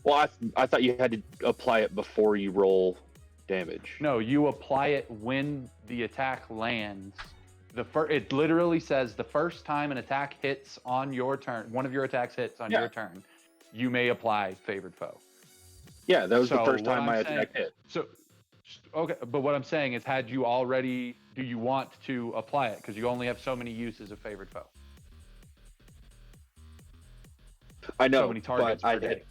Well, I thought you had to apply it before you roll damage. No, you apply it when the attack lands It literally says the first time an attack hits on your turn, one of your attacks hits on your turn, you may apply favored foe. Yeah, that was the So first what time I'm my saying- attack hit. So, okay, but what I'm saying is, do you want to apply it? Because you only have so many uses of favored foe. I know, So many targets but per day.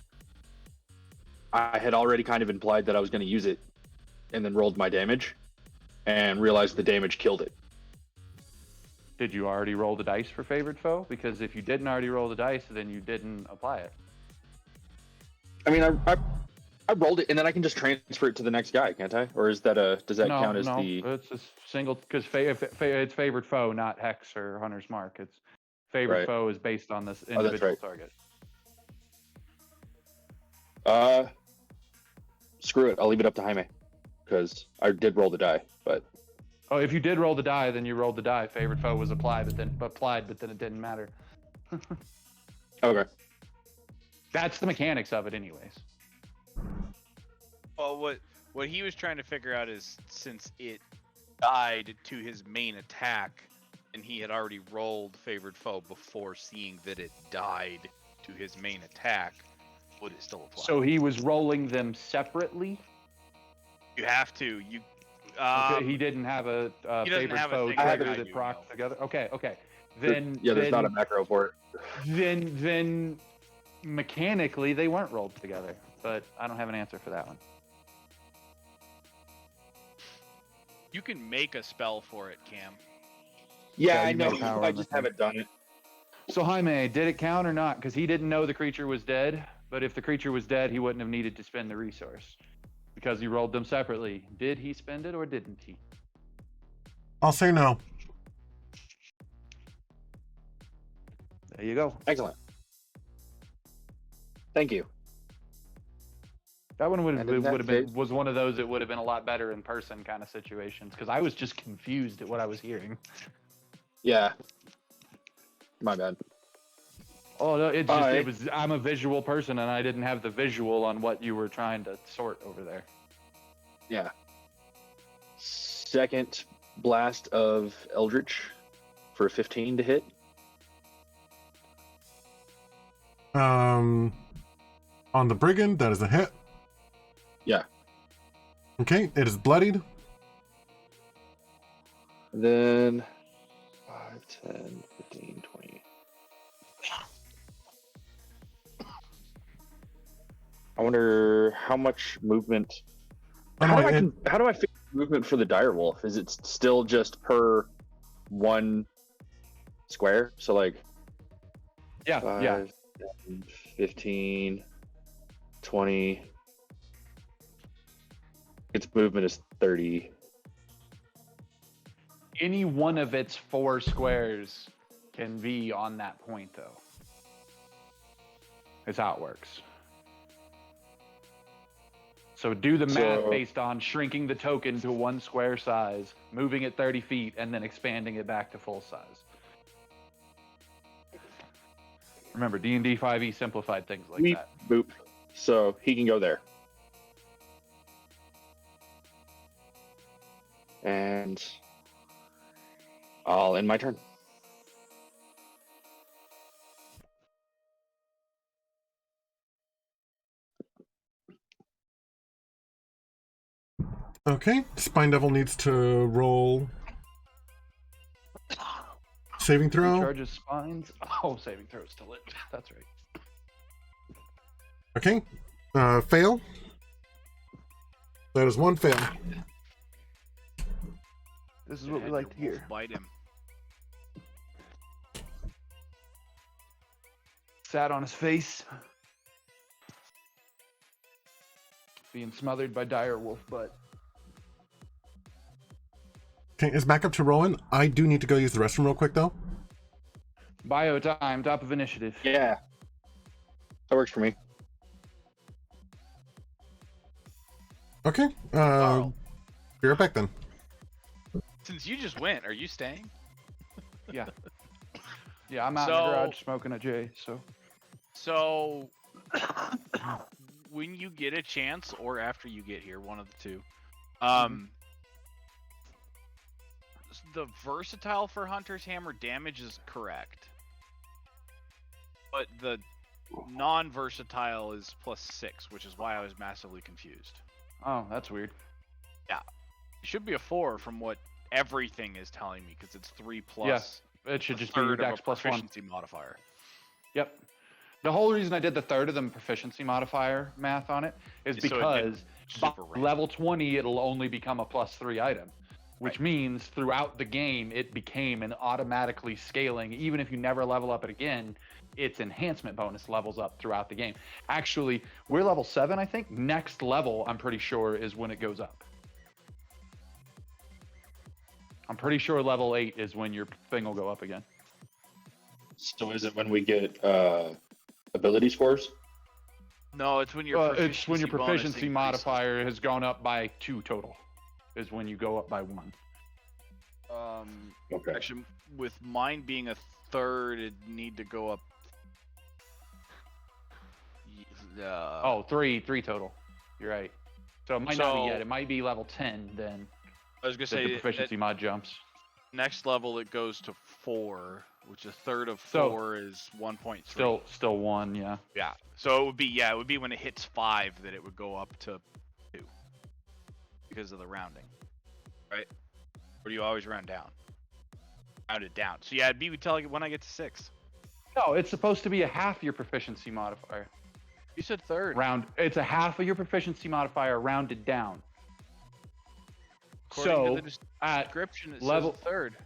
I had already kind of implied that I was going to use it, and then rolled my damage, and realized the damage killed it. Did you already roll the dice for favored foe? Because if you didn't already roll the dice, then you didn't apply it. I mean, I rolled it, and then I can just transfer it to the next guy, can't I? Or is that does that count as the? It's a single, because it's favored foe, not hex or hunter's mark. It's favored foe is based on this individual target. Screw it. I'll leave it up to Jaime, because I did roll the die, but. Oh, if you did roll the die, then you rolled the die. Favored foe was applied, but then it didn't matter. Okay. That's the mechanics of it, anyways. Well, what he was trying to figure out is, since it died to his main attack, and he had already rolled favored foe before seeing that it died to his main attack, would it still apply? So he was rolling them separately. You have to. Okay, he didn't have a favored foe trigger that procs together. Okay. Then there's not a macro for it. Then mechanically they weren't rolled together, but I don't have an answer for that one. You can make a spell for it, Cam. Yeah, I you know. made power I on just the haven't done it. So Jaime, did it count or not? Because he didn't know the creature was dead, but if the creature was dead, he wouldn't have needed to spend the resource because he rolled them separately. Did he spend it or didn't he? I'll say no. There you go. Excellent. Thank you. That one And in that was one of those that would have been a lot better in person kind of situations because I was just confused at what I was hearing. Yeah. My bad. Oh no, it was. I'm a visual person and I didn't have the visual on what you were trying to sort over there. Yeah. Second blast of Eldritch for 15 to hit. On the brigand, that is a hit. Yeah. Okay, it is bloodied. And then 5, 10, 15, 20. I wonder how much movement. How do I figure movement for the direwolf? Is it still just per one square? So like 5, 10, 15, 20. Its movement is 30. Any one of its 4 squares can be on that point, though. Is how it works. So do the math based on shrinking the token to 1 square size, moving it 30 feet, and then expanding it back to full size. Remember, D&D 5e simplified things like that. Boop. So he can go there. And I'll end my turn. Okay, Spine Devil needs to roll saving throw. Charges spines. Oh, saving throw is still it. That's right. Okay, fail. That is 1 fail. This is what we like to hear. Bite him. Sat on his face. Being smothered by direwolf butt. Okay, it's back up to Rowan. I do need to go use the restroom real quick, though. Bio time, top of initiative. Yeah. That works for me. Okay, be right back then. Since you just went, are you staying? Yeah. Yeah, I'm out in the garage smoking a J, so. So, when you get a chance, or after you get here, one of the two, the versatile for Hunter's Hammer damage is correct. But the non-versatile is +6, which is why I was massively confused. Oh, that's weird. It should be a 4 from what everything is telling me, because it's 3 plus. Yeah, it should a just be your third of dex a plus 1. proficiency modifier. Yep. The whole reason I did the third of the proficiency modifier math on it is So it because didn't by super random. level 20, it'll only become a +3 item, which means throughout the game, it became an automatically scaling. Even if you never level up it again, its enhancement bonus levels up throughout the game. Actually, we're level 7, I think. Next level, I'm pretty sure, is when it goes up. I'm pretty sure level 8 is when your thing will go up again. So is it when we get ability scores? No, it's when your It's when your bonus proficiency increases. modifier has gone up by 2 total. Is when you go up by 1. Okay. Actually, with mine being a third, it'd need to go up. Oh, 3 total. You're right. So it might not be yet. It might be level 10 then. I was gonna That the say proficiency mod jumps. next level it goes to 4, which a third of So- 4 is 1.3. Still 1, yeah. Yeah. So it would be when it hits 5 that it would go up to 2 because of the rounding, right? Or do you always round down? Round it down. So yeah, it'd be telling when I get to 6. No, it's supposed to be a half your proficiency modifier. You said third. It's a half of your proficiency modifier rounded down. According to So the at description, it level says a third.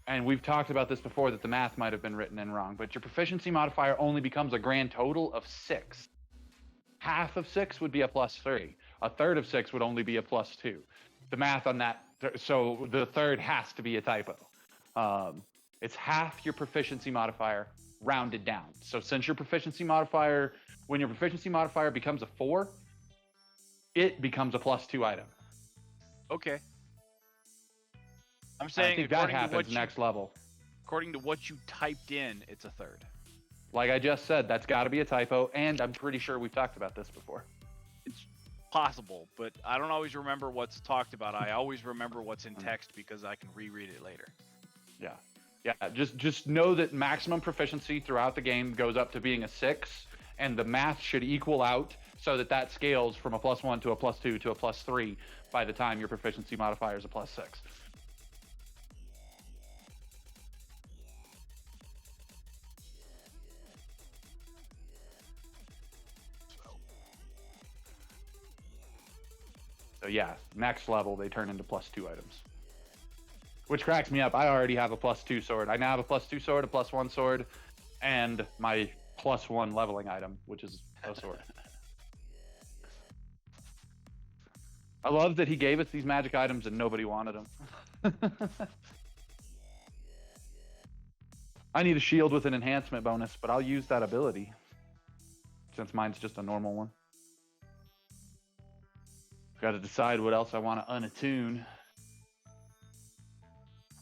and we've talked about this before that the math might have been written in wrong, but your proficiency modifier only becomes a grand total of 6. Half of 6 would be a +3. A third of 6 would only be a +2. The math on that, so the third has to be a typo. It's half your proficiency modifier rounded down. So since your proficiency modifier, when your proficiency modifier becomes a 4, it becomes a +2 item. Okay. I'm I saying think that according to happens what next level. according to what you typed in, it's a third. Like I just said, that's got to be a typo, and I'm pretty sure we've talked about this before. It's possible, but I don't always remember what's talked about. I always remember what's in text because I can reread it later. Yeah. Just know that maximum proficiency throughout the game goes up to being a 6, and the math should equal out so that scales from a +1 to a +2 to a +3 by the time your proficiency modifier is a +6. So yeah, next level they turn into +2 items. Which cracks me up. I already have a +2 sword. I now have a +2 sword, a +1 sword, and my +1 leveling item, which is a sword. I love that he gave us these magic items and nobody wanted them. I need a shield with an enhancement bonus, but I'll use that ability since mine's just a normal one. Got to decide what else I want to unattune.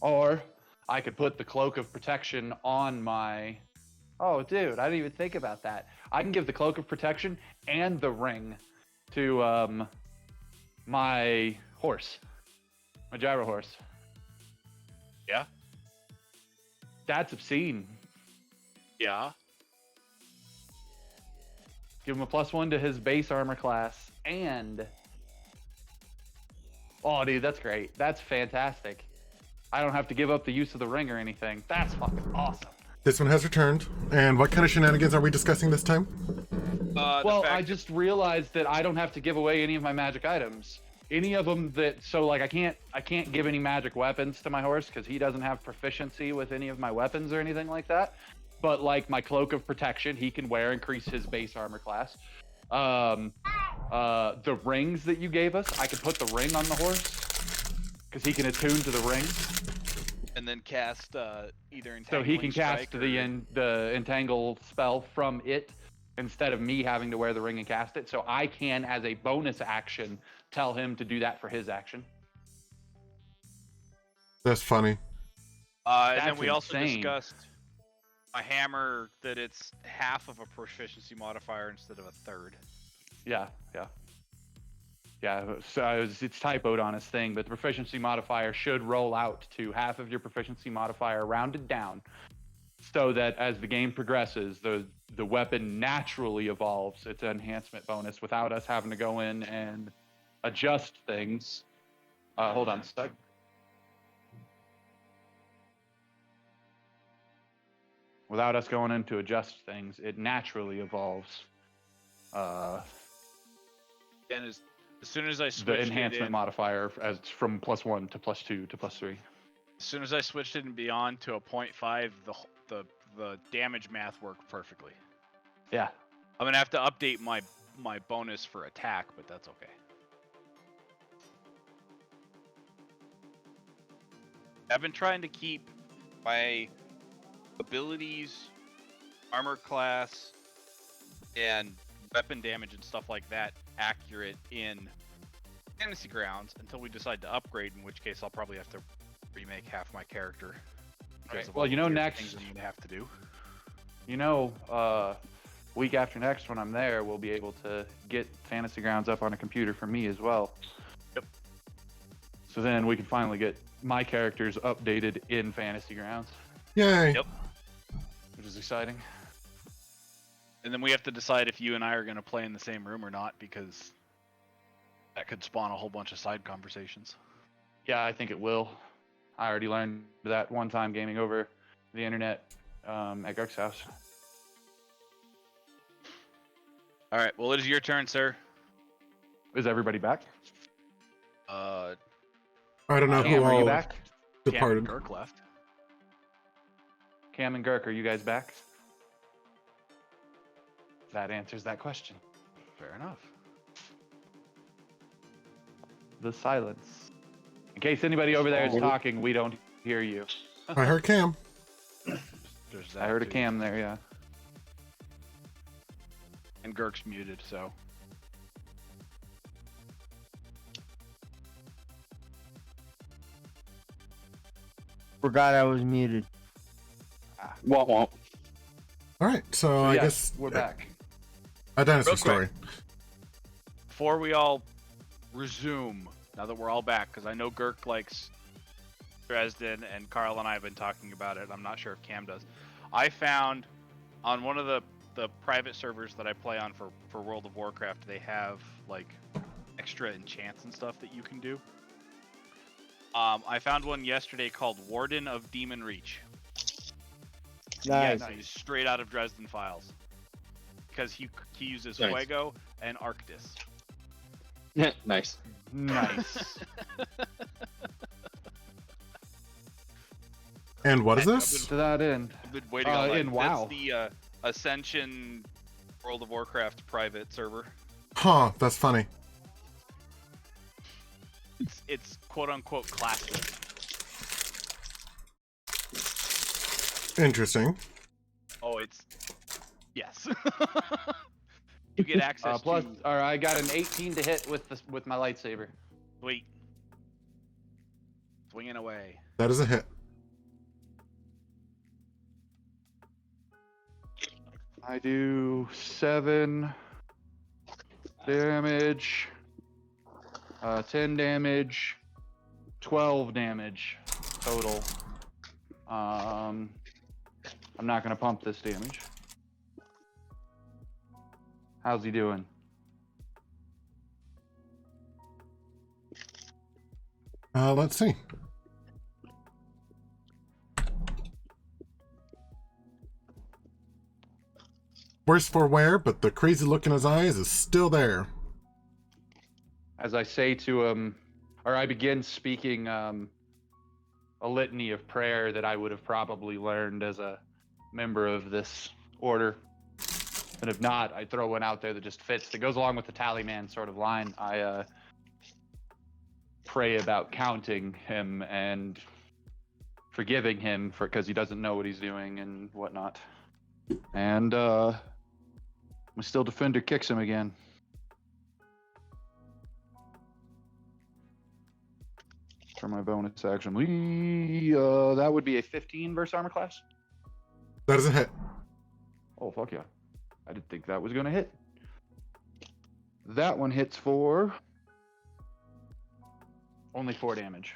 Or I could put the cloak of protection on my... Oh, dude, I didn't even think about that. I can give the cloak of protection and the ring to my horse, my gyro horse. Yeah. That's obscene. Yeah. Give him a +1 to his base armor class and... Oh, dude, that's great. That's fantastic. I don't have to give up the use of the ring or anything. That's fucking awesome. This one has returned. And what kind of shenanigans are we discussing this time? Well, I just realized that I don't have to give away any of my magic items. Any of them that, so like I can't give any magic weapons to my horse because he doesn't have proficiency with any of my weapons or anything like that. But like my cloak of protection, he can wear, increase his base armor class. The rings that you gave us, I could put the ring on the horse because he can attune to the ring. And then cast either entangling So he can cast strike the entangle spell from it instead of me having to wear the ring and cast it. So I can, as a bonus action, tell him to do that for his action. That's funny. And then That's we also insane. discussed a hammer that it's half of a proficiency modifier instead of a third. Yeah. Yeah, so it's typoed on his thing, but the proficiency modifier should roll out to half of your proficiency modifier rounded down, so that as the game progresses, the weapon naturally evolves its enhancement bonus without us having to go in and adjust things. Hold on a sec. Without us going in to adjust things, it naturally evolves. And as soon as I The switched enhancement modifier as from +1 to +2 to +3. as soon as I switched it and beyond to a 0.5, the damage math worked perfectly. Yeah. I'm gonna have to update my bonus for attack, but that's okay. I've been trying to keep my abilities, armor class, and weapon damage and stuff like that accurate in Fantasy Grounds until we decide to upgrade, in which case I'll probably have to remake half my character. Right. Well, you know, next things I'm gonna have to do. You know, week after next when I'm there, we'll be able to get Fantasy Grounds up on a computer for me as well. Yep. So then we can finally get my characters updated in Fantasy Grounds, Yay. Yep. which is exciting. And then we have to decide if you and I are going to play in the same room or not, because that could spawn a whole bunch of side conversations. Yeah, I think it will. I already learned that one time gaming over the internet at Gurk's house. All right. Well, it is your turn, sir. Is everybody back? I don't know Cam, who are you all back? departed. Cam and Gurk left. Cam and Gurk, are you guys back? That answers that question. Fair enough. The silence. In case anybody over there is talking, we don't hear you. I heard Cam. There's that I heard a too. Cam there, yeah. And Gurk's muted, so. Forgot I was muted. Womp womp. All right, so So I yes, guess we're back. a dinosaur Real story. quick. Before we all resume, now that we're all back, because I know Gurk likes Dresden, and Carl and I have been talking about it. I'm not sure if Cam does. I found on one of the private servers that I play on for World of Warcraft, they have like extra enchants and stuff that you can do. I found one yesterday called Warden of Demon Reach. Nice. Yeah, he's straight out of Dresden Files. Because he uses Nice. Fuego and Arctis. Nice. Nice. And what is I've this? To that end. I've been waiting on that. in WoW. That's the Ascension World of Warcraft private server. Huh, that's funny. It's quote unquote classless. Interesting. Oh, it's yes. You get access Plus, to all right, I got an 18 to hit with my lightsaber. sweet. Swinging away. That is a hit. I do 7 damage, 10 damage, 12 damage total. I'm not gonna pump this damage. How's he doing? Let's see. Worse for wear, but the crazy look in his eyes is still there. As I say to him, or I begin speaking a litany of prayer that I would have probably learned as a member of this order. And if not, I throw one out there that just fits, that goes along with the tallyman sort of line. I pray about counting him and forgiving him because he doesn't know what he's doing and whatnot. And my still defender kicks him again. For my bonus action. That would be a 15 versus armor class. That is a hit. Oh, fuck yeah. I didn't think that was going to hit. That one hits for Only 4 damage.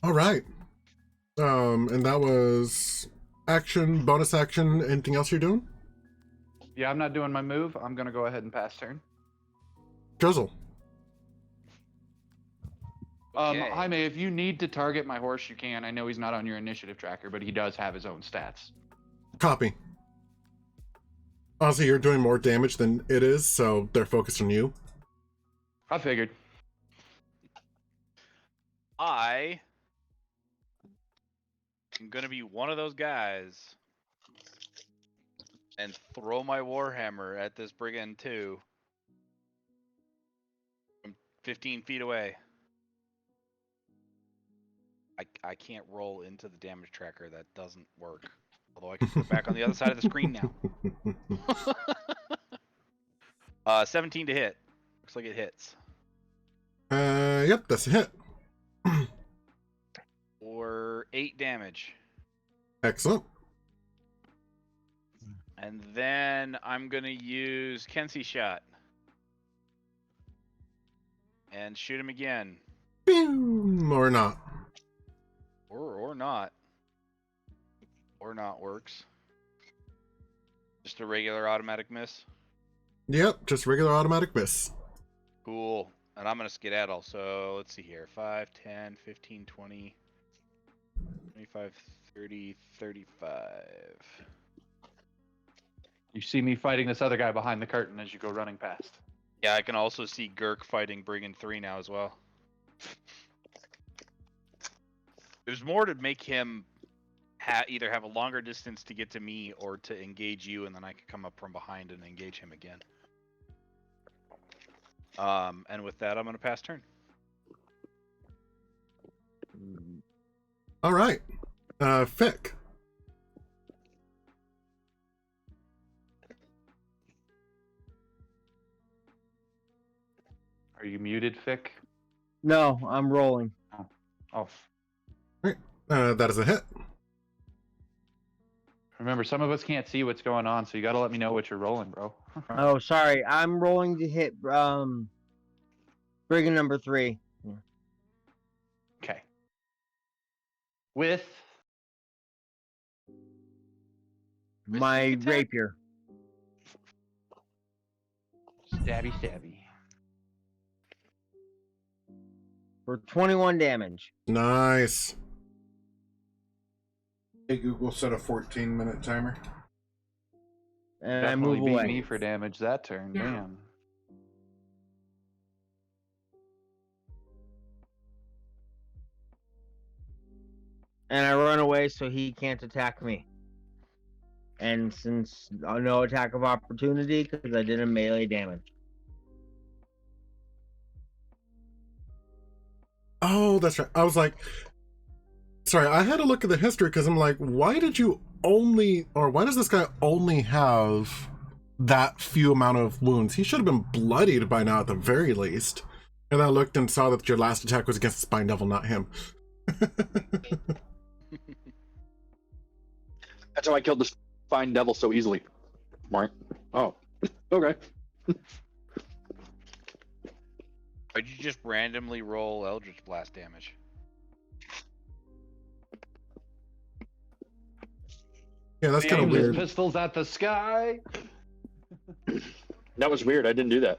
All right. And that was action, bonus action. Anything else you're doing? Yeah, I'm not doing my move. I'm gonna go ahead and pass turn. Druzzl. Okay. Jaime, if you need to target my horse, you can. I know he's not on your initiative tracker, but he does have his own stats. Copy. Honestly, you're doing more damage than it is, so they're focused on you. I figured. I am gonna be one of those guys and throw my warhammer at this brigand too from 15 feet away. I can't roll into the damage tracker. That doesn't work. Although I can put it back on the other side of the screen now. 17 to hit. Looks like it hits. Yep, that's a hit. Or 8 damage. Excellent. And then I'm gonna use Kensi shot. And shoot him again. Boom, or not. Or not. Or not works. Just a regular automatic miss. Yep, just regular automatic miss. Cool. And I'm gonna skedaddle. So let's see here. 5, 10, 15, 20, 25, 30, 35. You see me fighting this other guy behind the curtain as you go running past. Yeah, I can also see Gurk fighting Brigand 3 now as well. There's more to make him either have a longer distance to get to me or to engage you, and then I can come up from behind and engage him again. And with that, I'm going to pass turn. All right. Fick. Are you muted, Fick? No, I'm rolling. Oh. That is a hit. Remember, some of us can't see what's going on, so you gotta let me know what you're rolling, bro. Oh, sorry. I'm rolling to hit brigand number 3. Okay. With My sneak attack? rapier. Stabby, stabby. For 21 damage. Nice. Hey, Google, set a 14-minute timer. And Definitely I move beat away. me for damage that turn. Damn. And I run away so he can't attack me. And since no attack of opportunity, because I did a melee damage. Oh, that's right. I was like, sorry, I had to look at the history because I'm like, why does this guy only have that few amount of wounds? He should have been bloodied by now at the very least. And I looked and saw that your last attack was against the Spine Devil, not him. That's how I killed the Spine Devil so easily. Right? Oh, okay. Why'd you just randomly roll Eldritch Blast damage? Yeah, that's kind of Aim his weird. pistols at the sky. That was weird. I didn't do that.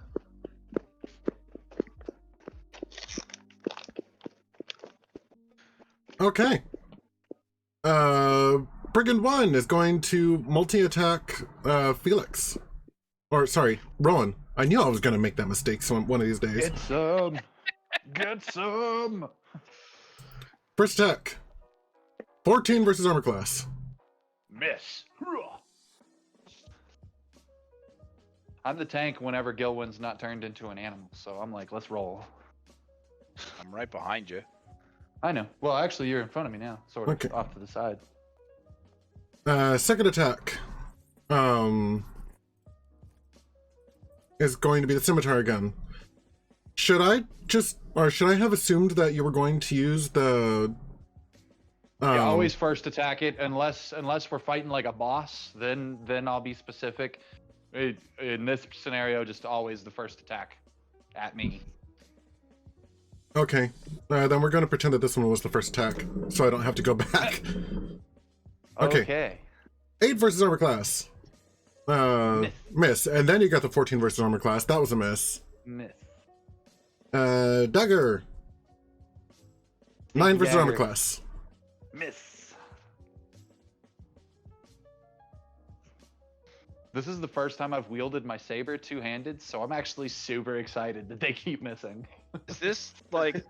Okay. Brigand 1 is going to multi-attack Felix. Or, sorry, Rowan. I knew I was going to make that mistake one of these days. Get some. Get some. First attack. 14 versus armor class. Miss. I'm the tank whenever Gilwin's not turned into an animal, so I'm like, let's roll. I'm right behind you. I know. Well, actually, you're in front of me now, sort of Okay. off to the side. Second attack. Is going to be the scimitar again. Should I have assumed that you were going to use the Yeah, always first attack it unless we're fighting like a boss. Then I'll be specific. In this scenario, just always the first attack at me. Okay, then we're going to pretend that this one was the first attack, so I don't have to go back. Okay. 8 versus armor class. Miss. And then you got the 14 versus armor class. That was a miss. Miss. Dagger. 9 versus armor class. Miss. This is the first time I've wielded my saber two-handed, so I'm actually super excited that they keep missing. Is this like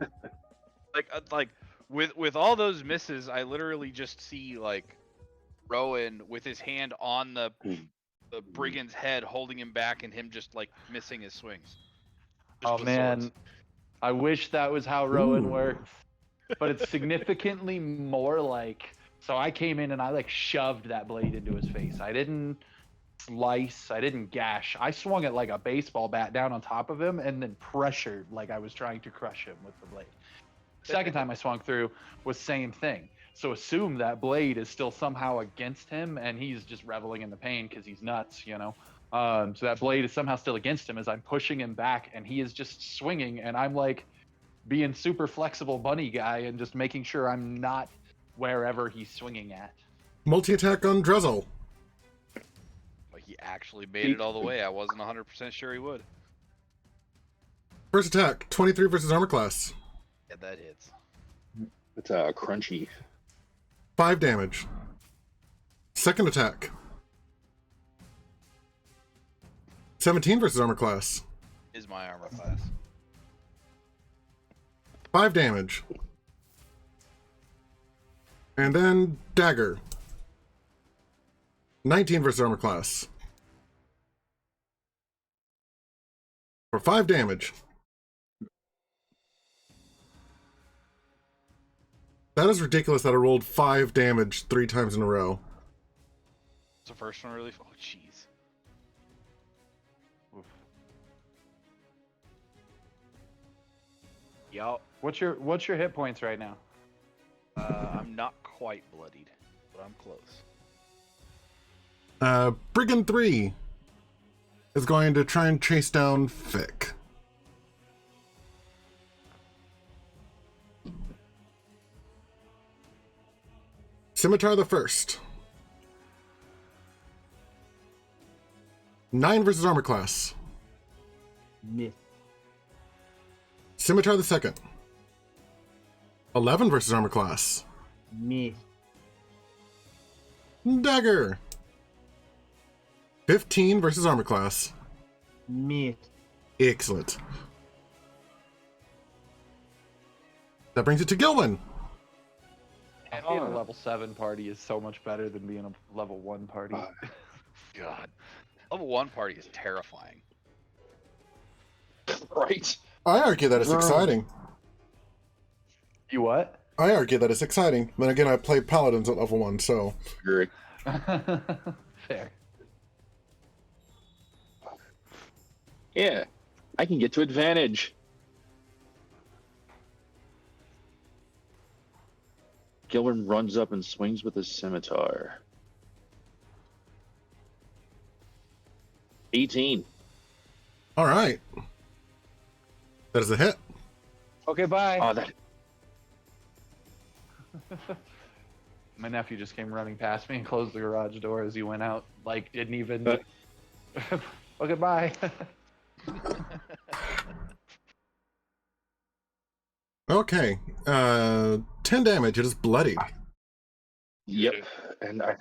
with all those misses? I literally just see like Rowan with his hand on the brigand's head, holding him back, and him just like missing his swings. Oh man, I wish that was how Rowan worked, but it's significantly more like. So I came in and I like shoved that blade into his face. I didn't slice, I didn't gash. I swung it like a baseball bat down on top of him and then pressured like I was trying to crush him with the blade. Second time I swung through was same thing. So assume that blade is still somehow against him and he's just reveling in the pain because he's nuts, you know. So that blade is somehow still against him as I'm pushing him back and he is just swinging and I'm like being super flexible bunny guy and just making sure I'm not wherever he's swinging at. Multi-attack on Druzzl. He actually made it all the way. I wasn't 100% sure he would. First attack, 23 versus armor class. Yeah, that hits. It's crunchy. 5 damage. Second attack. 17 versus armor class. Is my armor class. 5 damage. And then dagger. 19 versus armor class. For 5 damage. That is ridiculous that I rolled 5 damage 3 times in a row. It's the first one really. Oh, jeez. Yo. What's your hit points right now? I'm not quite bloodied, but I'm close. Brigand 3 is going to try and chase down Fick. Scimitar the first. 9 versus armor class. Miss. Scimitar the second. 11 versus armor class. Miss. Dagger. 15 versus armor class. Miss. Excellent. That brings it to Gilwin. Being a level 7 party is so much better than being a level 1 party. God. Level 1 party is terrifying. Right. I argue that it's exciting. You what? I argue that it's exciting. Then again, I play paladins at level 1, so... Agree. Fair. Yeah. I can get to advantage. Gilwin runs up and swings with his scimitar. 18. All right. That is a hit. Okay, bye. Oh, that. My nephew just came running past me and closed the garage door as he went out. Like, didn't even... Okay, bye. Okay. 10 damage. It is bloodied. Yep. And I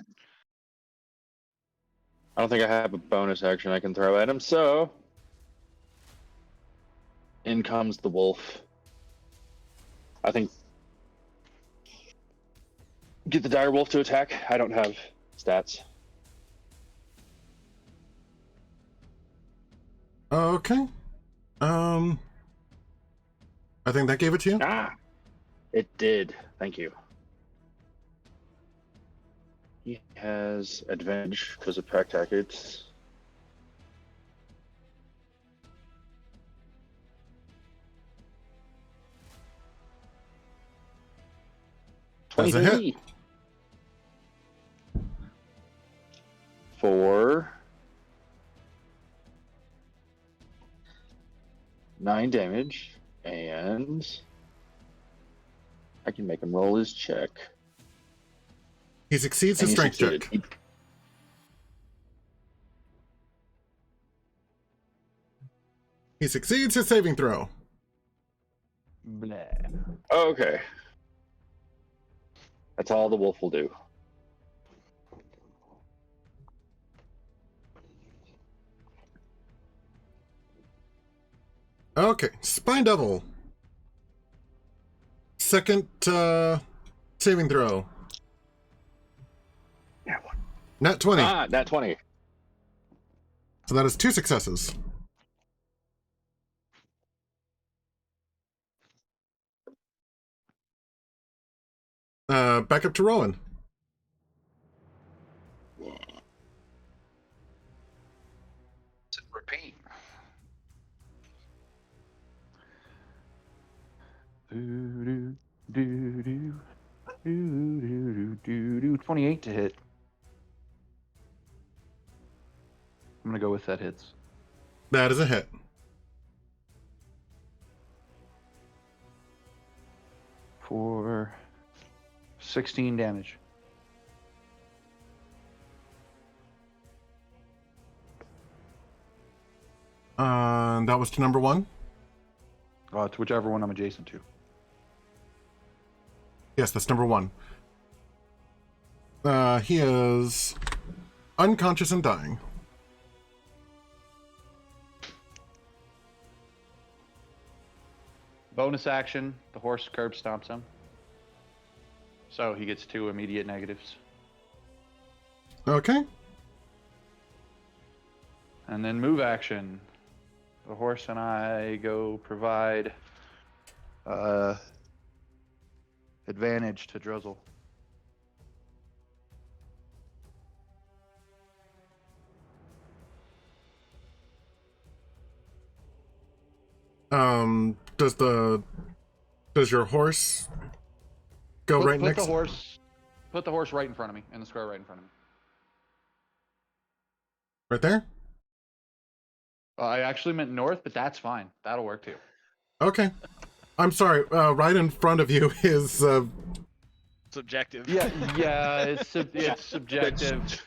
don't think I have a bonus action I can throw at him, so... In comes the wolf. I think... Get the dire wolf to attack. I don't have stats. Okay. I think that gave it to you. Ah! It did. Thank you. He has advantage because of pack tactics. That's a hit. 23. For 9 damage, and I can make him roll his check. He succeeds his And he strength succeeded. check. He succeeds his saving throw. Blah. Okay. That's all the wolf will do. Okay, Spine Devil. Second saving throw. Nat 20. Nat 20. So that is 2 successes. Back up to Rowan. Repeat. Do, do, do, do, do, do. 28 to hit. I'm gonna go with that hits. That is a hit. For 16 damage. That was to number 1. It's whichever one I'm adjacent to. Yes, that's number 1. He is unconscious and dying. Bonus action, the horse curb stomps him. So he gets 2 immediate negatives. Okay. And then move action. The horse and I go provide advantage to Druzzl. Does your horse go right next? Put the horse right in front of me, in the square right in front of me. Right there? I actually meant north, but that's fine. That'll work too. Okay. I'm sorry. Right in front of you is Subjective. Yeah, it's subjective.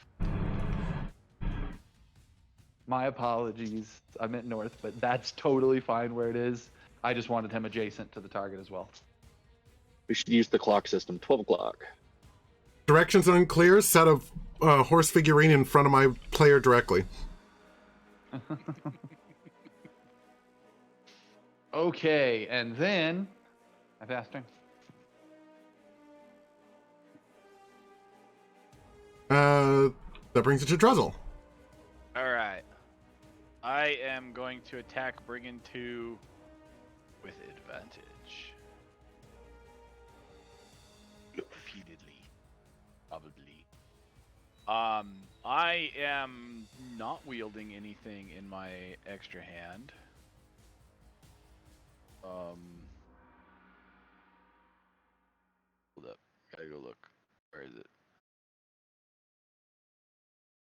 My apologies. I meant north, but that's totally fine where it is. I just wanted him adjacent to the target as well. We should use the clock system. 12 o'clock. directions unclear. Set a horse figurine in front of my player directly. Okay, and then I passed turn. That brings it to Druzzl. All right. I am going to attack Brigand 2 with advantage. Repeatedly. Probably. I am not wielding anything in my extra hand. Hold up. Gotta go look. Where is it?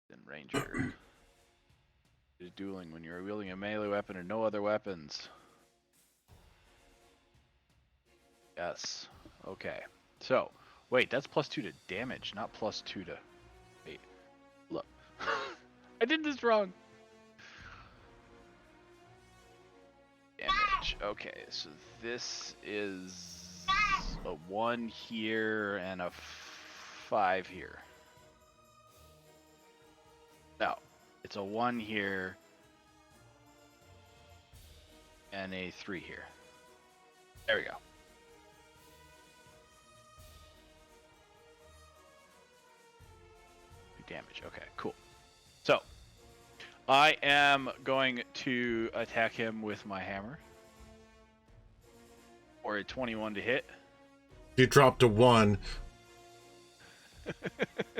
In Ranger. Is dueling when you're wielding a melee weapon or no other weapons. Yes. Okay. So, wait, that's +2 to damage, not +2 to... Wait. Look. I did this wrong. Damage. Okay, so this is a 1 here and a 5 here. No. It's a 1 here and a 3 here. There we go. Damage. Okay, cool. So, I am going to attack him with my hammer. Or a 21 to hit. You dropped a 1.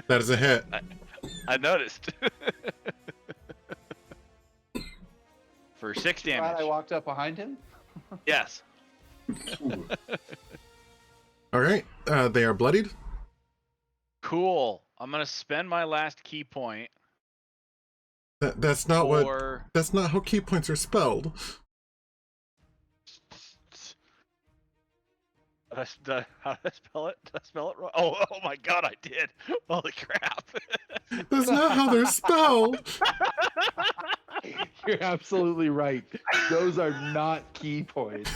That is a hit. I noticed. For 6 damage. I walked up behind him? Yes. All right. They are bloodied. Cool. I'm gonna spend my last key point. That's not for... That's not how key points are spelled. How did I spell it? Did I spell it wrong? Oh my god, I did. Holy crap. That's not how they're spelled. You're absolutely right. Those are not key points.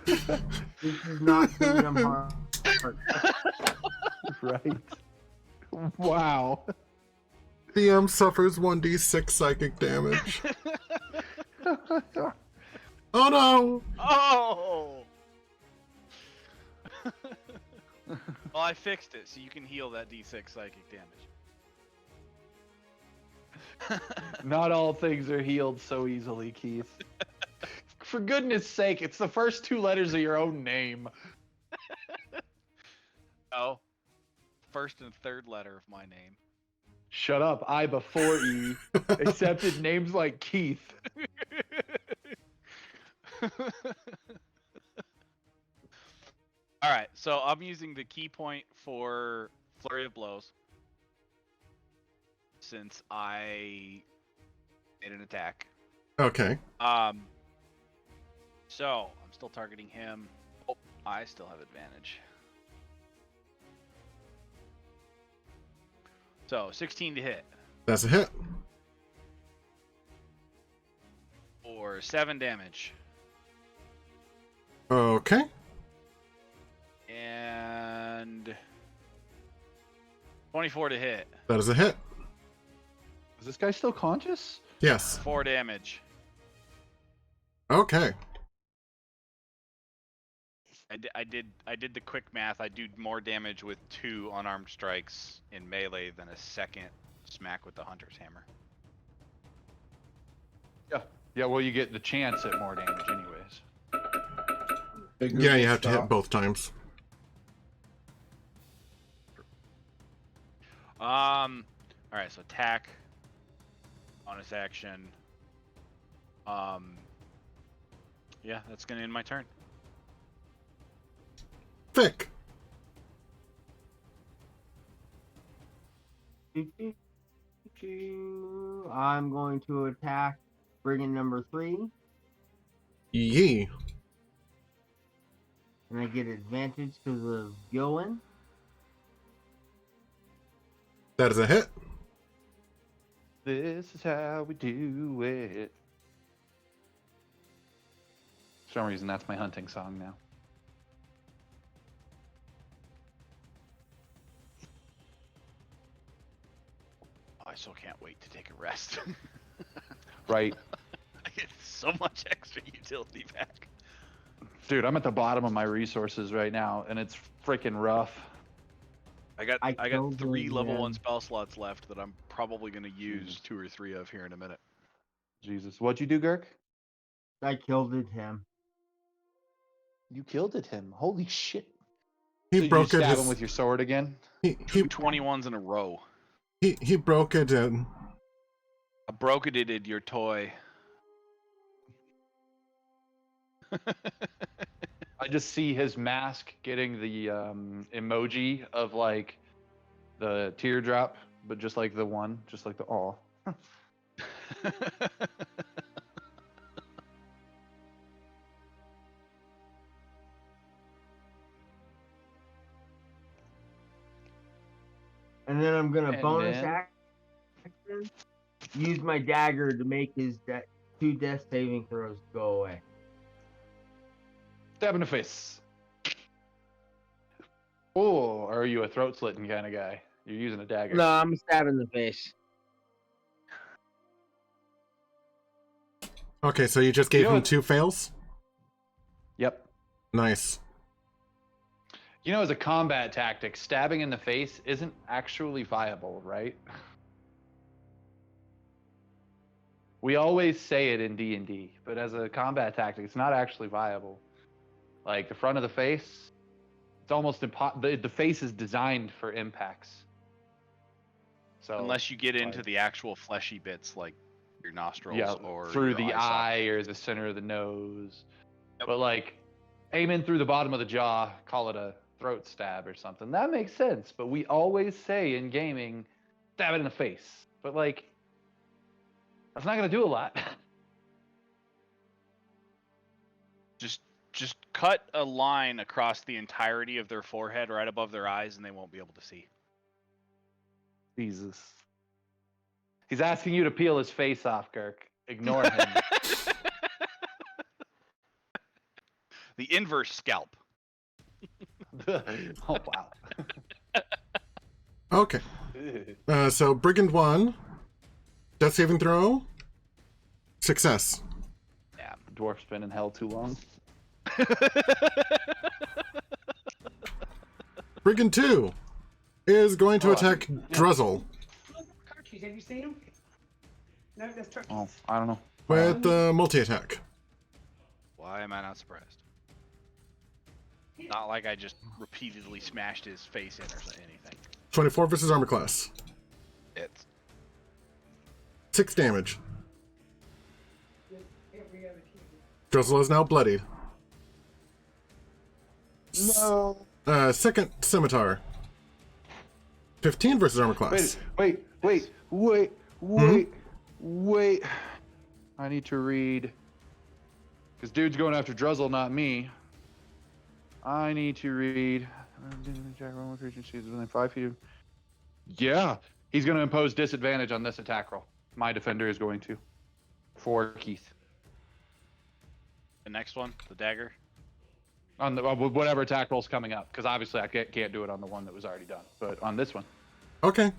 This is not Kingdom Hearts. Right. Wow. DM suffers 1d6 psychic damage. Oh no! Oh! Well, I fixed it, so you can heal that d6 psychic damage. Not all things are healed so easily, Keith. For goodness sake, it's the first two letters of your own name. Oh. First and third letter of my name. Shut up, I before E. Accepted names like Keith. Alright, so I'm using the key point for Flurry of Blows. Since I made an attack. Okay. So I'm still targeting him. Oh, I still have advantage. So 16 to hit. That's a hit. Or 7 damage. Okay. And 24 to hit. That is a hit. Is this guy still conscious? Yes. 4 damage. Okay. I did the quick math. I do more damage with 2 unarmed strikes in melee than a second smack with the hunter's hammer. Yeah. Yeah, well, you get the chance at more damage anyways. Yeah, you have to hit both times. Alright, so attack. Bonus action. Yeah, that's gonna end my turn. Thick. I'm going to attack brigand number 3. Yee. And I get advantage because of Gillen. That is a hit. This is how we do it. For some reason, that's my hunting song now. I still can't wait to take a rest. Right. I get so much extra utility back. Dude, I'm at the bottom of my resources right now, and it's freaking rough. I got killed 3 him, level man. 1 spell slots left that I'm probably going to use 2 or 3 of here in a minute. Jesus. What'd you do, Girk? I killed him. You killed him. Holy shit. He So you broke stab it. him with your sword again? He 21s in a row. he broke it. In. I broke it in your toy. I just see his mask getting the emoji of like the teardrop, but just like the one, just like the aw. And then I'm gonna And bonus then- action, use my dagger to make his 2 death saving throws go away. Stab in the face. Oh, or are you a throat slitting kind of guy? You're using a dagger. No, I'm stabbing in the face. Okay, so you just gave know him what- 2 fails? Yep. Nice. You know, as a combat tactic, stabbing in the face isn't actually viable, right? We always say it in D&D, but as a combat tactic, it's not actually viable. Like the front of the face, it's almost impossible. The face is designed for impacts. So Unless you get into like- the actual fleshy bits like your nostrils yeah, or through your the eye eye or the center of the nose. Yep. But like aiming through the bottom of the jaw, call it a throat stab or something. That makes sense. But we always say in gaming, stab it in the face. But like, that's not gonna do a lot. Just cut a line across the entirety of their forehead right above their eyes and they won't be able to see. Jesus. He's asking you to peel his face off, Kirk. Ignore him. The inverse scalp. Oh, wow. Okay. So Brigand 1, death saving throw, success. Yeah, dwarf's been in hell too long. Brigand 2 is going to attack Druzzl Have you seen him? No, that's turkeys. Oh, I don't know. with multi-attack. Why am I not surprised? Not like I just repeatedly smashed his face in or anything. 24 versus armor class. It's 6 damage. Every other kid. Druzzl is now bloodied. No. Second scimitar. 15 versus armor class. Wait. I need to read. Because dude's going after Druzzl, not me. I need to read. Within 5 feet. Yeah, he's going to impose disadvantage on this attack roll. My defender is going to. For Keith. the next one, the dagger. On the whatever attack roll's coming up, because obviously I can't do it on the one that was already done, but on this one. Okay.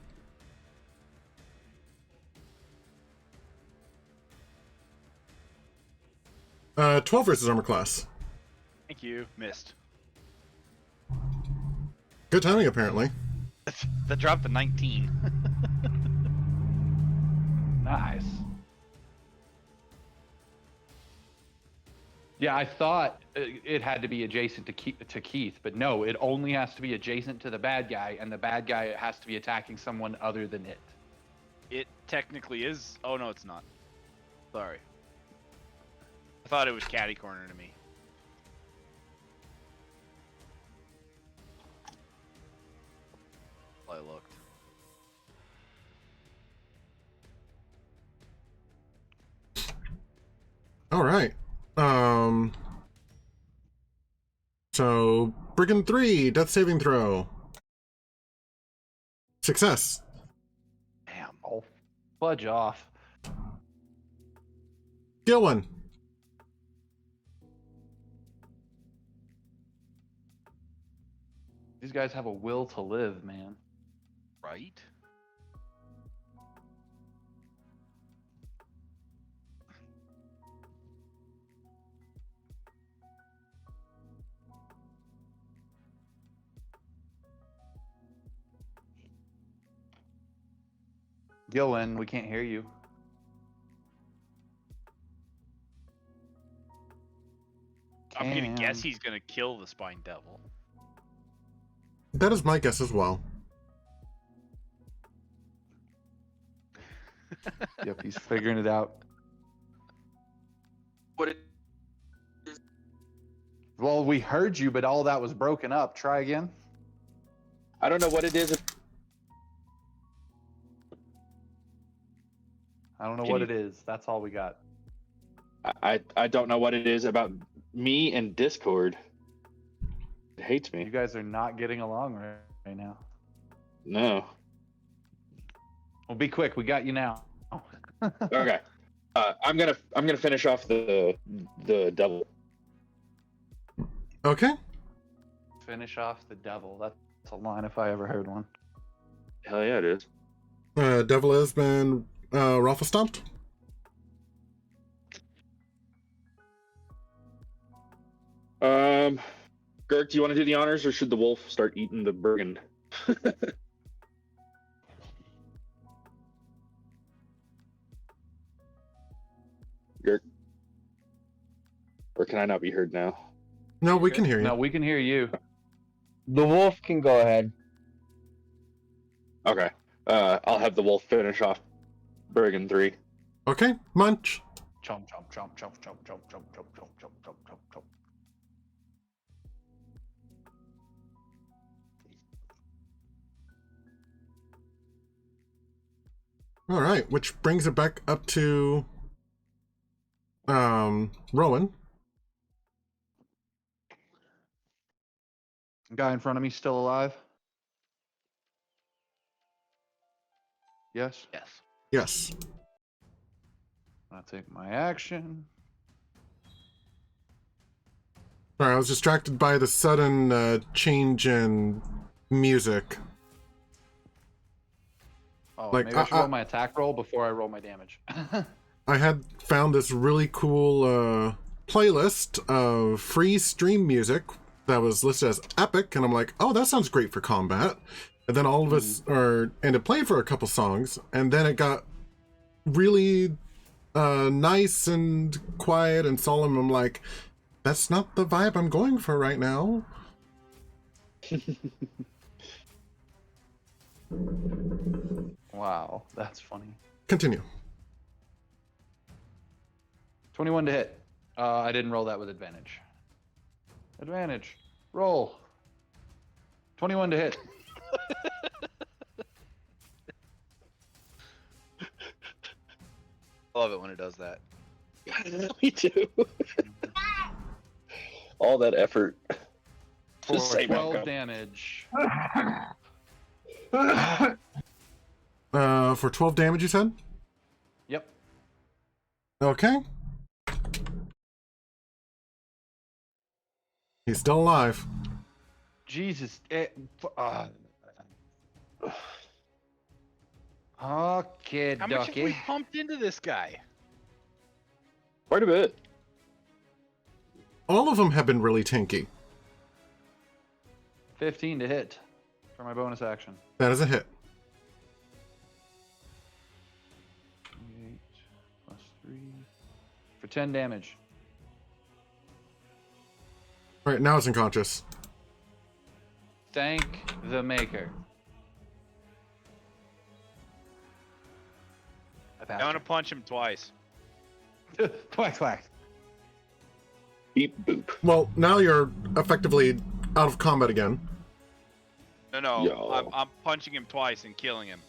Uh, 12 versus armor class. Thank you. Missed. Good timing, apparently. That dropped to 19. Nice. Yeah, I thought it had to be adjacent to Keith, but no, it only has to be adjacent to the bad guy, and the bad guy has to be attacking someone other than it. It technically is. Oh no, it's not. Sorry. I thought it was catty corner to me. I looked. All right. So Brigand 3, death saving throw. Success. Damn. Oh, fudge off. Gillen. These guys have a will to live, man. Right? Gillen, we can't hear you. I'm gonna guess he's gonna kill the spine devil. That is my guess as well. Yep, he's figuring it out. What? Well, we heard you, but all that was broken up. Try again. I don't know what it is. I don't know what it is. That's all we got. I don't know what it is about me and Discord. It hates You me. guys are not getting along right now. No. Well, be quick. We got you now. Okay. I'm gonna finish off the devil. Okay. Finish off the devil. That's a line if I ever heard one. Hell yeah, it is. Devil has been raffle stomped. Girk, do you want to do the honors, or should the wolf start eating the brigand? Girk, or can I not be heard now? No, we can hear you. No, we can hear you. The wolf can go ahead. Okay. I'll have the wolf finish off Brigand 3. Okay, munch. Chomp, chomp, chomp, chomp, chomp, chomp, chomp, chomp, chomp, chomp, chomp, chomp, chomp. All right, which brings it back up to Rowan. Guy in front of me still alive? Yes. Yes. Yes. I'll take my action. Sorry, I was distracted by the sudden change in music. Oh, Like, maybe I should roll my attack roll before I roll my damage. I had found this really cool playlist of free stream music that was listed as epic, and I'm like, oh, that sounds great for combat. And then all of us ended playing for a couple songs, and then it got really nice and quiet and solemn. I'm like, that's not the vibe I'm going for right now. Wow, that's funny. Continue. 21 to hit. I didn't roll that with advantage. Advantage. Roll. 21 to hit. I love it when it does that. Me too. All that effort. For Just say 12 damage. For 12 damage, you said? Yep. Okay. He's still alive. Jesus. Okay, How much have we ducky. pumped into this guy? Quite a bit. All of them have been really tanky. 15 to hit for my bonus action. That is a hit. 8 plus 3 for 10 damage. All right, now it's unconscious. Thank the maker. I want to punch him twice. Quack quack. Beep boop. Well, now you're effectively out of combat again. No, Yo. I'm punching him twice and killing him.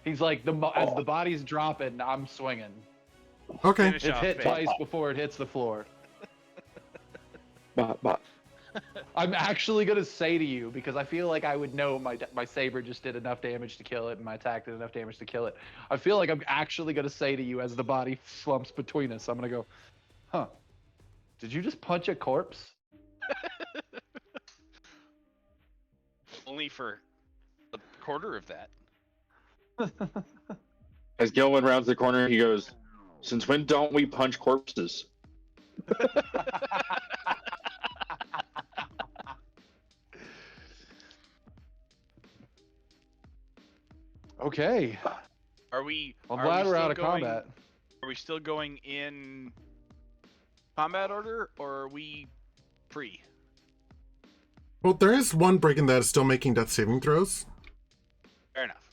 He's like as the body's dropping, I'm swinging. Okay. Finish It's off hit base. twice before it hits the floor. Bot. I'm actually gonna say to you, because I feel like I would know my saber just did enough damage to kill it, and my attack did enough damage to kill it. I feel like I'm actually gonna say to you as the body slumps between us, I'm gonna go, huh? Did you just punch a corpse? Only for a quarter of that. As Gilwin rounds the corner, he goes, "Since when don't we punch corpses?" Okay. Are we? I'm are glad we we're still out of going- combat. Are we still going in combat order, or are we free? Well, there is one brigand that is still making death saving throws. Fair enough.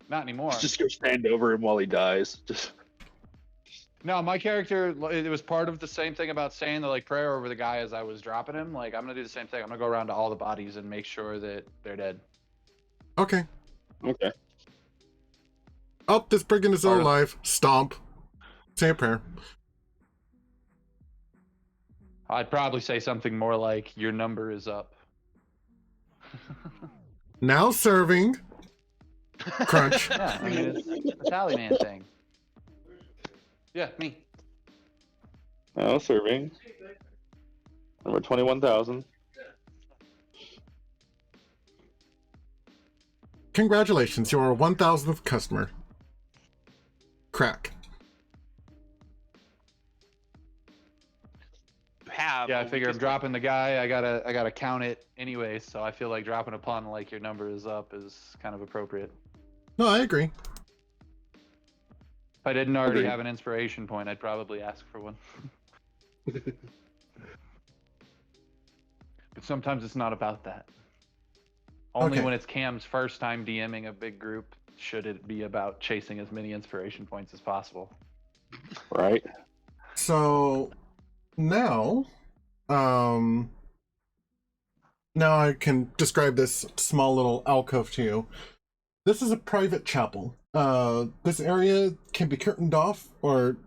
Not anymore. Just go stand over him while he dies. Just No, my character, it was part of the same thing about saying the prayer over the guy as I was dropping him. Like, I'm gonna do the same thing. I'm gonna go around to all the bodies and make sure that they're dead. Okay. okay. Oh, this brigand is still alive. Stomp. Say a prayer. I'd probably say something more like, "Your number is up." Now serving. Crunch. Yeah, I mean, it's a tally man thing. Yeah, me. Now serving. Number 21,000. Congratulations, you're our 1,000th customer. Crack. Yeah, I figure I'm dropping the guy. I gotta count it anyway, so I feel like dropping a pun like "your number is up" is kind of appropriate. No, I agree. If I didn't already Agreed. have an inspiration point, I'd probably ask for one. But sometimes it's not about that. Only Okay. when it's Cam's first time DMing a big group should it be about chasing as many inspiration points as possible. Right? So now, now I can describe this small little alcove to you. This is a private chapel. This area can be curtained off or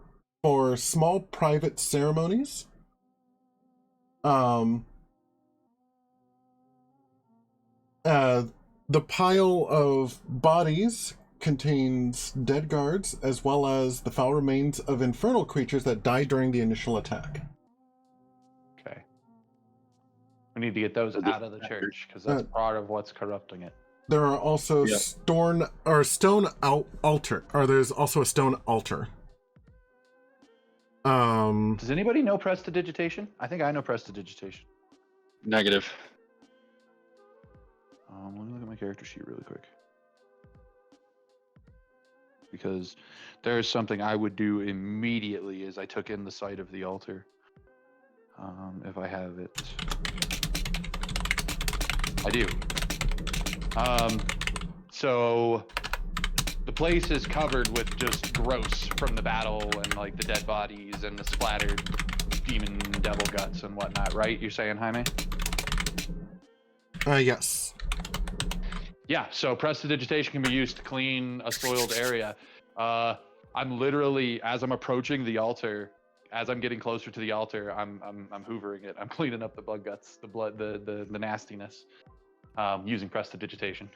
for small private ceremonies. The pile of bodies contains dead guards as well as the foul remains of infernal creatures that died during the initial attack. Okay. We need to get those out of the church because that's part of what's corrupting it. There are also stone altar, or there's also a stone altar. Does anybody know prestidigitation? I think I know prestidigitation. Negative. Let me look at my character sheet really quick. Because there's something I would do immediately as I took in the site of the altar. If I have it. I do. So the place is covered with just gross from the battle and like the dead bodies and the splattered demon devil guts and whatnot, right? You're saying, Jaime? Yes. Yeah, so prestidigitation can be used to clean a soiled area. I'm literally, as I'm approaching the altar, as I'm getting closer to the altar, I'm hoovering it. I'm cleaning up the bug guts, the blood, the nastiness, using prestidigitation.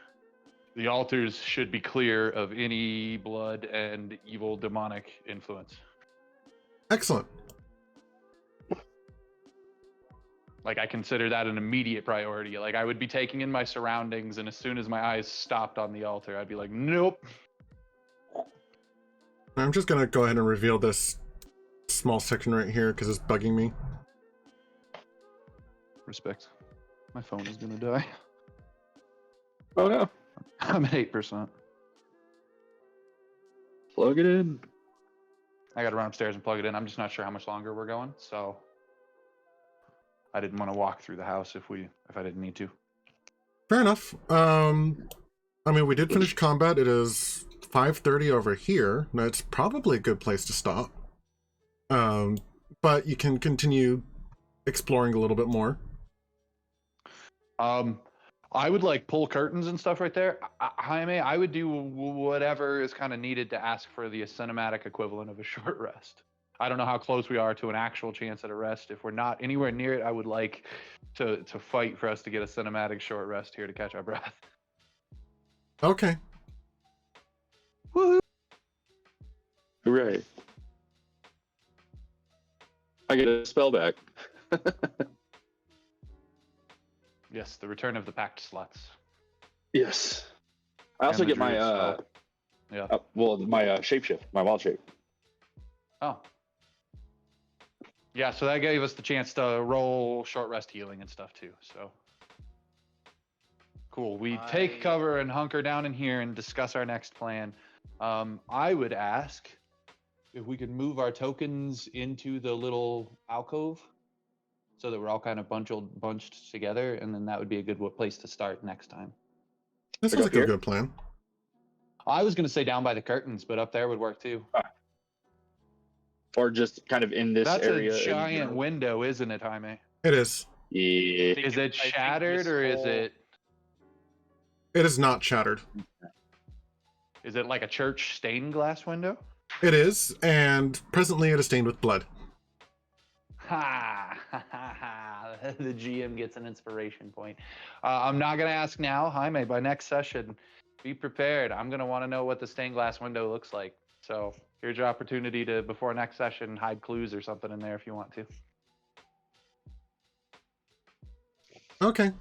The altars should be clear of any blood and evil demonic influence. Excellent. Like, I consider that an immediate priority. Like, I would be taking in my surroundings, and as soon as my eyes stopped on the altar, I'd be like, nope. I'm just gonna go ahead and reveal this small section right here because it's bugging me. Respect. My phone is gonna die. Oh no. I'm at 8%. Plug it in. I gotta run upstairs and plug it in. I'm just not sure how much longer we're going, so I didn't want to walk through the house if I didn't need to. Fair enough. I mean, we did finish combat. It is 5:30 over here. That's probably a good place to stop. But you can continue exploring a little bit more. I would like pull curtains and stuff right there. Jaime, I would do whatever is kind of needed to ask for the cinematic equivalent of a short rest. I don't know how close we are to an actual chance at a rest. If we're not anywhere near it, I would like to fight for us to get a cinematic short rest here to catch our breath. Okay. Woohoo! Hooray. I get a spell back. Yes, the return of the packed slots. Yes. I also get my my shapeshift, my wild shape. Oh. Yeah, so that gave us the chance to roll short rest healing and stuff too. So cool. We take cover and hunker down in here and discuss our next plan. I would ask if we could move our tokens into the little alcove so that we're all kind of bunched together, and then that would be a good place to start next time. This sounds like a good plan. I was going to say down by the curtains, but up there would work too. Or just kind of in this area. That's a giant window, isn't it, Jaime? It is. Yeah. Is it shattered or is it? It is not shattered. Is it like a church stained glass window? It is, and presently it is stained with blood. Ha! The GM gets an inspiration point. I'm not going to ask now, Jaime. By next session, be prepared. I'm going to want to know what the stained glass window looks like. So here's your opportunity to, before next session, hide clues or something in there if you want to. Okay.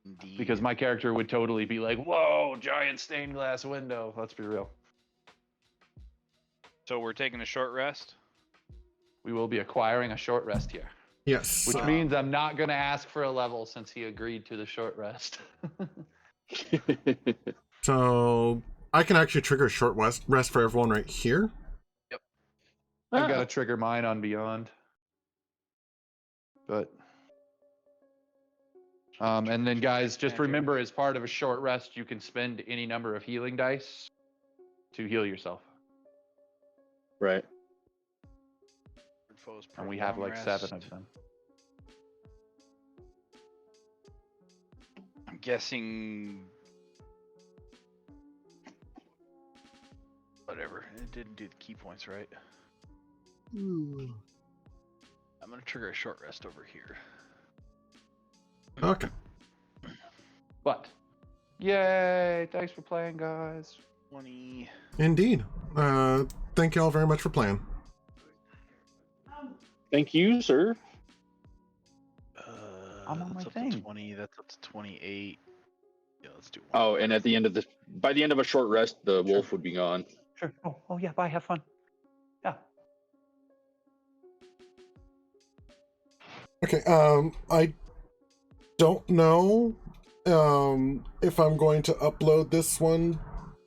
Indeed. Because my character would totally be like, whoa, giant stained glass window. Let's be real. So we're taking a short rest? We will be acquiring a short rest here. Yes. Which means I'm not going to ask for a level since he agreed to the short rest. So I can actually trigger a short rest for everyone right here. Yep. I've got to trigger mine on Beyond. But and then guys, just remember, as part of a short rest, you can spend any number of healing dice to heal yourself. Right. And we have like 7 of them. I'm guessing Whatever. It didn't do the key points right. I'm gonna trigger a short rest over here. Okay. But, yay! Thanks for playing, guys. 20. Indeed. Thank you all very much for playing. Thank you, sir. I'm on That's my up thing. to 20. That's up to 28. Yeah, let's do one. Oh, and at the end of by the end of a short rest, the wolf would be gone. Sure. Oh yeah, bye, have fun. Yeah. Okay, I don't know if I'm going to upload this one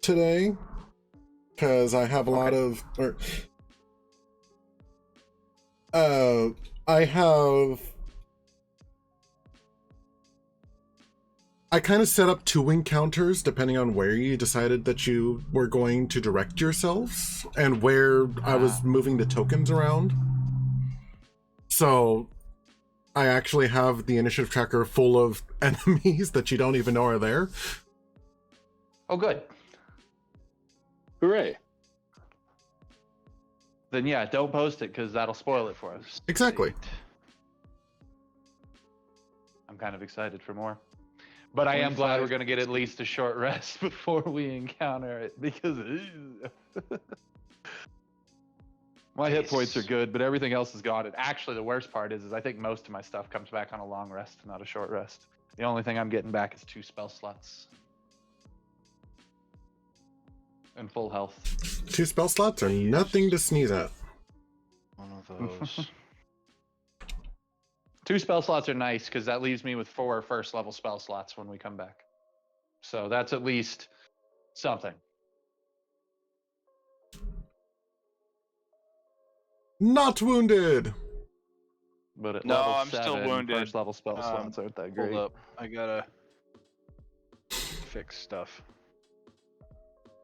today, because I have a lot of... I kind of set up 2 encounters depending on where you decided that you were going to direct yourselves and where I was moving the tokens around. So I actually have the initiative tracker full of enemies that you don't even know are there. Oh, good. Hooray. Then yeah, don't post it because that'll spoil it for us. Exactly. I'm kind of excited for more. But I am glad we're going to get at least a short rest before we encounter it, because my hit points are good, but everything else is gone. And actually, the worst part is I think most of my stuff comes back on a long rest, not a short rest. The only thing I'm getting back is 2 spell slots. And full health. 2 spell slots are nothing to sneeze at. One of those. 2 spell slots are nice because that leaves me with 4 first level spell slots when we come back. So that's at least something. Not wounded! But at No, level I'm still 7, wounded. First level spell slots aren't that great. Hold up. I gotta fix stuff.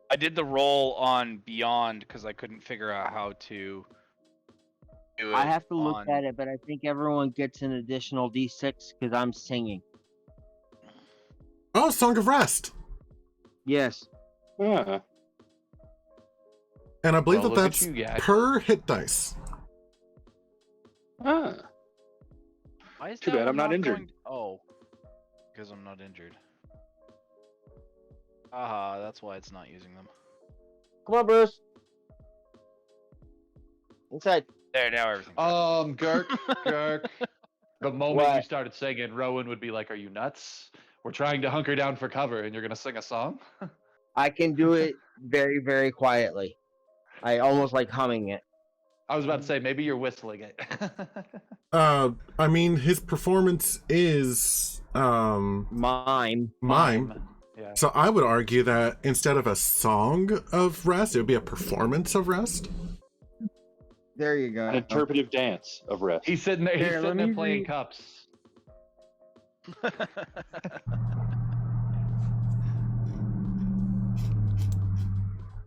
I did the roll on Beyond because I couldn't figure out how to do it. I have to look on... at it, but I think everyone gets an additional D6 because I'm singing. Oh, Song of Rest! Yes. Yeah. And I believe Well, that look at that's you, Yak. per hit dice. Ah. Why is Too that bad one I'm not injured. going- Oh, because I'm not injured. Aha, that's why it's not using them. Come on, Bruce. Inside. There, now everything. Gurk, the moment What? you started singing, Rowan would be like, "Are you nuts? We're trying to hunker down for cover, and you're gonna sing a song?" I can do it very, very quietly. I almost like humming it. I was about to say maybe you're whistling it. I mean, his performance is, Mime. Yeah. So I would argue that instead of a song of rest, it would be a performance of rest. There you go. An interpretive dance of rest. He's sitting there. He's Here, let sitting there me playing read- cups.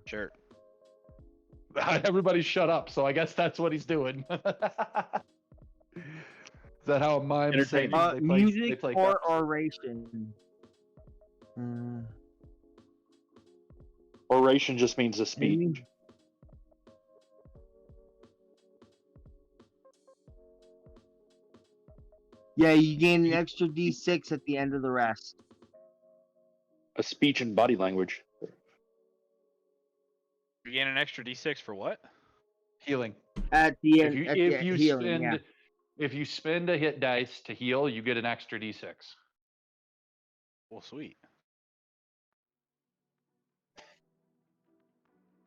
Sure. Everybody shut up. So I guess that's what he's doing. Is that how a mime sings? Entertaining. Music they play or cups. oration? Oration just means a speech. Yeah, you gain an extra D6 at the end of the rest. A speech and body language. You gain an extra D6 for what? Healing. At the end, If you healing, spend yeah. if you spend a hit dice to heal, you get an extra D6. Well, sweet.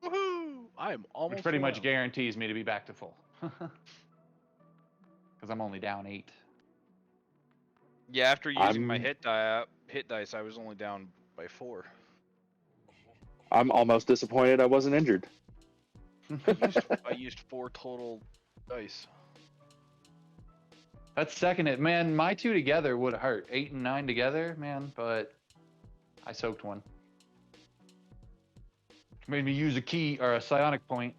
Woohoo! I'm almost. Which pretty much around. guarantees me to be back to full. Because I'm only down 8. Yeah, after using my I'm- hit dice, I was only down by 4. I'm almost disappointed I wasn't injured. I used 4 total dice. That's second it. Man, my 2 together would hurt. 8 and 9 together, man, but I soaked one. Made me use a key or a psionic point.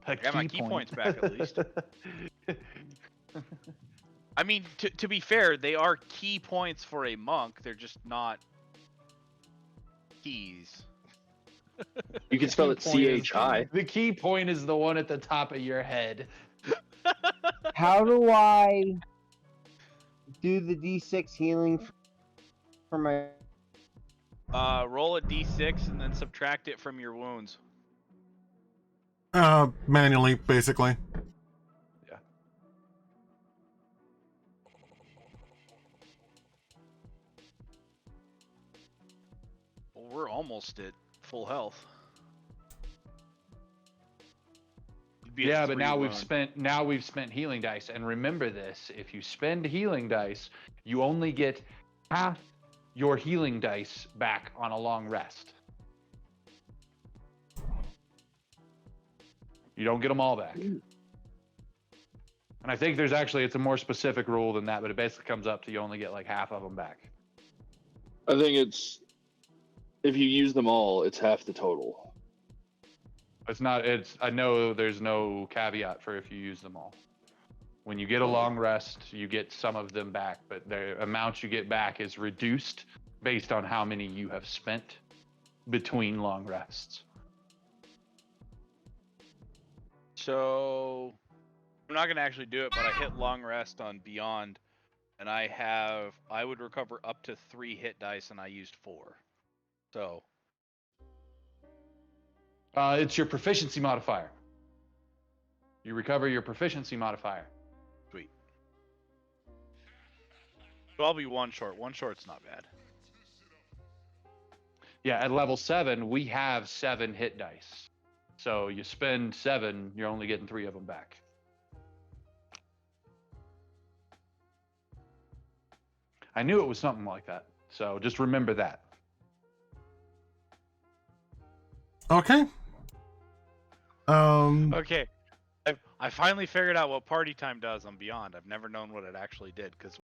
I got my key points back at least. I mean, to be fair, they are key points for a monk. They're just not keys. You can spell it CHI. The key point is the one at the top of your head. How do I do the D6 healing for my? Roll a d6 and then subtract it from your wounds. Manually, basically. Yeah. Well, we're almost at full health. You'd be at Yeah, but 3 now wound. we've spent healing dice, and remember this: if you spend healing dice, you only get half your healing dice back on a long rest. You don't get them all back. And I think it's a more specific rule than that, but it basically comes up to you only get like half of them back. I think it's if you use them all, it's half the total. I know there's no caveat for if you use them all. When you get a long rest, you get some of them back, but the amount you get back is reduced based on how many you have spent between long rests. So I'm not gonna actually do it, but I hit long rest on Beyond, and I would recover up to 3 hit dice, and I used 4. So It's your proficiency modifier. You recover your proficiency modifier. sweet. So I'll be 1 short. 1 short's not bad. Yeah, at level 7, we have 7 hit dice. So you spend 7, you're only getting 3 of them back. I knew it was something like that. So just remember that. Okay. Okay. I finally figured out what party time does on Beyond. I've never known what it actually did, because